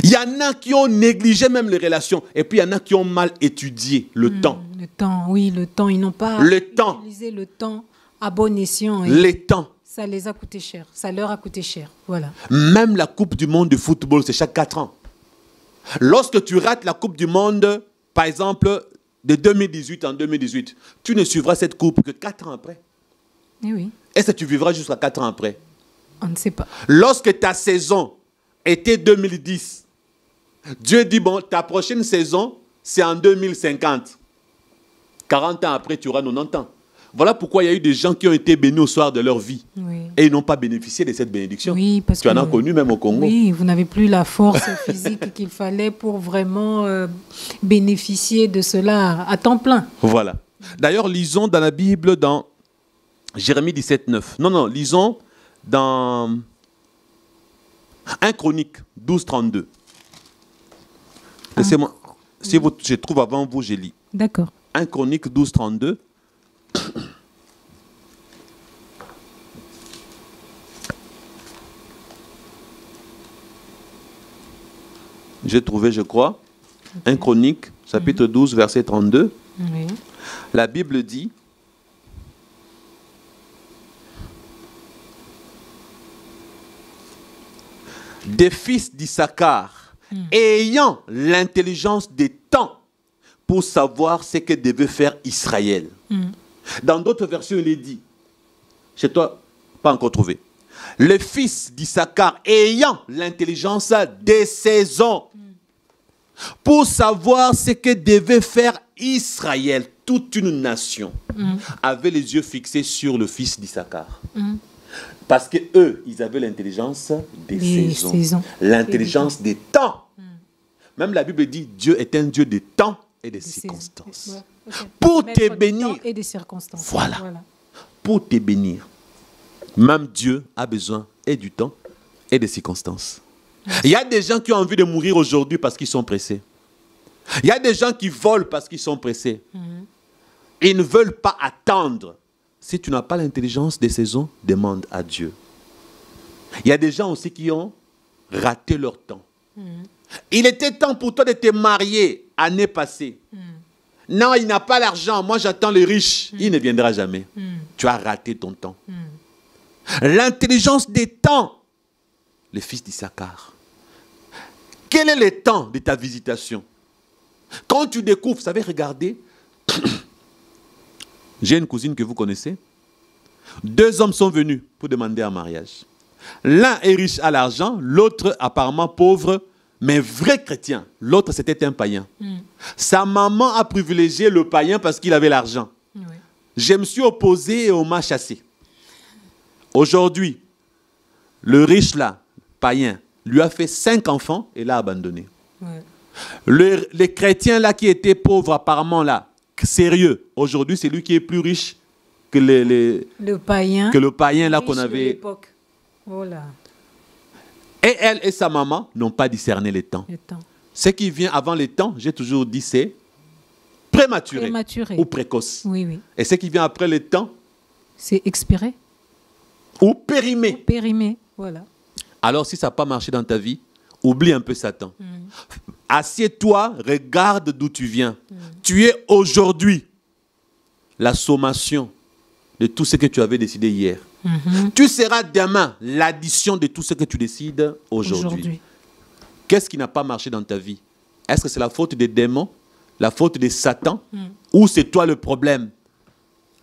Il y en a qui ont négligé même les relations. Et puis il y en a qui ont mal étudié le temps. Le temps, oui, le temps. Ils n'ont pas utilisé le temps à bon escient. Les temps. Ça les a coûté cher. Ça leur a coûté cher. Voilà. Même la Coupe du Monde de football, c'est chaque 4 ans. Lorsque tu rates la Coupe du Monde, par exemple, de 2018 en 2018, tu ne suivras cette coupe que 4 ans après. Et oui. Est-ce que tu vivras jusqu'à 4 ans après? On ne sait pas. Lorsque ta saison était 2010, Dieu dit, bon, ta prochaine saison, c'est en 2050. 40 ans après, tu auras 90 ans. Voilà pourquoi il y a eu des gens qui ont été bénis au soir de leur vie. Oui. Et ils n'ont pas bénéficié de cette bénédiction. Oui, parce tu en as connu même au Congo. Oui, vous n'avez plus la force physique qu'il fallait pour vraiment bénéficier de cela à temps plein. Voilà. D'ailleurs, lisons dans la Bible, dans Jérémie 17, 9. Non, lisons dans 1 Chronique 12, 32. Laissez-moi. Si je trouve avant vous, je lis. D'accord. 1 Chronique 12, 32. J'ai trouvé, je crois, 1 Chronique, chapitre 12, verset 32. Oui. La Bible dit, des fils d'Issachar, ayant l'intelligence des temps pour savoir ce que devait faire Israël. Dans d'autres versions, il est dit, chez toi, pas encore trouvé, les fils d'Issachar ayant l'intelligence des saisons pour savoir ce que devait faire Israël. Toute une nation avait les yeux fixés sur le fils d'Issachar. Parce qu'eux, ils avaient l'intelligence des saisons. L'intelligence des temps. Même la Bible dit, Dieu est un Dieu des temps et des circonstances. Ouais, okay. Pour te bénir. Et des circonstances. Voilà. Pour te bénir. Même Dieu a besoin et du temps et des circonstances. Il y a des gens qui ont envie de mourir aujourd'hui parce qu'ils sont pressés. Il y a des gens qui volent parce qu'ils sont pressés. Ils ne veulent pas attendre. Si tu n'as pas l'intelligence des saisons, demande à Dieu. Il y a des gens aussi qui ont raté leur temps. Il était temps pour toi de te marier l'année passée. Non, il n'a pas l'argent. Moi, j'attends les riches. Il ne viendra jamais. Tu as raté ton temps. L'intelligence des temps. Le fils d'Issachar. Quel est le temps de ta visitation? Quand tu découvres, vous savez, regardez. J'ai une cousine que vous connaissez. 2 hommes sont venus pour demander un mariage. L'un est riche à l'argent, l'autre apparemment pauvre, mais vrai chrétien. L'autre, c'était un païen. Sa maman a privilégié le païen parce qu'il avait l'argent. Oui. Je me suis opposé et on m'a chassé. Aujourd'hui, le riche là, païen, lui a fait 5 enfants et l'a abandonné. Ouais. Le chrétien là qui était pauvre apparemment là, sérieux, aujourd'hui c'est lui qui est plus riche que le païen là qu'on avait. Voilà. Et elle et sa maman n'ont pas discerné les temps. Ce qui vient avant les temps, j'ai toujours dit, c'est prématuré ou précoce. Oui, oui. Et ce qui vient après les temps, c'est expiré ou périmé. Périmé, voilà. Alors si ça n'a pas marché dans ta vie, oublie un peu Satan. Assieds-toi, regarde d'où tu viens. Tu es aujourd'hui la sommation de tout ce que tu avais décidé hier. Tu seras demain l'addition de tout ce que tu décides aujourd'hui. Qu'est-ce qui n'a pas marché dans ta vie? Est-ce que c'est la faute des démons, la faute de Satan, ou c'est toi le problème?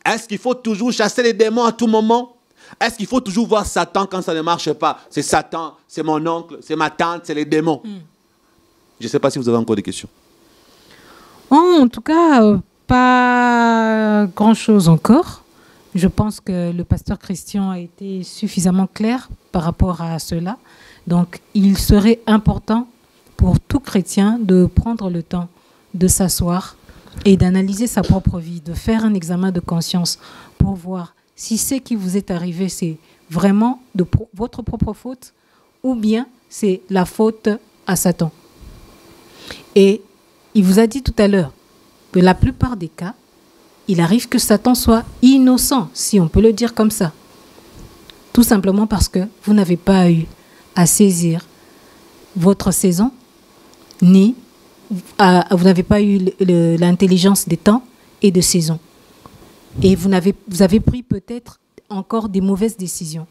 Est-ce qu'il faut toujours chasser les démons à tout moment? Est-ce qu'il faut toujours voir Satan quand ça ne marche pas? C'est Satan, c'est mon oncle, c'est ma tante, c'est les démons. Je ne sais pas si vous avez encore des questions. En tout cas, pas grand-chose encore. Je pense que le pasteur Christian a été suffisamment clair par rapport à cela. Donc, il serait important pour tout chrétien de prendre le temps de s'asseoir et d'analyser sa propre vie, de faire un examen de conscience pour voir si ce qui vous est arrivé, c'est vraiment de votre propre faute ou bien c'est la faute à Satan. Et il vous a dit tout à l'heure que la plupart des cas, il arrive que Satan soit innocent, si on peut le dire comme ça. Tout simplement parce que vous n'avez pas eu à saisir votre saison, ni vous n'avez pas eu l'intelligence des temps et de saison. Et vous avez pris peut-être encore des mauvaises décisions.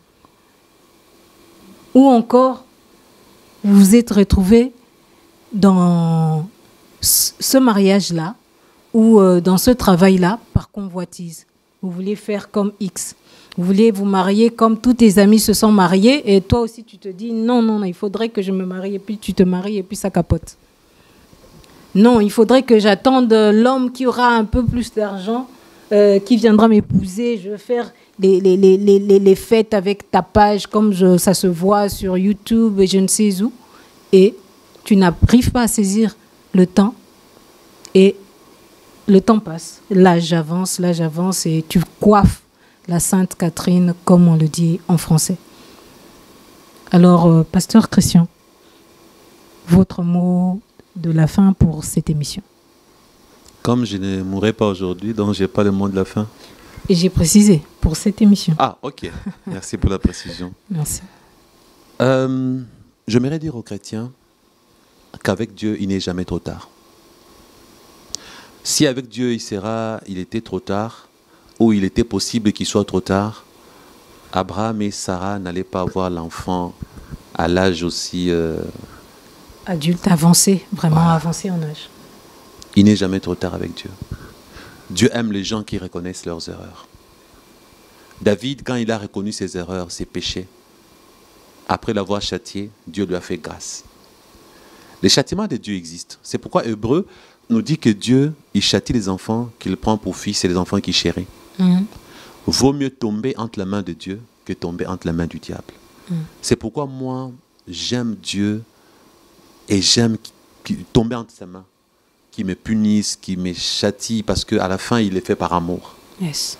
Ou encore, vous vous êtes retrouvé dans ce mariage-là ou dans ce travail-là par convoitise. Vous voulez faire comme X. Vous voulez vous marier comme tous tes amis se sont mariés et toi aussi tu te dis non, non, non, il faudrait que je me marie et puis tu te maries et puis ça capote. Non, il faudrait que j'attende l'homme qui aura un peu plus d'argent, qui viendra m'épouser. Je veux faire les fêtes avec tapage comme ça se voit sur YouTube et je ne sais où. Et tu n'arrives pas à saisir le temps et le temps passe. L'âge avance et tu coiffes la Sainte Catherine, comme on le dit en français. Alors, Pasteur Christian, votre mot de la fin pour cette émission. Comme je ne mourrai pas aujourd'hui, donc je n'ai pas le mot de la fin. Et j'ai précisé, pour cette émission. Ah, ok. Merci pour la précision. Merci. J'aimerais dire aux chrétiens qu'avec Dieu, il n'est jamais trop tard. Si avec Dieu, il était trop tard, ou il était possible qu'il soit trop tard, Abraham et Sarah n'allaient pas avoir l'enfant à l'âge aussi... adulte, avancé, vraiment avancé en âge. Il n'est jamais trop tard avec Dieu. Dieu aime les gens qui reconnaissent leurs erreurs. David, quand il a reconnu ses erreurs, ses péchés, après l'avoir châtié, Dieu lui a fait grâce. Les châtiments de Dieu existent. C'est pourquoi Hébreu nous dit que Dieu, il châtie les enfants qu'il prend pour fils et les enfants qu'il chérit. Vaut mieux tomber entre la main de Dieu que tomber entre la main du diable. C'est pourquoi moi, j'aime Dieu et j'aime tomber entre sa main, qui me punisse, qui me châtie, parce qu'à la fin, il est fait par amour. Yes.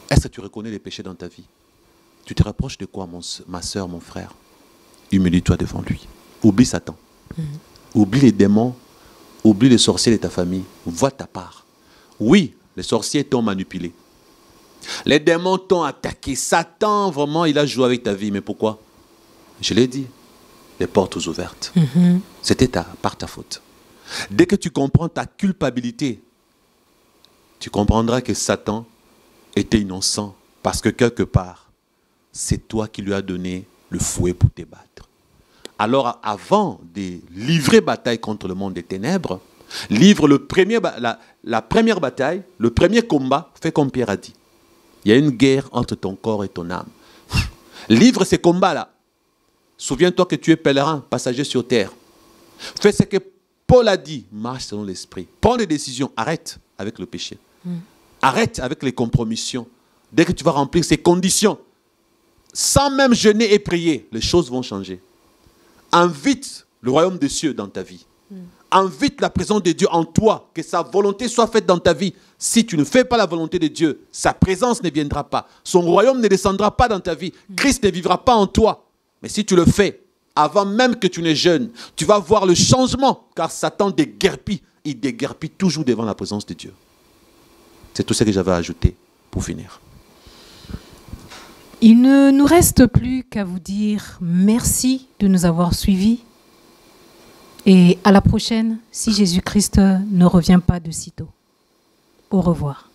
Est-ce que tu reconnais les péchés dans ta vie? Tu te rapproches de quoi, ma soeur, mon frère? Humilie-toi devant lui. Oublie Satan. Oublie les démons. Oublie les sorciers de ta famille. Vois ta part. Oui, les sorciers t'ont manipulé. Les démons t'ont attaqué. Satan, vraiment, il a joué avec ta vie. Mais pourquoi? Je l'ai dit. Les portes ouvertes. C'était par ta faute. Dès que tu comprends ta culpabilité, tu comprendras que Satan était innocent. Parce que quelque part, c'est toi qui lui as donné le fouet pour te battre. Alors, avant de livrer bataille contre le monde des ténèbres, livre la première bataille, le premier combat, fais comme Pierre a dit. Il y a une guerre entre ton corps et ton âme. Livre ces combats-là. Souviens-toi que tu es pèlerin, passager sur terre. Fais ce que Paul a dit, marche selon l'esprit. Prends des décisions, arrête avec le péché. Arrête avec les compromissions. Dès que tu vas remplir ces conditions, sans même jeûner et prier, les choses vont changer. Invite le royaume des cieux dans ta vie. Invite la présence de Dieu en toi, que sa volonté soit faite dans ta vie. Si tu ne fais pas la volonté de Dieu, sa présence ne viendra pas. Son royaume ne descendra pas dans ta vie. Christ ne vivra pas en toi. Mais si tu le fais, avant même que tu n'es jeune, tu vas voir le changement, car Satan déguerpit. Il déguerpit toujours devant la présence de Dieu. C'est tout ce que j'avais à ajouter pour finir. Il ne nous reste plus qu'à vous dire merci de nous avoir suivis. Et à la prochaine, si Jésus-Christ ne revient pas de sitôt. Au revoir.